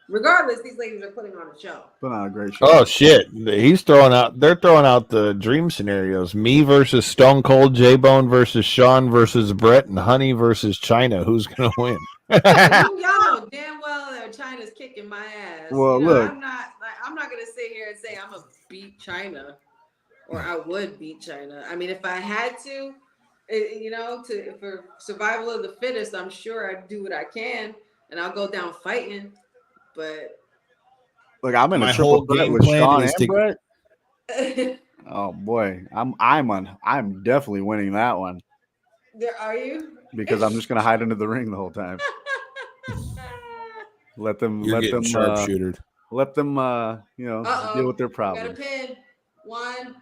regardless, these ladies are putting on a show. Putting on a great show. Oh, shit. They're throwing out the dream scenarios. Me versus Stone Cold, J-Bone versus Sean versus Brett, and Honey versus China. Who's going to win? Y'all know damn well that China's kicking my ass. Well, look. I'm not going to sit here and say I'm going to beat China, or I would beat China. I mean, if I had to, for survival of the fittest, I'm sure I'd do what I can, and I'll go down fighting. But look, I'm in a triple threat with Sean and Brett. Oh boy, I'm definitely winning that one. Are you? Because I'm just gonna hide under the ring the whole time. let them sharpshootered. Let them deal with their problems. Got a pin. 1,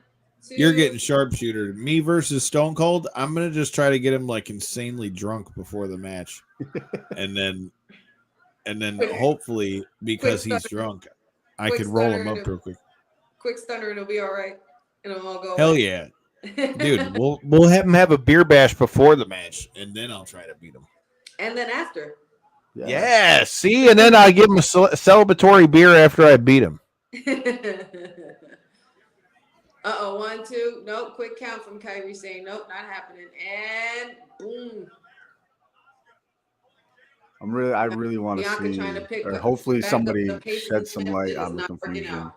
2. You're getting sharpshooter. Me versus Stone Cold. I'm gonna just try to get him like insanely drunk before the match, and then hopefully, because he's drunk, I could roll him up real quick. Quick stunner, it'll be all right. It'll all go. Hell away. yeah, dude. We'll have him have a beer bash before the match, and then I'll try to beat him. And then after. Yeah. See, and then I give him a celebratory beer after I beat him. 1, 2. Nope. Quick count from Kairi saying nope, not happening. And boom. I really want to see, or hopefully somebody shed some light on the confusion.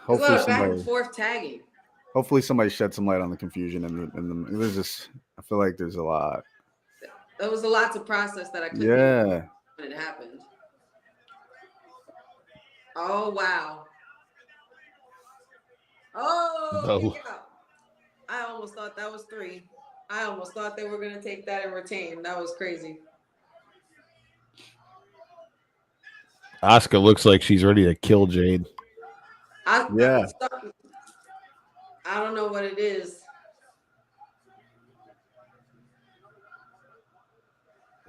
Hopefully somebody back and forth tagging. Hopefully somebody shed some light on the confusion and there's just, I feel like there's a lot. There was a lot to process that I couldn't when it happened. Oh wow. Oh, yeah. I almost thought that was 3. I almost thought they were going to take that and retain. That was crazy. Asuka looks like she's ready to kill Jade. I don't know what it is.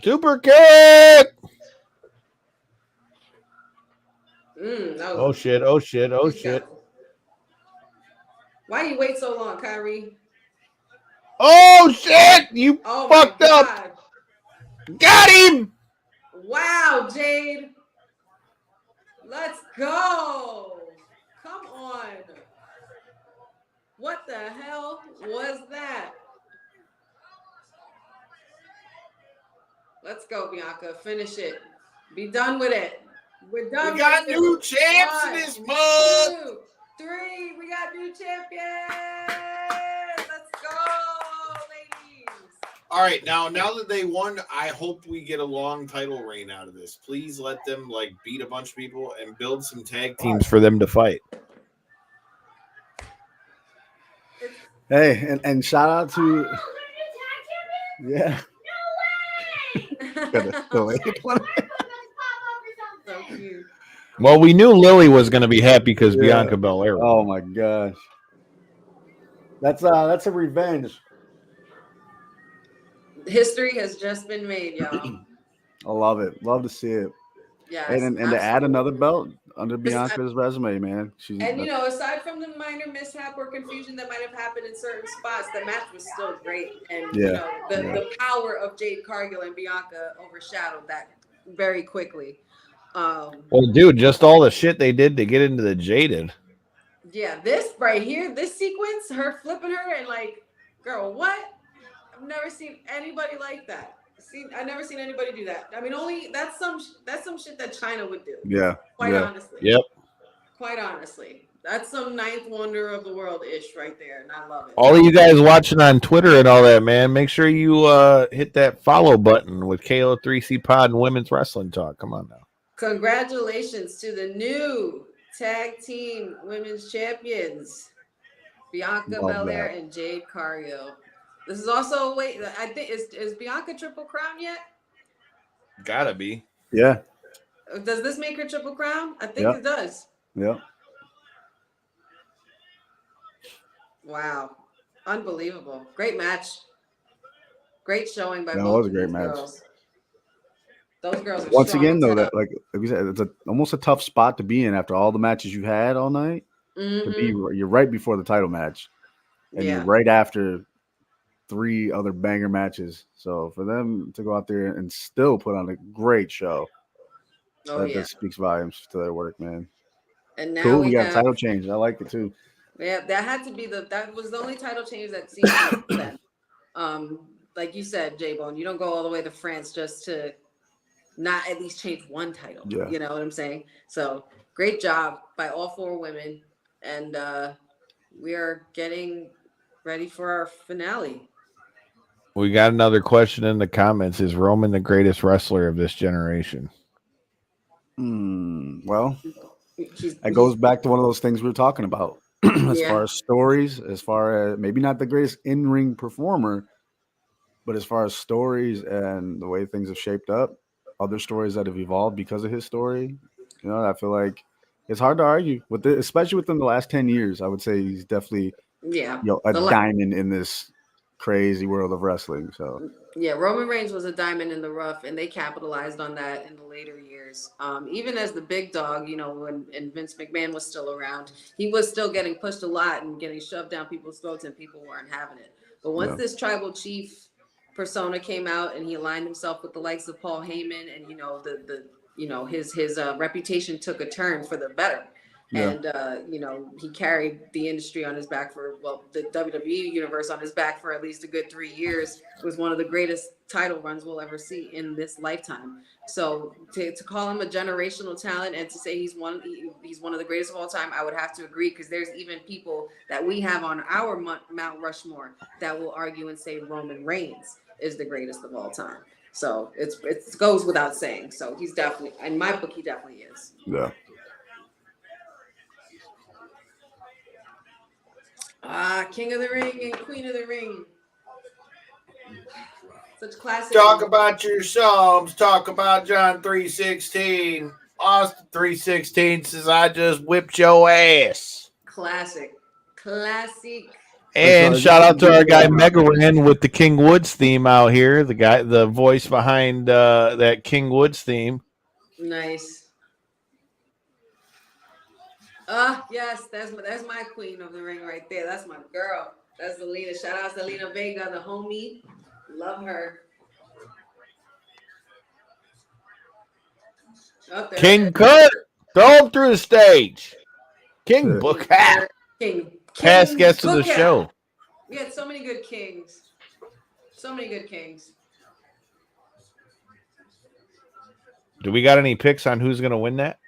Super kick! Oh, shit. Why you wait so long, Kyrie? Oh, shit! You fucked up! Got him! Wow, Jade. Let's go. Come on. What the hell was that? Let's go, Bianca. Finish it. Be done with it. We're done. We got new champs in this mug. 2, 3. We got new champions. Let's go, ladies. All right, now that they won, I hope we get a long title reign out of this. Please let them beat a bunch of people and build some tag teams for them to fight. Hey, and shout out to yeah. So cute. Well, we knew Lily was going to be happy because Bianca Belair. Oh my gosh, that's a revenge. History has just been made, y'all. I love it. Love to see it. Yes, And to add another belt under Bianca's resume, man. And aside from the minor mishap or confusion that might have happened in certain spots, the match was still great. And the power of Jade Cargill and Bianca overshadowed that very quickly. Well, dude, just all the shit they did to get into the Jaded. Yeah, this right here, this sequence, her flipping her and like, girl, what? I've never seen anybody like that. I've never seen anybody do that. I mean, that's some shit that China would do. Yeah. Quite honestly. Yep. Quite honestly. That's some ninth wonder of the world ish right there, and I love it. All of you guys watching on Twitter and all that, man, make sure you hit that follow button with KO3C Pod and Women's Wrestling Talk. Come on now. Congratulations to the new tag team women's champions, Bianca Belair and Jade Cargill. This is also I think is Bianca Triple Crown yet? Gotta be. Yeah. Does this make her Triple Crown? I think it does. Yeah. Wow. Unbelievable. Great match. Great showing by both. That was a great match. Girls. Those girls are once again though, that like we said, it's almost a tough spot to be in after all the matches you had all night. You're right before the title match. And you're right after 3 other banger matches. So for them to go out there and still put on a great show, that speaks volumes to their work, man. And now cool, we got a title change. I like it too. Yeah, that was the only title change that seemed then. Like you said, J-Bone, you don't go all the way to France just to not at least change one title. Yeah. You know what I'm saying? So great job by all 4 women. And we are getting ready for our finale. We got another question in the comments. Is Roman the greatest wrestler of this generation? Well, it goes back to one of those things we were talking about. As far as stories, as far as maybe not the greatest in-ring performer, but as far as stories and the way things have shaped up, other stories that have evolved because of his story, I feel like it's hard to argue with it, especially within the last 10 years. I would say he's definitely a diamond in this crazy world of wrestling. So Roman Reigns was a diamond in the rough, and they capitalized on that in the later years. Even as the big dog, when Vince McMahon was still around, he was still getting pushed a lot and getting shoved down people's throats, and people weren't having it. But once this tribal chief persona came out and he aligned himself with the likes of Paul Heyman, and his reputation took a turn for the better. And he carried the industry on his back the WWE universe on his back for at least a good 3 years. It was one of the greatest title runs we'll ever see in this lifetime. So to call him a generational talent and to say he's one of the greatest of all time, I would have to agree, because there's even people that we have on our Mount Rushmore that will argue and say Roman Reigns is the greatest of all time. So it goes without saying. So he's definitely, in my book, he definitely is. Yeah. King of the Ring and Queen of the Ring. Such classic. Talk about your Psalms. Talk about John 3:16. Austin 3:16 says, "I just whipped your ass." Classic. And shout out to our guy Megaran with the King Woods theme out here. The voice behind that King Woods theme. Nice. Yes, that's my queen of the ring right there. That's my girl. That's Zelina. Shout out to Zelina Vega, the homie. Love her. King Kurt, throw him through the stage. King Book Hat. Past guest of the show. We had so many good kings. Do we got any picks on who's going to win that?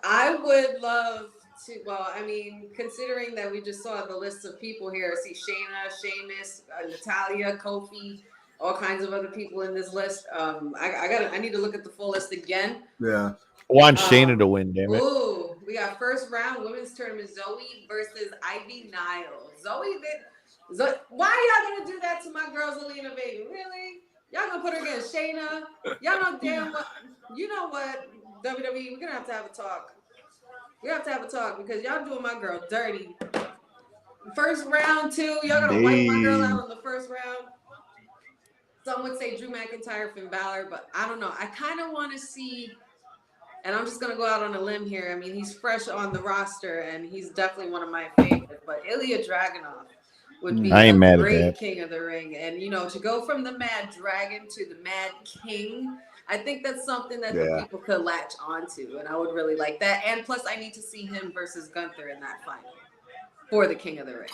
I would love to. Well, I mean, considering that we just saw the list of people here, I see Shayna, Sheamus, Natalya, Kofi, all kinds of other people in this list. I need to look at the full list again. Yeah. I want Shayna to win, damn it. Ooh, we got first round women's tournament: Zoe versus Ivy Nile. Zoe, why y'all gonna do that to my girl Zelina Vega? Really? Y'all gonna put her against Shayna? Y'all know damn well. You know what? WWE, we're gonna have to have a talk. We have to have a talk because y'all doing my girl dirty. First round, too. Y'all gonna wipe my girl out on the first round. Some would say Drew McIntyre, Finn Balor, but I don't know. I kind of want to see, and I'm just gonna go out on a limb here. I mean, he's fresh on the roster, and he's definitely one of my favorites. But Ilya Dragunov would be a great King of the Ring, and to go from the Mad Dragon to the Mad King. I think that's something that the people could latch onto, and I would really like that. And plus, I need to see him versus Gunther in that final for the King of the Ring.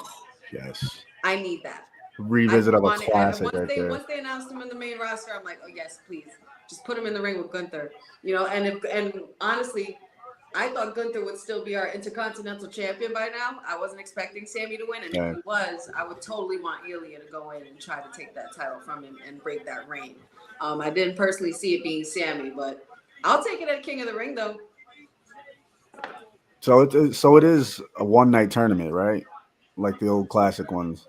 Yes. I need that. Revisit of a classic right there. Once they announced him in the main roster, I'm like, oh yes, please, just put him in the ring with Gunther. And honestly, I thought Gunther would still be our Intercontinental Champion by now. I wasn't expecting Sammy to win, and if he was, I would totally want Ilya to go in and try to take that title from him and break that reign. I didn't personally see it being Sammy, but I'll take it at King of the Ring, though. So it is a one-night tournament, right? Like the old classic ones.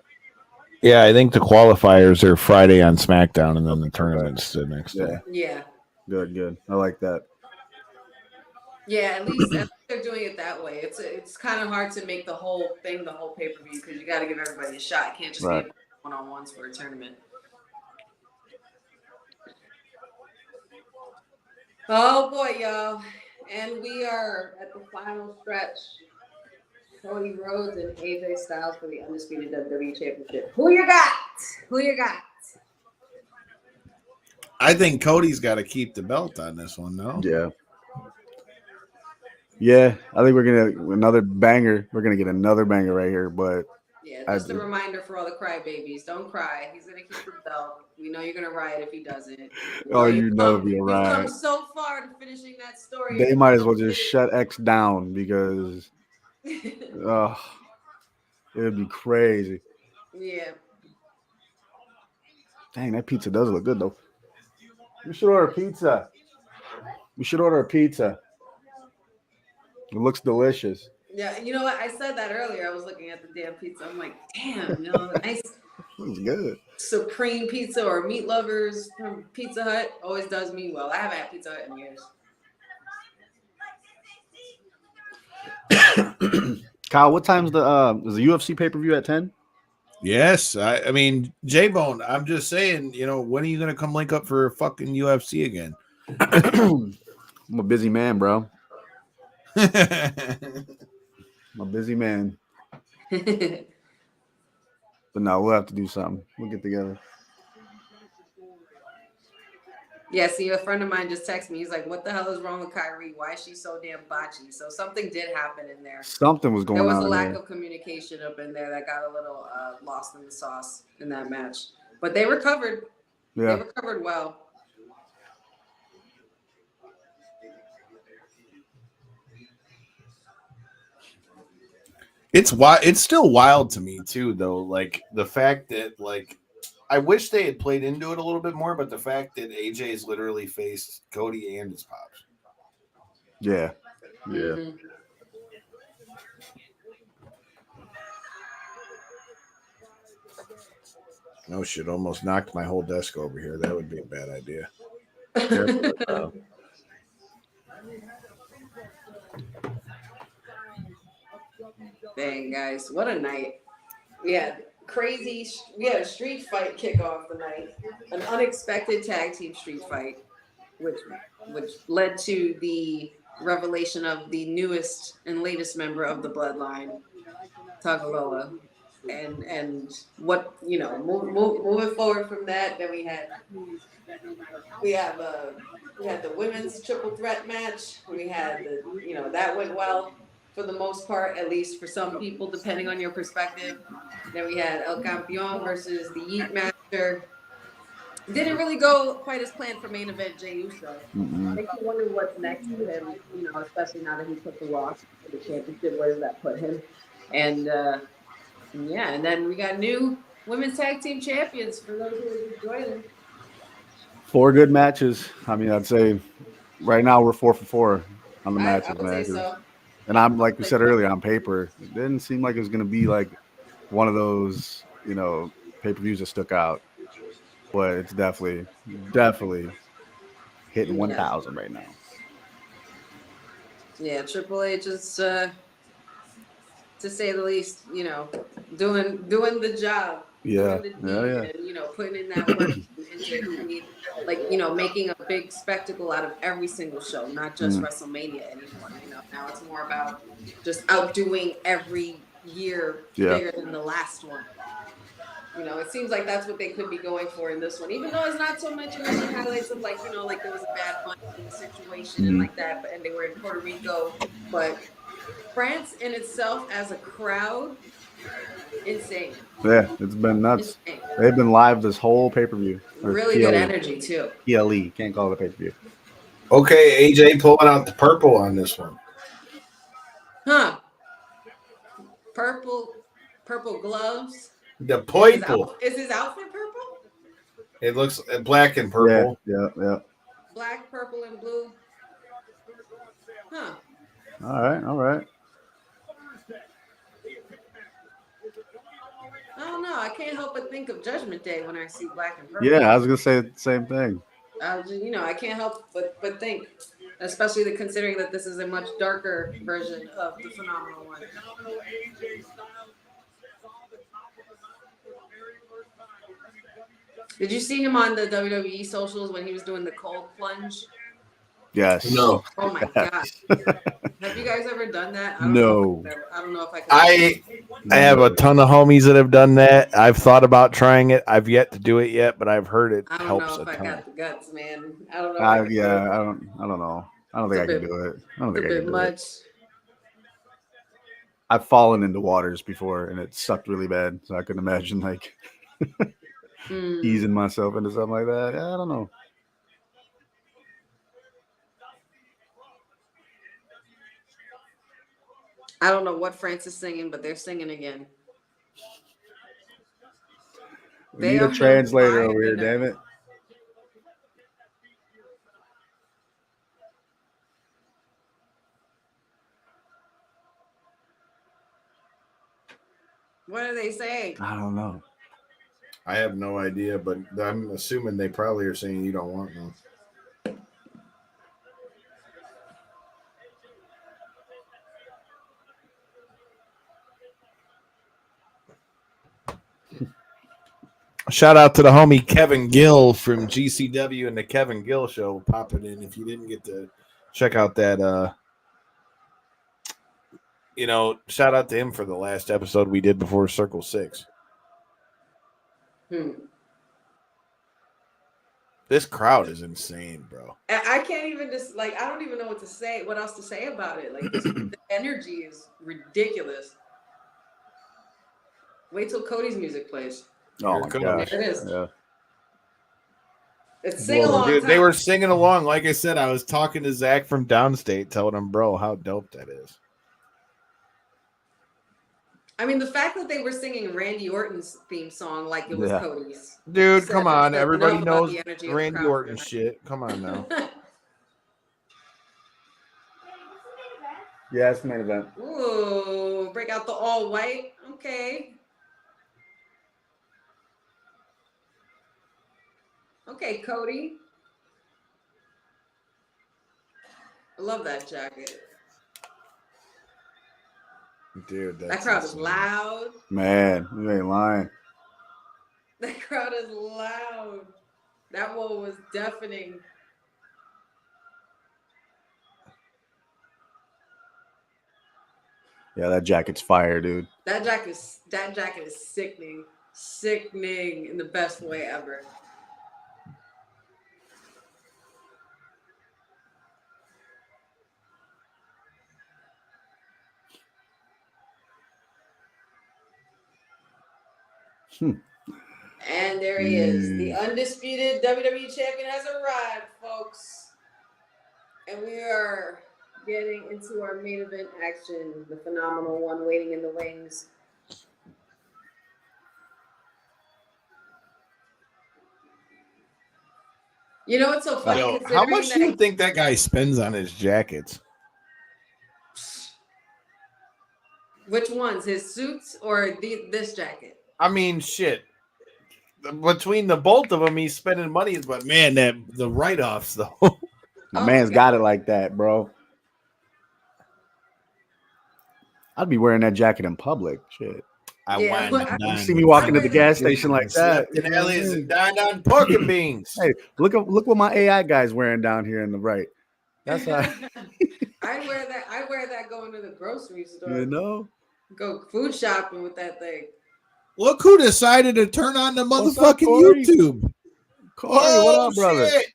Yeah, I think the qualifiers are Friday on SmackDown, and then the tournament's the next day. Yeah. Good. I like that. Yeah, at least they're doing it that way. It's kind of hard to make the whole thing the whole pay-per-view because you got to give everybody a shot. It can't just be one-on-ones for a tournament. Oh boy, y'all. And we are at the final stretch. Cody Rhodes and AJ Styles for the undisputed WWE Championship. Who you got? I think Cody's got to keep the belt on this one, no? Yeah, I think we're gonna another banger. We're gonna get another banger right here, but just a reminder for all the crybabies: don't cry. He's gonna keep the belt. We know you're gonna riot if he doesn't. It'd be a riot. You've come so far to finishing that story. They might as well just shut X down because, it would be crazy. Yeah. Dang, that pizza does look good though. We should order a pizza. It looks delicious. Yeah, you know what? I said that earlier. I was looking at the damn pizza. I'm like, damn, nice. It's good. Supreme Pizza or Meat Lovers from Pizza Hut always does me well. I haven't had Pizza Hut in years. Kyle, what time's the UFC pay-per-view at 10? Yes, I mean, J-Bone, I'm just saying, when are you going to come link up for fucking UFC again? I'm a busy man, bro. I'm a busy man. But no, we'll have to do something. We'll get together. Yeah, see, a friend of mine just texted me. He's like, what the hell is wrong with Kyrie? Why is she so damn botchy? So something did happen in there. Something was going on. There was a lack of communication up in there that got a little lost in the sauce in that match. But they recovered. Yeah. They recovered well. It's still wild to me too, though. Like the fact that, like, I wish they had played into it a little bit more, but the fact that AJ's literally faced Cody and his pops. Yeah. Mm-hmm. No shit, almost knocked my whole desk over here. That would be a bad idea. Dang, guys, what a night. We had a street fight kickoff the night, an unexpected tag team street fight, which led to the revelation of the newest and latest member of the Bloodline, Tagaloa. And what, moving forward from that, then we had the women's triple threat match. We had that went well for the most part, at least for some people, depending on your perspective. Then we had El Campeon versus the Yeet Master. Didn't really go quite as planned for main event Jey Uso. Makes you wonder what's next for him, especially now that he took the loss for the championship. Where does that put him? And and then we got new women's tag team champions for those who are just joining. 4 good matches. I mean, I'd say right now we're 4 for 4 on the matches. I would say so. And I'm like we said earlier on paper, it didn't seem like it was going to be like one of those, pay-per-views that stuck out. But it's definitely hitting 1,000 right now. Yeah, Triple H is, to say the least, you know, doing the job, Yeah. doing the Yeah. deed, Yeah. and you know, putting in that work into create, like, you know, making a big spectacle out of every single show, not just WrestleMania anymore. You know, now it's more about just outdoing every year Yeah. bigger than the last one. You know, it seems like that's what they could be going for in this one, even though it's not so much, you know, the highlights of, like, you know, like there was a Bad Bunny situation and like that, and they were in Puerto Rico, but France in itself as a crowd, insane. Yeah, it's been nuts. Insane. They've been live this whole pay-per-view. Or Really good energy too. PLE. Can't call it a pay-per-view. Okay, AJ pulling out the purple on this one. Huh. Purple gloves. The purple. Is his outfit purple? It looks black and purple. Yeah. Black, purple, and blue. Huh. All right. I don't know. I can't help but think of Judgment Day when I see black and purple. Yeah, I was gonna say the same thing. You know, I can't help but think, especially considering that this is a much darker version of the Phenomenal One. Did you see him on the WWE socials when he was doing the cold plunge? Yes. No. Oh my god! Have you guys ever done that? No. I don't know if I can. I have a ton of homies that have done that. I've thought about trying it. I've yet to do it yet, but I've heard it I don't helps know if a I ton. got the guts, man. I don't know. I don't know. I don't think I can do it. I don't think I can do much. it. I've fallen into waters before and it sucked really bad. So I couldn't imagine like easing myself into something like that. I don't know. I don't know what France is singing, but they're singing again. We need a translator over here, damn it. What are they saying? I don't know. I have no idea, but I'm assuming they probably are saying you don't want them. Shout out to the homie Kevin Gill from GCW and the Kevin Gill Show popping in. If you didn't get to check out that, shout out to him for the last episode we did before Circle 6. This crowd is insane, bro. I can't even I don't even know what else to say about it. Like, the energy is ridiculous. Wait till Cody's music plays. Oh my gosh. There it is. Yeah. It's sing along. Dude, they were singing along. Like I said, I was talking to Zach from Downstate, telling him, bro, how dope that is. I mean, the fact that they were singing Randy Orton's theme song like it was Cody's. Dude, come on. said Everybody enough about knows the energy of the Randy crowd Orton tonight. shit. Come on now. Yeah, it's the main event. Ooh, break out the all white. Okay. Okay, Cody. I love that jacket. Dude, That crowd is loud. Man, you ain't lying. That crowd is loud. That one was deafening. Yeah, that jacket's fire, dude. That jacket is sickening. Sickening in the best way ever. And there he is. The undisputed WWE champion has arrived, folks. And we are getting into our main event action. The Phenomenal One waiting in the wings. You know what's so funny? Yo, how much do you think that guy spends on his jackets? Which ones? His suits or this jacket? I mean, shit. Between the both of them, he's spending money. But man, the write-offs though. My man's got it like that, bro. I'd be wearing that jacket in public. Shit. I went and You dined see me with walking to the friends. gas station like that. Slept in you know what I alleys mean? and dined on pork and beans. Hey, look what my AI guy's wearing down here in the right. That's how I'd wear that. I wear that going to the grocery store. you know. Go food shopping with that thing. Look who decided to turn on the What's up, motherfucking Corey? YouTube. Corey, what up, brother? Shit.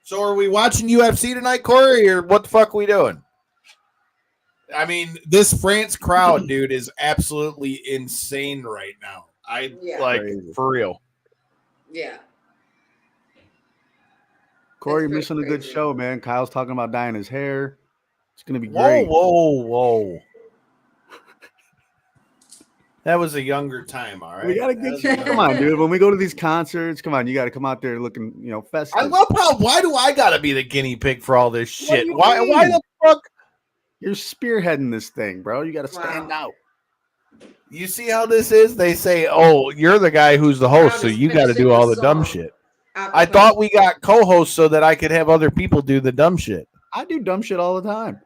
So are we watching UFC tonight, Corey, or what the fuck are we doing? I mean, this France crowd, dude, is absolutely insane right now. Like Crazy. for real. Yeah. Corey That's pretty missing a good crazy. show, man. Kyle's talking about dyeing his hair. It's gonna be Whoa, great. whoa. That was a younger time, all right? We gotta get you. Come on, dude. When we go to these concerts, come on, you gotta come out there looking, festive. I love why do I gotta be the guinea pig for all this What do shit? you Why mean? the fuck? You're spearheading this thing, bro. You gotta stand out. You see how this is? They say, oh, You're the guy who's the host, so you got to do all the dumb shit. I thought we got co-hosts so that I could have other people do the dumb shit. I do dumb shit all the time.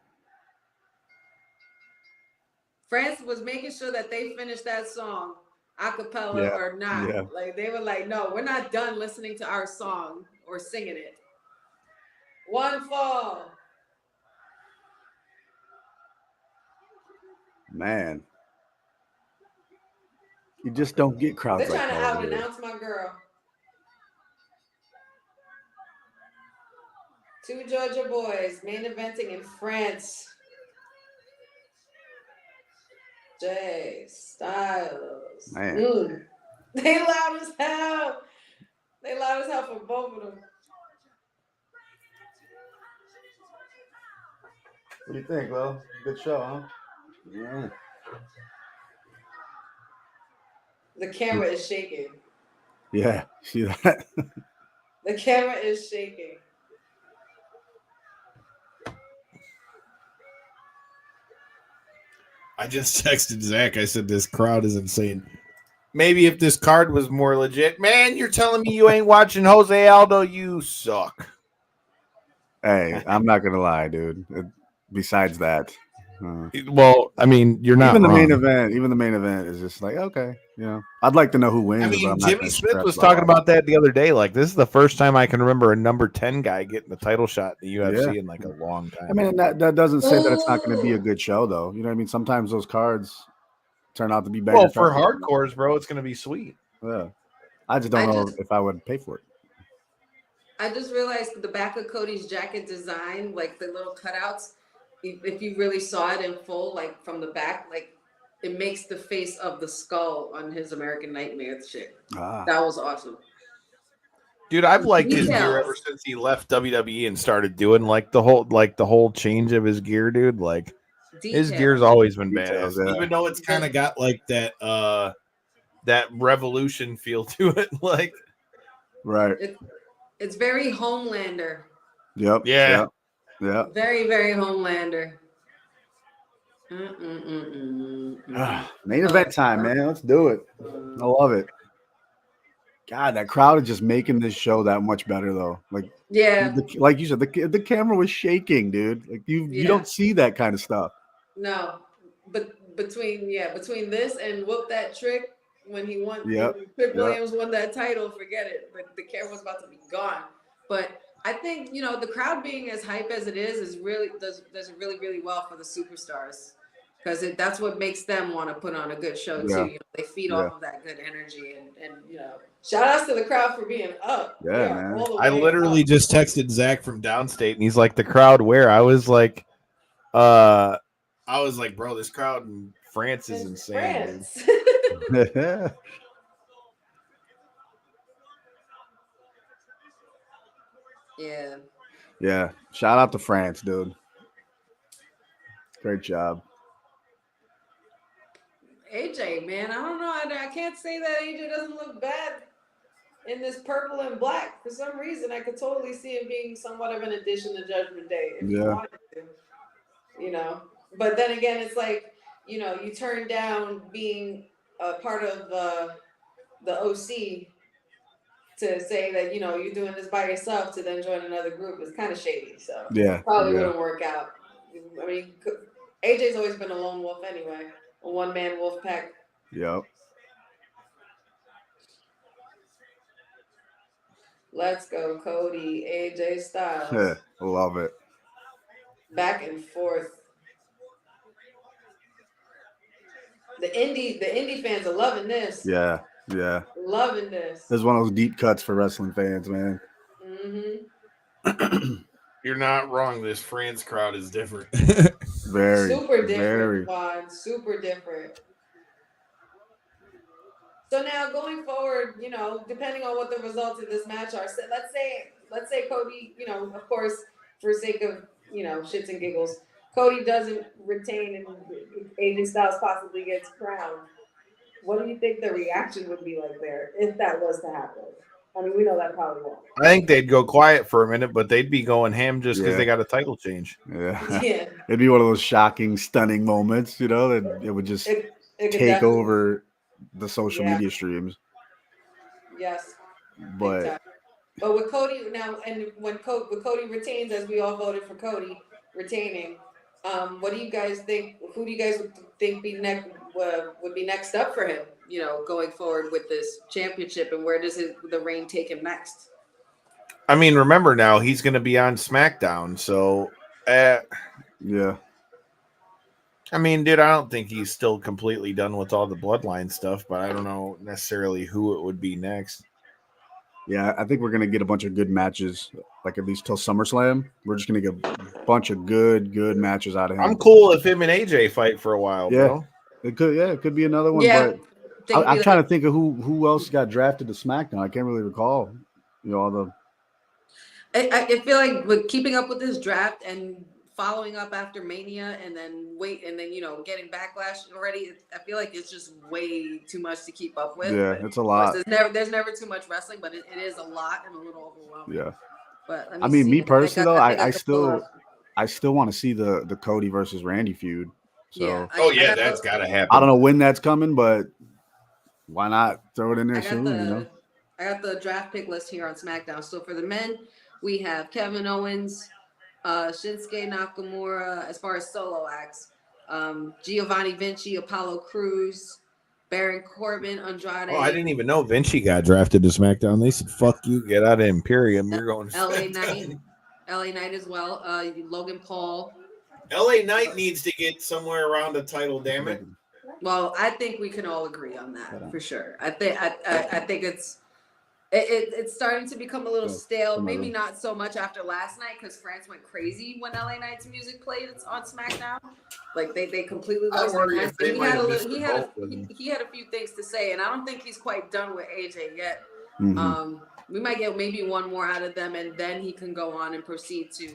France was making sure that they finished that song, a cappella Yeah, or not. yeah. Like they were like, no, we're not done listening to our song or singing it. One fall. Man. You just don't get crowds They're like trying to that. out over here. announce my girl. Two Georgia boys main eventing in France. Jay Styles. Man. They loud as hell. They loud as hell for both of them. What do you think, Will? Good show, huh? Yeah. The camera is shaking. Yeah. See that? The camera is shaking. I just texted Zach. I said, this crowd is insane. Maybe if this card was more legit. Man, you're telling me you ain't watching Jose Aldo? You suck. Hey, I'm not gonna lie, dude. Besides that, Well, I mean, you're not even the main wrong. event is just like, okay, I'd like to know who wins. I but mean, I'm not Jimmy gonna Smith stress was talking all about that the other day. Like, this is the first time I can remember a number 10 guy getting the title shot in the UFC in like a long time. I mean, that doesn't say that it's not going to be a good show, though. You know what I mean? Sometimes those cards turn out to be better. Well, for hardcores, bro, it's going to be sweet. Yeah, I just don't know if I would pay for it. I just realized the back of Cody's jacket design, like the little cutouts, if you really saw it in full, like from the back, like it makes the face of the skull on his American Nightmare shit. That was awesome. Dude, I've liked his gear ever since he left WWE and started doing like the whole change of his gear, dude. Like his gear's always been badass, Even though it's kind of got like that that revolution feel to it. Like, right. It's very Homelander. Yep. Yeah. Yeah. Very, very Homelander. Main event time, man. Let's do it. I love it. God, that crowd is just making this show that much better, though. Like, yeah, like you said, the camera was shaking, dude. Like you don't see that kind of stuff. No, but between this and Whoop That Trick when he won, Trick Williams won that title, forget it. But the camera was about to be gone. But I think the crowd being as hype as it is really does really, really well for the superstars, because that's what makes them want to put on a good show too. They feed off of that good energy, and shout outs to the crowd for being up. Yeah, man. I literally just texted Zach from downstate, and he's like, "The crowd where?" I was like, bro, this crowd in France is insane. Yeah. Yeah. Yeah. Shout out to France, dude. Great job. AJ, man, I don't know. I can't say that AJ doesn't look bad in this purple and black. For some reason, I could totally see it being somewhat of an addition to Judgment Day if you wanted to. But then again, it's like, you turn down being a part of the OC to say that, you're doing this by yourself to then join another group is kind of shady. So probably wouldn't work out. I mean, AJ's always been a lone wolf anyway, a one-man wolf pack. Yep. Let's go, Cody, AJ Styles. Love it. Back and forth. The indie fans are loving this. Yeah. Loving this. This is one of those deep cuts for wrestling fans, man. Mm-hmm. You're not wrong. This France crowd is different. Very. Super different, Very. Juan. Super different. So now going forward, you know, depending on what the results of this match are, so let's say Cody, you know, of course, for sake of, you know, shits and giggles, Cody doesn't retain and AJ Styles possibly gets crowned. What do you think the reaction would be like there if that was to happen? I mean, we know that probably won't. I think they'd go quiet for a minute, but they'd be going ham just because Yeah. they got a title change. Yeah. Yeah. It'd be one of those shocking, stunning moments, you know, that it would just It could take definitely- over the social Yeah. media streams. Yes. But But with Cody now, and when Cody retains, as we all voted for Cody retaining, what do you guys think? Who do you guys think would be next up for him? You know, going forward with this championship, and where does the reign take him next? I mean, remember now he's going to be on SmackDown, so yeah. I mean, dude, I don't think he's still completely done with all the bloodline stuff, but I don't know necessarily who it would be next. Yeah, I think we're gonna get a bunch of good matches, like at least till SummerSlam. We're just gonna get a bunch of good matches out of him. I'm cool if him and AJ fight for a while, Yeah, bro. it could be another one. Yeah, but I'm trying to think of who else got drafted to SmackDown. I can't really recall. You know, all the. I feel like with keeping up with this draft and following up after Mania and then you know getting Backlash already, I feel like it's just way too much to keep up with. Yeah, it's a lot. There's never too much wrestling, but it is a lot and a little overwhelming. Yeah. But I mean, me personally though, I still still want to see the Cody versus Randy feud. So Yeah, that's got to happen. I don't know when that's coming, but why not throw it in there soon? You know. I got the draft pick list here on SmackDown. So for the men, we have Kevin Owens, Shinsuke Nakamura, as far as solo acts, Giovanni Vinci, Apollo Crews, Baron Corbin, Andrade. Oh, I didn't even know Vinci got drafted to SmackDown. They said, "Fuck you, get out of Imperium. You're going to LA SmackDown." LA Knight as well. Logan Paul. LA Knight needs to get somewhere around a title, damn it. Well, I think we can all agree on that for sure. I think it's starting to become a little stale. Maybe not so much after last night because France went crazy when LA Knight's music played on SmackDown. Like they completely lost their minds. He had a few things to say, and I don't think he's quite done with AJ yet. Mm-hmm. We might get maybe one more out of them, and then he can go on and proceed to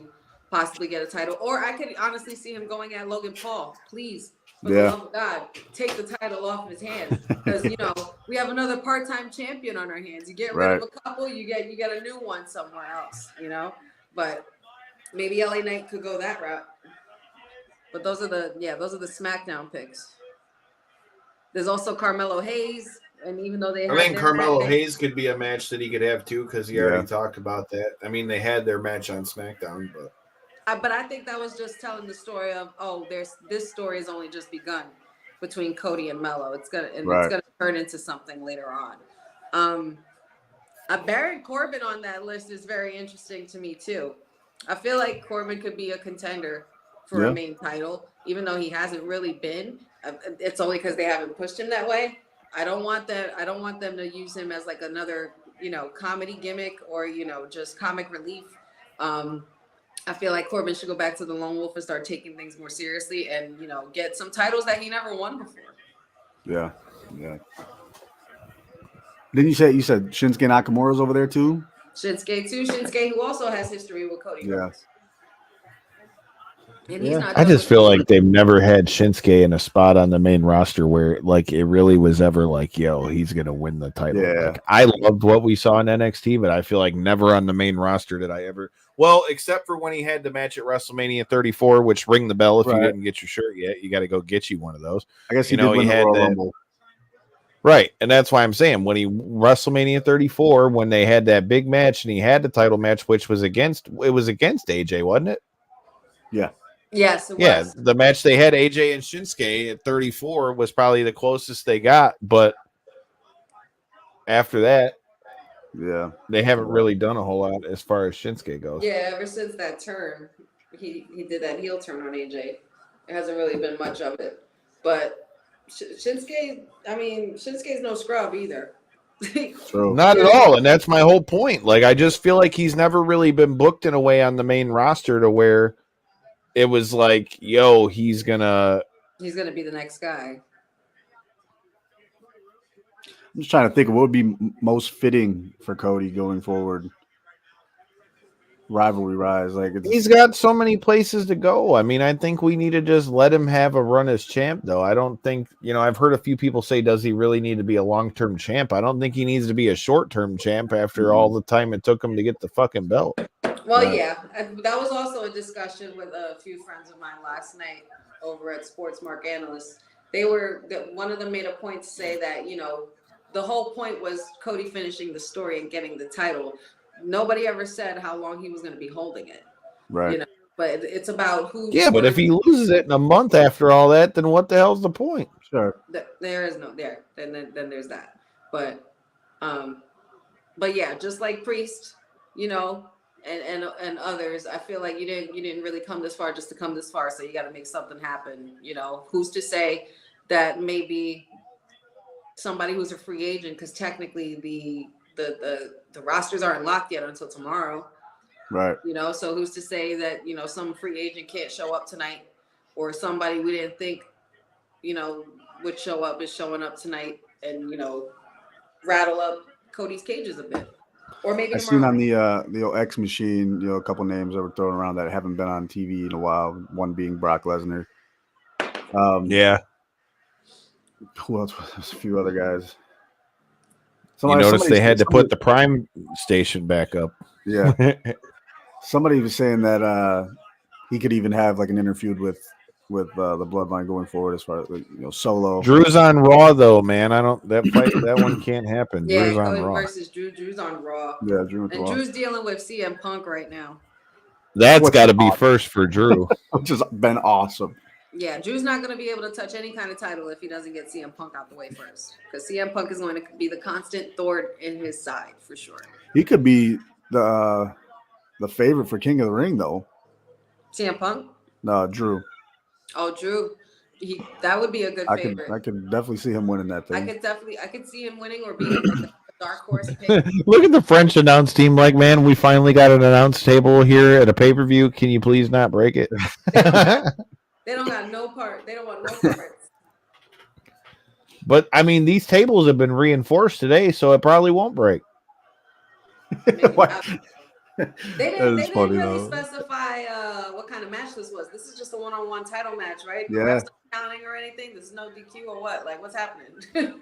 possibly get a title. Or I could honestly see him going at Logan Paul. Please, for the love of God, take the title off his hands, because you know we have another part-time champion on our hands. You get rid of a couple, you get a new one somewhere else. You know, but maybe LA Knight could go that route. But those are the SmackDown picks. There's also Carmelo Hayes. And even though they, I think Carmelo Hayes could be a match that he could have too, because he already talked about that. I mean, they had their match on SmackDown, but I think that was just telling the story of this story has only just begun between Cody and Melo. It's gonna turn into something later on. Baron Corbin on that list is very interesting to me too. I feel like Corbin could be a contender for a main title, even though he hasn't really been. It's only because they haven't pushed him that way. I don't want them to use him as like another, you know, comedy gimmick or, you know, just comic relief. I feel like Corbin should go back to the Lone Wolf and start taking things more seriously and, you know, get some titles that he never won before. Yeah. Didn't you said Shinsuke Nakamura's over there too? Shinsuke, who also has history with Cody Rhodes. And he's not I just feel like they've never had Shinsuke in a spot on the main roster where like it really was ever like, yo, he's gonna win the title. Yeah. Like, I loved what we saw in NXT, but I feel like never on the main roster did I ever. Well, except for when he had the match at WrestleMania 34, which ring the bell if you didn't get your shirt yet. You got to go get you one of those. I guess he did win the Royal Rumble. Right, and that's why I'm saying when he WrestleMania 34, when they had that big match and he had the title match, which was against AJ, wasn't it? Yeah. Yes, it Yeah, was. the match they had AJ and Shinsuke at 34 was probably the closest they got, but after that, Yeah, they haven't really done a whole lot as far as Shinsuke goes. Yeah, ever since that turn, he did that heel turn on AJ. It hasn't really been much of it. But Shinsuke, I mean, Shinsuke's no scrub either. Not at all, and that's my whole point. Like, I just feel like he's never really been booked in a way on the main roster to where it was like, yo, he's gonna be the next guy. I'm just trying to think of what would be most fitting for Cody going forward. Rivalry rise, like he's got so many places to go. I mean, I think we need to just let him have a run as champ, though. I don't think, I've heard a few people say, does he really need to be a long-term champ? I don't think he needs to be a short-term champ after all the time it took him to get the fucking belt. Well, yeah, that was also a discussion with a few friends of mine last night over at Sports Mark Analyst. One of them made a point to say that, the whole point was Cody finishing the story and getting the title. Nobody ever said how long he was going to be holding it. Right. But it's about who. Yeah, but if he loses it in a month after all that, then what the hell's the point? Sure. There is no there. Then there's that. But yeah, just like Priest, and others, I feel like you didn't really come this far just to come this far. So you got to make something happen. Who's to say that maybe somebody who's a free agent, because technically the rosters aren't locked yet until tomorrow. Right. So who's to say that, some free agent can't show up tonight, or somebody we didn't think, would show up is showing up tonight and, rattle up Cody's cages a bit. Or maybe I seen on the old X machine, a couple names that were thrown around that haven't been on TV in a while. One being Brock Lesnar. Yeah. Who else? There's a few other guys. You noticed they had to put the Prime station back up. Yeah. Somebody was saying that he could even have like an interview with the Bloodline going forward as far as Solo. Drew's on Raw though, man. That one can't happen. Yeah, Drew's on Cody Raw versus Drew. Drew's on Raw. Yeah, Drew's dealing with CM Punk right now. That's got to be first for Drew, which has been awesome. Yeah, Drew's not going to be able to touch any kind of title if he doesn't get CM Punk out the way first, because CM Punk is going to be the constant thorn in his side for sure. He could be the favorite for King of the Ring though. CM Punk? No, Drew. Oh, Drew. That would be a good favorite. I could definitely see him winning that thing. I could see him winning or being a dark horse pick. Look at the French announce team. Like, man, we finally got an announce table here at a pay-per-view. Can you please not break it? They don't got no part. They don't want no parts. But I mean, these tables have been reinforced today, so it probably won't break. They didn't really specify what kind of match this was. This is just a one-on-one title match, right? Yeah. Refs not counting or anything. There's no DQ or what? Like, what's happening?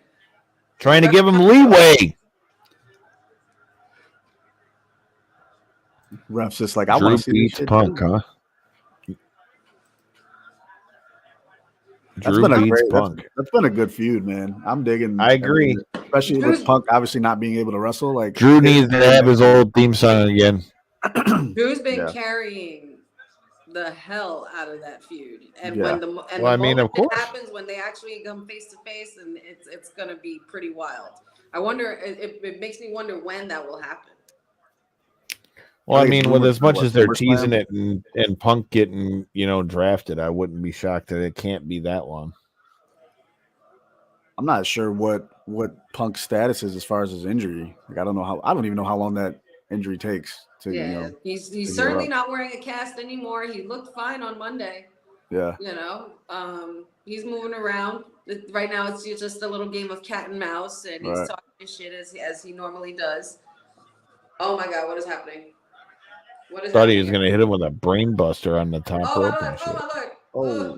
Trying to give him leeway. Ref's just like, I want to see beats Punk, huh? That's been a good feud, man. I'm digging. I agree, especially with Punk obviously not being able to wrestle. Like Drew needs to have his old theme song again. Drew's been carrying the hell out of that feud, and of course, it happens when they actually come face to face, and it's gonna be pretty wild. I wonder. It makes me wonder when that will happen. Well, I mean, with as much as they're teasing it and Punk getting, drafted, I wouldn't be shocked that it can't be that long. I'm not sure what Punk's status is as far as his injury. Like, I don't even know how long that injury takes to, he's certainly not wearing a cast anymore. He looked fine on Monday. Yeah. He's moving around. Right now it's just a little game of cat and mouse, and he's talking his shit as he normally does. Oh my God, what is happening? Thought he was going to hit him with a brain buster on the top rope and shit. Oh.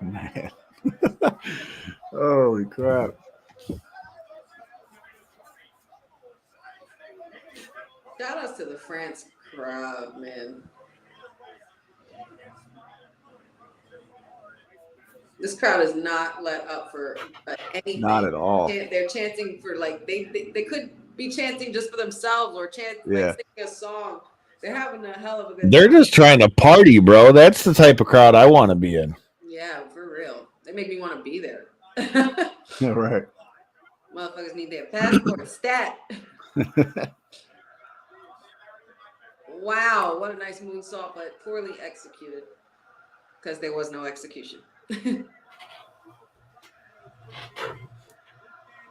Man. Holy crap. Shout outs to the France crowd, man. This crowd is not let up for anything. Not at all. They're chanting for like they could be chanting just for themselves or chant Yeah. like singing a song. They're having a hell of a good They're time. just trying to party, bro. That's the type of crowd I want to be in. Yeah, for real. They make me want to be there. Yeah, right. Motherfuckers need their passport stat. Wow, what a nice moonsault, but poorly executed because there was no execution.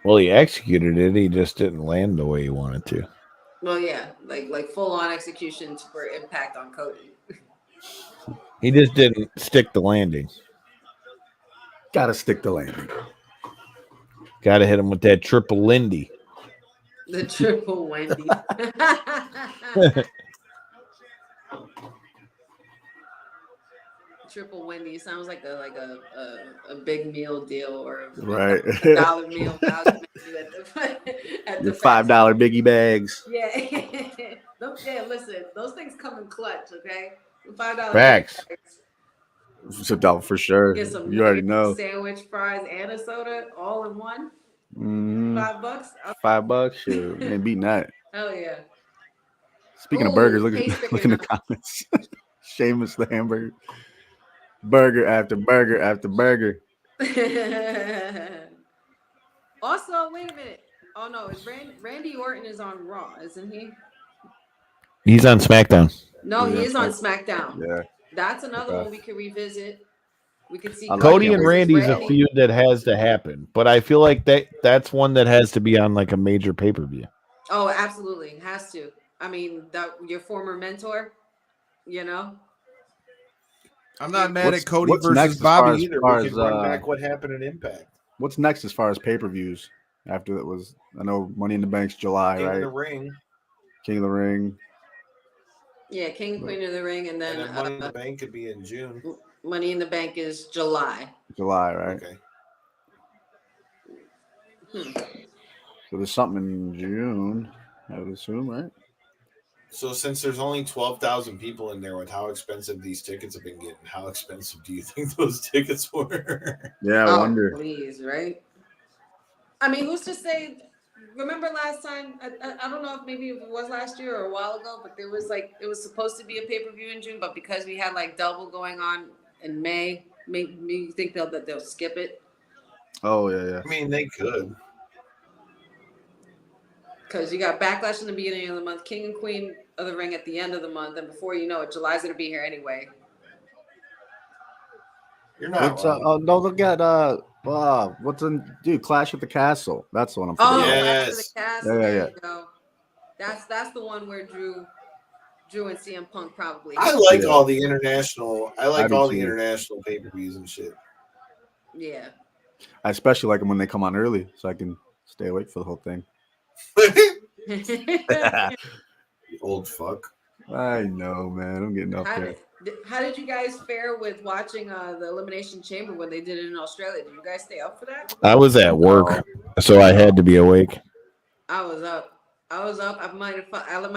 Well, he executed it. He just didn't land the way he wanted to. Well, yeah, like full on execution for impact on Cody. He just didn't stick the landing. Gotta stick the landing. Got to hit him with that triple Lindy. The triple Wendy. Triple Wendy sounds like a big meal deal or Right. a $1 meal value menu at the Your $5 biggie bags. Yeah. Yeah, listen, those things come in clutch, okay? $5 Facts. Sit down for sure. Get some You already know. sandwich, fries, and a soda all in one. Mm-hmm. $5. $5. Shit, ain't beating that. Hell yeah. Speaking of burgers, look in the comments. Sheamus the hamburger. Burger after burger after burger. Also, wait a minute. Oh no, is Randy Orton is on Raw, isn't he? He's on SmackDown. No, he is on SmackDown. Yeah. That's another one we could revisit. We could see Cody and Randy's a feud that has to happen, but I feel like that's one that has to be on like a major pay-per-view. Oh, absolutely. Has to. I mean, your former mentor, you know? I'm not mad at Cody what's versus next Bobby Either we can run back what happened in Impact. What's next as far as pay-per-views? After it was, I know Money in the Bank's July, King right? of the Ring. King of the Ring. Yeah, King, Queen of the Ring, and then Money in the Bank could be in June. Money in the Bank is July. July, right? Okay. So there's something in June, I would assume, right? So since there's only 12,000 people in there with how expensive these tickets have been getting, how expensive do you think those tickets were? Yeah, I wonder. Please, right? I mean, who's to say? Remember last time? I don't know if maybe it was last year or a while ago, but there was like it was supposed to be a pay-per-view in June, but because we had like double going on in May, made me think they'll skip it. Oh yeah. I mean, they could. Because you got Backlash in the beginning of the month, King and Queen of the Ring at the end of the month, and before you know it, July's gonna be here anyway. You're not. Don't look at what's in Clash at the Castle. That's the one I'm Oh, forgetting. Clash of the Castle. Yeah. There you go. That's the one where Drew and CM Punk probably. I like all the international. I like do all the too. international pay-per-views and shit. Yeah. I especially like them when they come on early, so I can stay awake for the whole thing. You old fuck. I know, man. I'm getting up there. How did you guys fare with watching the Elimination Chamber when they did it in Australia? Did you guys stay up for that? I was at work, so I had to be awake. I was up. I might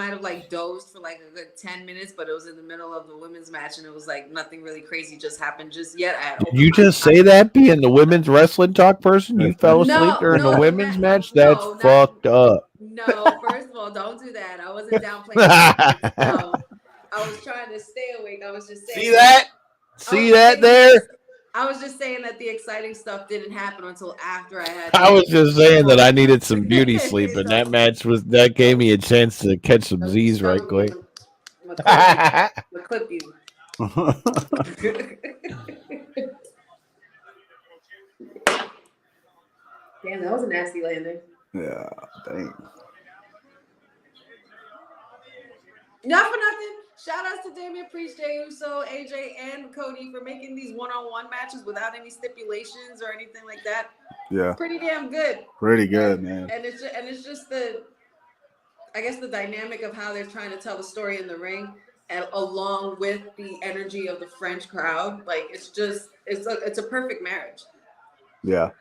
have like dozed for like a good 10 minutes, but it was in the middle of the women's match, and it was like nothing really crazy just happened just yet. Did you just say that being the women's wrestling talk person? You fell asleep during the women's match? That's fucked up. No, first of all, don't do that. I wasn't downplaying. No, I was trying to stay awake. I was just saying. See that? See that there? I was just saying that the exciting stuff didn't happen until after I had. I was just saying that I needed some beauty sleep, and that match that gave me a chance to catch some Z's right quick. Clip you. Damn, that was a nasty landing. Yeah, dang. Not for nothing. Shout outs to Damien, Priest, Jey Uso, AJ, and Cody for making these one-on-one matches without any stipulations or anything like that. Yeah. Pretty damn good. Pretty good, man. And it's just the dynamic of how they're trying to tell the story in the ring, and along with the energy of the French crowd. Like it's a perfect marriage. Yeah.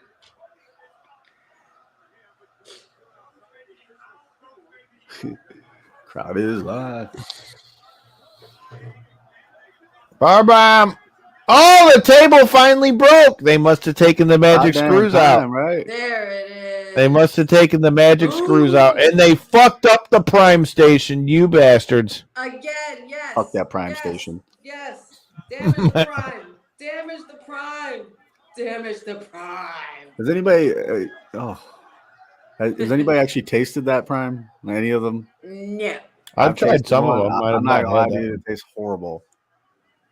Crowd is live. Bar bomb. Oh, the table finally broke. They must have taken the magic Goddamn screws time, out. right? There it is. They must have taken the magic screws out, and they fucked up the Prime Station, you bastards. Again, yes. Fuck that Prime Station. Yes. Damage the Prime. Damage the Prime. Damage the Prime. Has anybody? Has anybody actually tasted that Prime? Any of them? No. I've tried tasted some one. of them. I'm not gonna lie to you, it tastes horrible.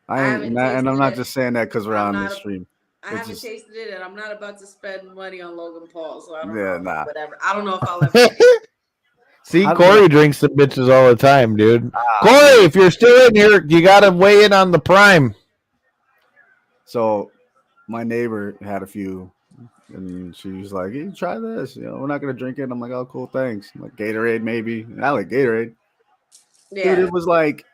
And I'm not just saying that because we're on this stream. I haven't tasted it, and I'm not about to spend money on Logan Paul, so I don't know. Whatever. I don't know if I'll ever. See, Corey drinks the bitches all the time, dude. Corey, if you're still in here, you got to weigh in on the Prime. So, my neighbor had a few, and she was like, "Hey, try this. We're not gonna drink it." I'm like, "Oh, cool, thanks." I'm like Gatorade, maybe. I like Gatorade. Yeah. Dude, it was like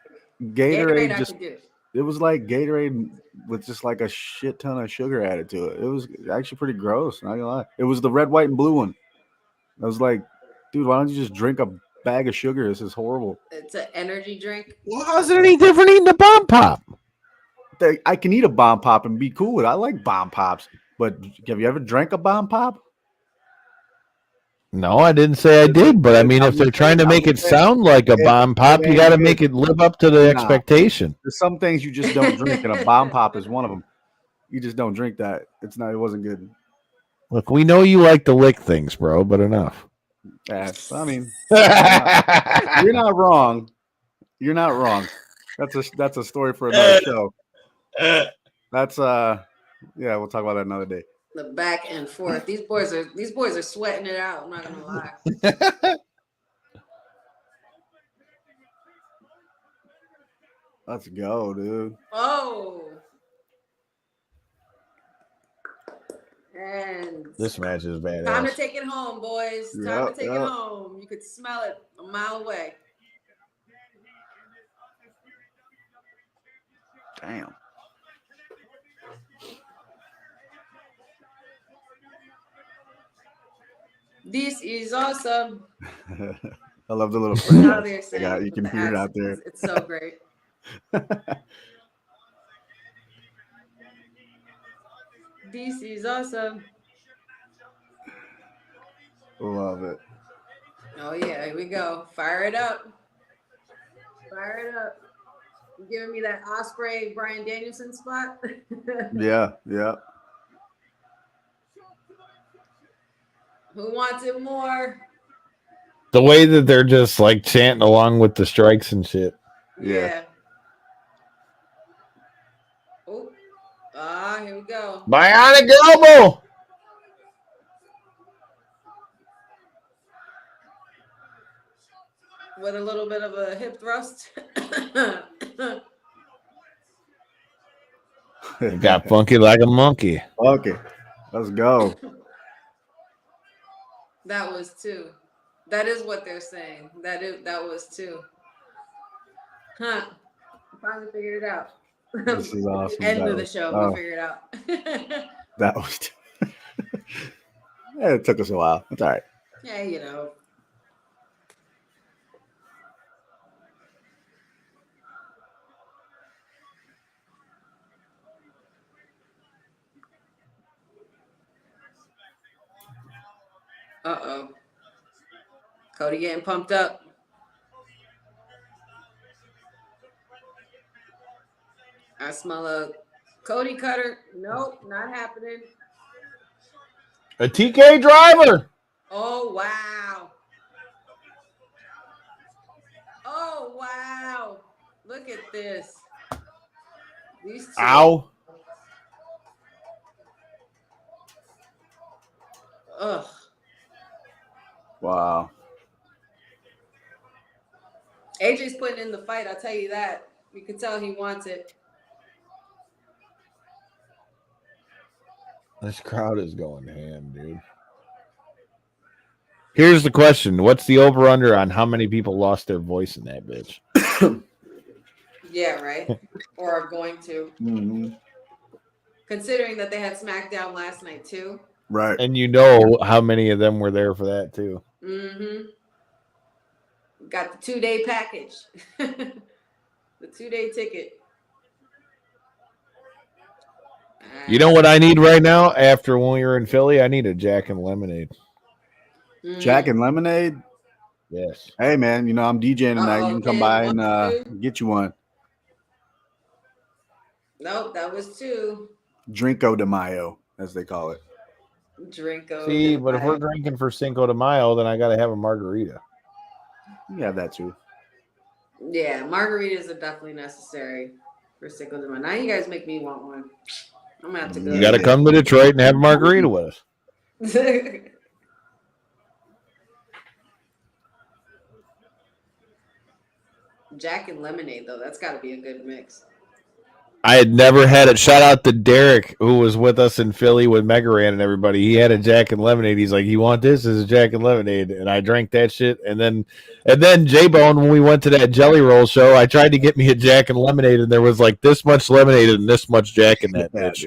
Gatorade I could do. It was like Gatorade with just like a shit ton of sugar added to it. It was actually pretty gross. Not gonna lie. It was the red, white, and blue one. I was like, dude, why don't you just drink a bag of sugar? This is horrible. It's an energy drink. Well, how's it any different eating a bomb pop? I can eat a bomb pop and be cool with it. I like bomb pops. But have you ever drank a bomb pop? No, I didn't say I did, but I mean, if they're trying to make it sound like a bomb pop, you got to make it live up to the expectation. There's some things you just don't drink, and a bomb pop is one of them. You just don't drink that. It wasn't good. Look, we know you like to lick things, bro, but enough. Yeah, I mean, you're not wrong. You're not wrong. That's a story for another show. That's yeah, we'll talk about that another day. The back and forth. These boys are sweating it out. I'm not gonna lie. Let's go, dude. Oh. And This match is badass. time to take it home, boys. Time to take it home. You could smell it a mile away. Damn. This is awesome. I love the little French Out there they got. You can hear it out there. It's so great. This is awesome. Love it. Oh yeah, here we go. Fire it up. Fire it up. You giving me that Osprey Bryan Danielson spot? Yeah. Who wants it more? The way that they're just like chanting along with the strikes and shit. Yeah. Oh. Here we go. Bionic elbow. With a little bit of a hip thrust. It got funky like a monkey. Okay, let's go. That was two. That is what they're saying. That was two. Huh. Finally figured it out. This is awesome. End of the show. We figured it out. That was yeah, it took us a while. It's all right. Yeah, you know. Uh-oh. Cody getting pumped up. I smell a Cody cutter. Nope, not happening. A TK driver. Oh, wow. Oh, wow. Look at this. These two. Ow. Ugh. Wow. AJ's putting in the fight, I'll tell you that. You can tell he wants it. This crowd is going ham, dude. Here's the question. What's the over-under on how many people lost their voice in that bitch? Yeah, right? Or are going to. Mm-hmm. Considering that they had SmackDown last night, too. Right. And you know how many of them were there for that, too. Mm-hmm. Got the 2-day package. The 2-day ticket. You know what I need right now? After when we were in Philly, I need a Jack and Lemonade. Jack and Lemonade? Yes. Hey, man, you know, I'm DJing tonight. You can come by and 1, 2. get you one. Nope, that was 2. Drinko de Mayo, as they call it. Drinko. See, but if we're drinking for Cinco de Mayo, then I got to have a margarita. You have that too. Yeah, margaritas are definitely necessary for Cinco de Mayo. Now you guys make me want one. I'm gonna have to go. You got to come to Detroit and have a margarita with us. Jack and lemonade, though, that's got to be a good mix. I had never had it. Shout out to Derek, who was with us in Philly with Megaran and everybody. He had a Jack and Lemonade. He's like, "You want this? This is a Jack and Lemonade." And I drank that shit. And then J-Bone, when we went to that Jelly Roll show, I tried to get me a Jack and Lemonade, and there was like this much lemonade and this much Jack in that bitch.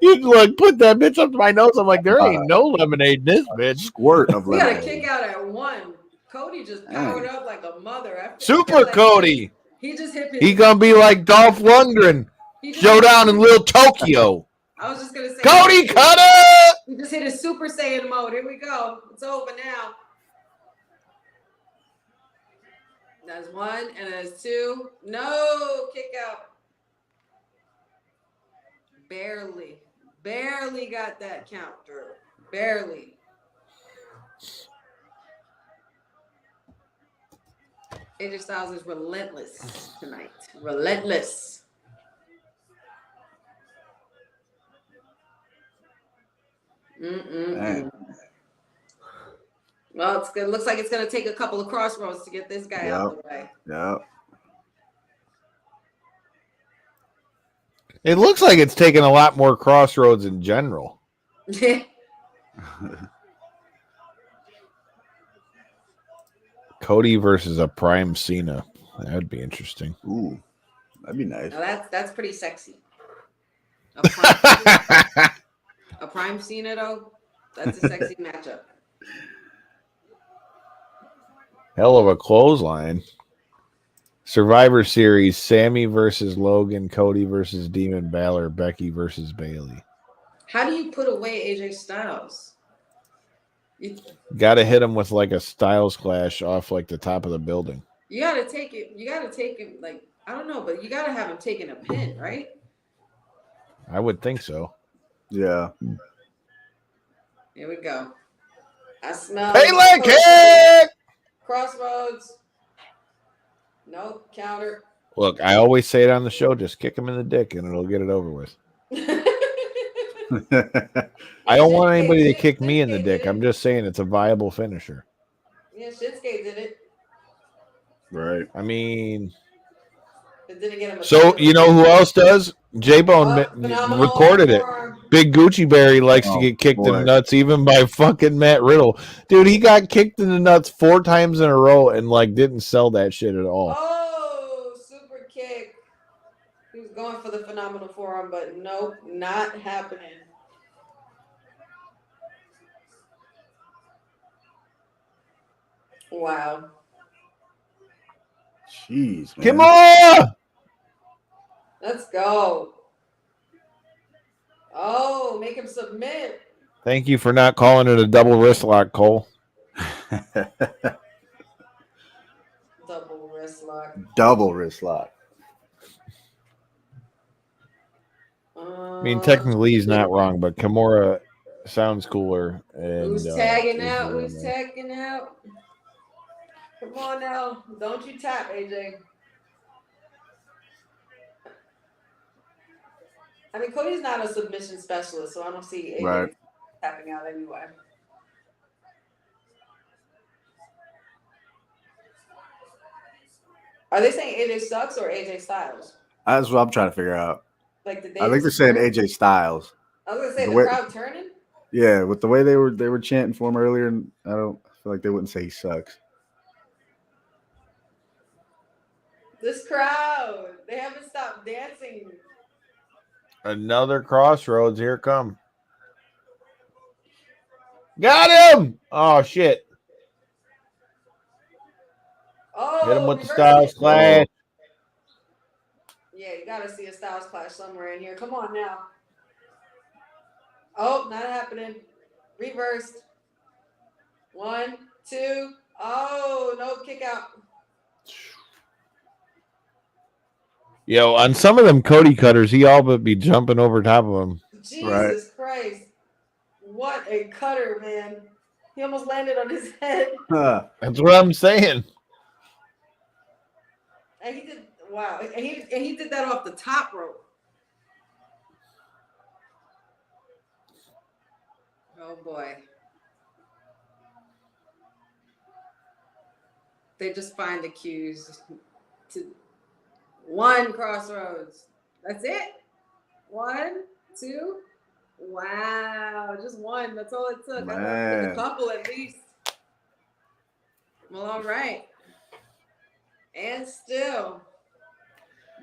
You'd like put that bitch up to my nose. I'm like, there ain't no lemonade in this bitch. Squirt of We got lemonade. a kick out at 1. Cody just powered up like a mother. After Super Cody. He just hit. He gonna be like Dolph Lundgren. Showdown in Little Tokyo. I was just gonna say, Cody, cut it! He just hit his Super Saiyan mode. Here we go. It's over now. That's 1, and that's 2. No kick out. Barely got that count through. Barely. AJ Styles is relentless tonight. Relentless. Well, it looks like it's going to take a couple of crossroads to get this guy out of the way. Yeah. It looks like it's taking a lot more crossroads in general. Cody versus a Prime Cena. That'd be interesting. Ooh, that'd be nice. Now that's pretty sexy. A Prime Cena, though, that's a sexy matchup. Hell of a clothesline. Survivor Series, Sammy versus Logan, Cody versus Demon Balor, Becky versus Bayley. How do you put away AJ Styles? Got to hit him with like a Styles Clash off like the top of the building. You got to take it. You got to take him, like, I don't know, but you got to have him taking a pin, right? I would think so. Yeah. Here we go. I smell. Hey, leg kick! Crossroads. Nope. Counter. Look, I always say it on the show, just kick him in the dick and it'll get it over with. I don't want anybody to kick me in the dick. I'm just saying it's a viable finisher. Yeah, Shinsuke did it. Right. I mean, It didn't get him so you know who else does? J-Bone recorded it. Big Gucci Berry likes to get kicked in the nuts, even by fucking Matt Riddle. Dude, he got kicked in the nuts 4 times in a row and like didn't sell that shit at all. Oh, super kick. He was going for the phenomenal forearm, but nope, not happening. Wow. Jeez, man. Come on! Let's go. Oh, make him submit. Thank you for not calling it a double wrist lock, Cole. Double wrist lock. Double wrist lock. I mean, technically he's not wrong, but Kimura sounds cooler. And, Who's tagging out? Who's tagging out? Come on now. Don't you tap, AJ. I mean, Cody's not a submission specialist, so I don't see AJ tapping out anyway. Are they saying AJ sucks or AJ Styles? That's what I'm trying to figure out. Like, did they I think they're saying AJ Styles. I was gonna say the crowd turning. Yeah, with the way they were chanting for him earlier, and I feel like they wouldn't say he sucks. This crowd, they haven't stopped dancing. Another crossroads. Here come. Got him! Oh, shit. Oh, hit him with the Styles Clash. Yeah, you gotta see a Styles Clash somewhere in here. Come on now. Oh, not happening. Reversed. 1, 2. Oh, no kick out. Yo, on some of them Cody cutters, he all but be jumping over top of him. Jesus Christ. What a cutter, man. He almost landed on his head. That's what I'm saying. And he did, wow. And he did that off the top rope. Oh, boy. They just find the cues to one crossroads. That's it. 1, 2. Wow, just one. That's all it took. I took a couple at least. Well, all right. And still,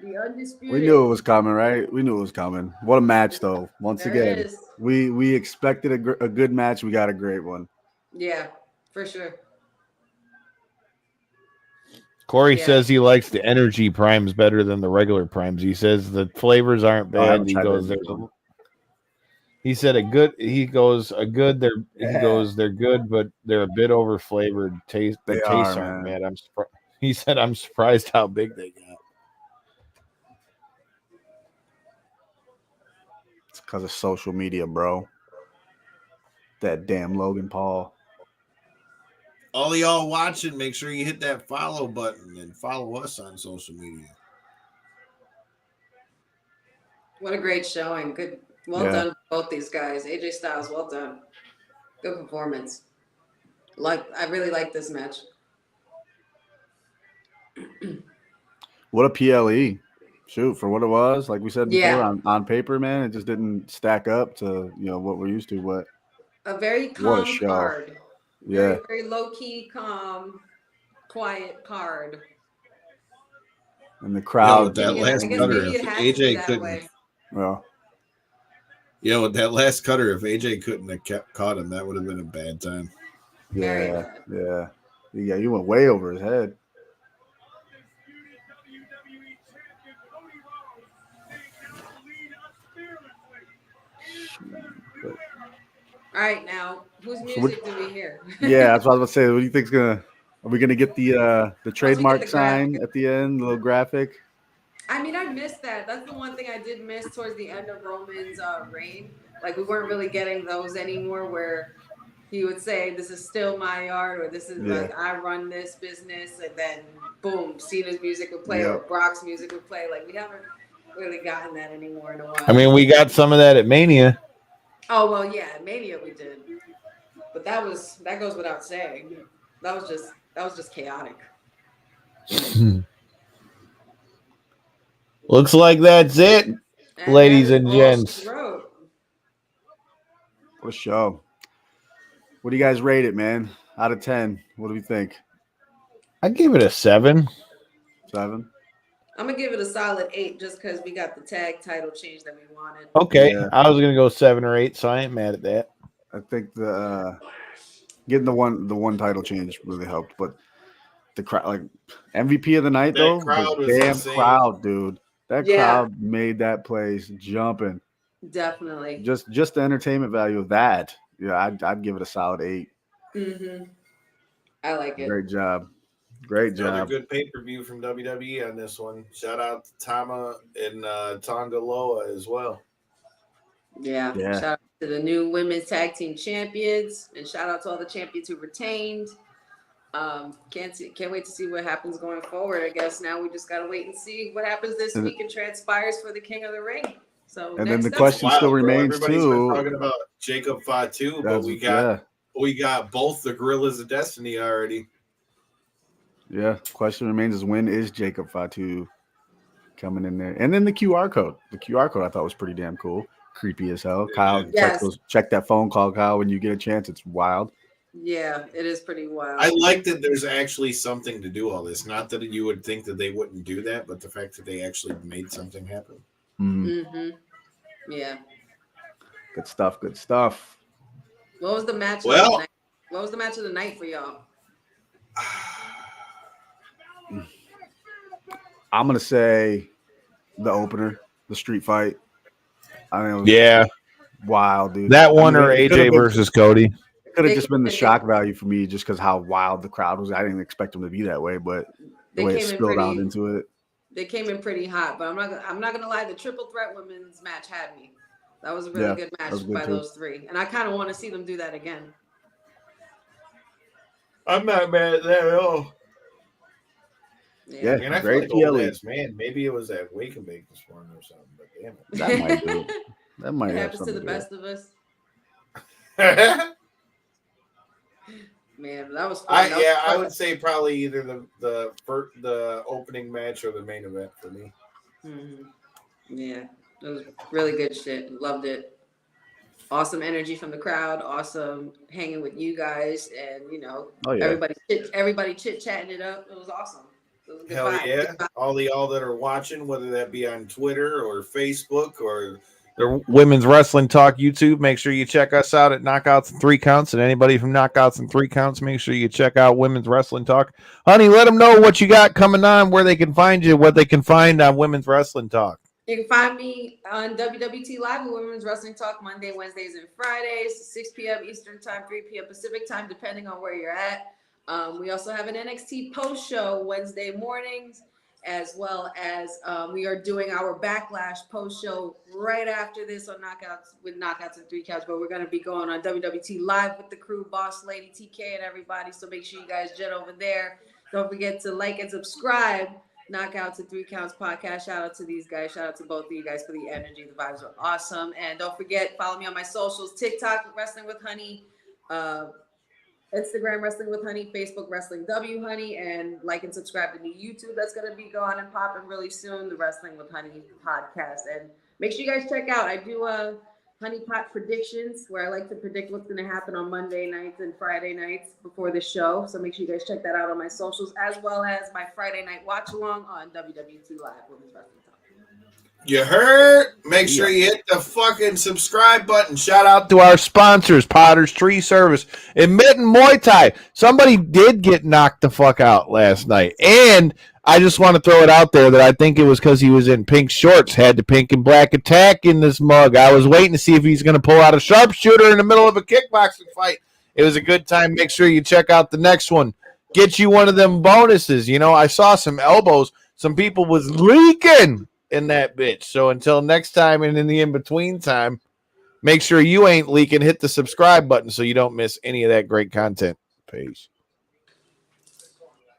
the undisputed. We knew it was coming, right? We knew it was coming. What a match, though. Once again, we expected a good match. We got a great one. Yeah, for sure. Corey says he likes the energy primes better than the regular primes. He says the flavors aren't bad. He goes, he said a good. He goes a good. They're good, but they're a bit over flavored. Taste the tastes aren't bad. He said I'm surprised how big they got. It's because of social media, bro. That damn Logan Paul. All y'all watching, make sure you hit that follow button and follow us on social media. What a great showing. Good. Well done, both these guys. AJ Styles, well done. Good performance. I really like this match. What a PLE. Shoot, for what it was, like we said before, on paper, man, it just didn't stack up to what we're used to. But a very calm card. Yeah. Very low-key, calm, quiet card. And the crowd. That last cutter, if AJ couldn't. Well. With that last cutter, if AJ couldn't have caught him, that would have been a bad time. Yeah. You went way over his head. All right, now whose music do we hear? Yeah, that's what I was about to say. What do you think's gonna? Are we gonna get the trademark sign at the end, the little graphic? I mean, I missed that. That's the one thing I did miss towards the end of Roman's reign. Like, we weren't really getting those anymore, where he would say, "This is still my yard," or "This is like I run this business," and then boom, Cena's music would play or Brock's music would play. Like, we haven't really gotten that anymore in a while. I mean, we got some of that at Mania. Oh well, yeah, at Mania we did, but that goes without saying. That was just chaotic. Looks like that's it, ladies and gents. What a show! What do you guys rate it, man? Out of 10, what do we think? I give it a 7. 7. I'm gonna give it a solid 8 just because we got the tag title change that we wanted. Okay, I was gonna go 7 or 8, so I ain't mad at that. I think the getting the one title change really helped, but the crowd, like MVP of the night, though, the damn crowd, dude. That crowd made that place jumping. Definitely. Just the entertainment value of that. Yeah, I'd give it a solid 8. Mm-hmm. I like it. Great job. Great job. Another good pay-per-view from WWE on this one. Shout out to Tama and Tonga Loa as well. Yeah. Shout out to the new women's tag team champions, and shout out to all the champions who retained. Can't wait to see what happens going forward. I guess now we just gotta wait and see what happens this week and transpires for the King of the Ring. So and then the question still remains Everybody's too. been talking about Jacob Fatu, but we got both the Gorillas of Destiny already. Yeah, question remains is when is Jacob Fatu coming in there? And then the QR code. The QR code I thought was pretty damn cool. Creepy as hell. Kyle, check that phone call, Kyle, when you get a chance. It's wild. Yeah, it is pretty wild. I like that there's actually something to do all this. Not that you would think that they wouldn't do that, but the fact that they actually made something happen. Mm-hmm. Yeah. Good stuff. Good stuff. What was the match of the night? What was the match of the night for y'all? I'm gonna say the opener, the street fight. I mean, Yeah, wild, dude. that one or it could've AJ been- versus Cody. It could have just been the shock value for me, just because how wild the crowd was. I didn't expect them to be that way, but the way it spilled out into it. They came in pretty hot, but I'm not gonna lie. The triple threat women's match had me. That was a really good match by those three, and I kind of want to see them do that again. I'm not mad at that at all. Yeah, and I great feel like man, maybe it was that wake and bake this morning or something, but damn it. That might do it. That might It have happens to something the do best of us. Man, that was fun. I would say probably either the opening match or the main event for me. Mm-hmm. Yeah, it was really good shit. Loved it. Awesome energy from the crowd. Awesome hanging with you guys, and everybody chit chatting it up. It was awesome. It was a good Hell vibe. yeah! All y'all that are watching, whether that be on Twitter or Facebook or The Women's Wrestling Talk YouTube. Make sure you check us out at Knockouts and 3 Counts. And anybody from Knockouts and 3 Counts, make sure you check out Women's Wrestling Talk. Honey, let them know what you got coming on, where they can find you, what they can find on Women's Wrestling Talk. You can find me on WWT Live with Women's Wrestling Talk Monday, Wednesdays, and Fridays, 6 p.m. Eastern Time, 3 p.m. Pacific Time, depending on where you're at. We also have an NXT post show Wednesday mornings, as well as we are doing our Backlash post show right after this on Knockouts and 3 Counts. But we're going to be going on WWT Live with the crew, Boss Lady, TK, and everybody. So make sure you guys jet over there. Don't forget to like and subscribe. Knockouts and 3 Counts podcast. Shout out to these guys. Shout out to both of you guys for the energy. The vibes are awesome. And don't forget, follow me on my socials: TikTok, Wrestling with Honey, Instagram, Wrestling with Honey, Facebook, Wrestling W Honey, and like and subscribe to the YouTube. That's going to be going and popping really soon, the Wrestling with Honey podcast. And make sure you guys check out, I do Honey Pot predictions, where I like to predict what's going to happen on Monday nights and Friday nights before the show. So make sure you guys check that out on my socials, as well as my Friday night watch along on WWT Live Women's Wrestling Talk. You heard? Make sure you hit the fucking subscribe button. Shout out To our sponsors, Potter's Tree Service, Admitting Muay Thai. Somebody did get knocked the fuck out last night. And I just want to throw it out there that I think it was because he was in pink shorts, had the pink and black attack in this mug. I was waiting to see if he's going to pull out a sharpshooter in the middle of a kickboxing fight. It was a good time. Make sure you check out the next one. Get you one of them bonuses. You know, I saw some elbows. Some people was leaking in that bitch. So until next time and in the in-between time, make sure you ain't leaking. Hit the subscribe button so you don't miss any of that great content. Peace.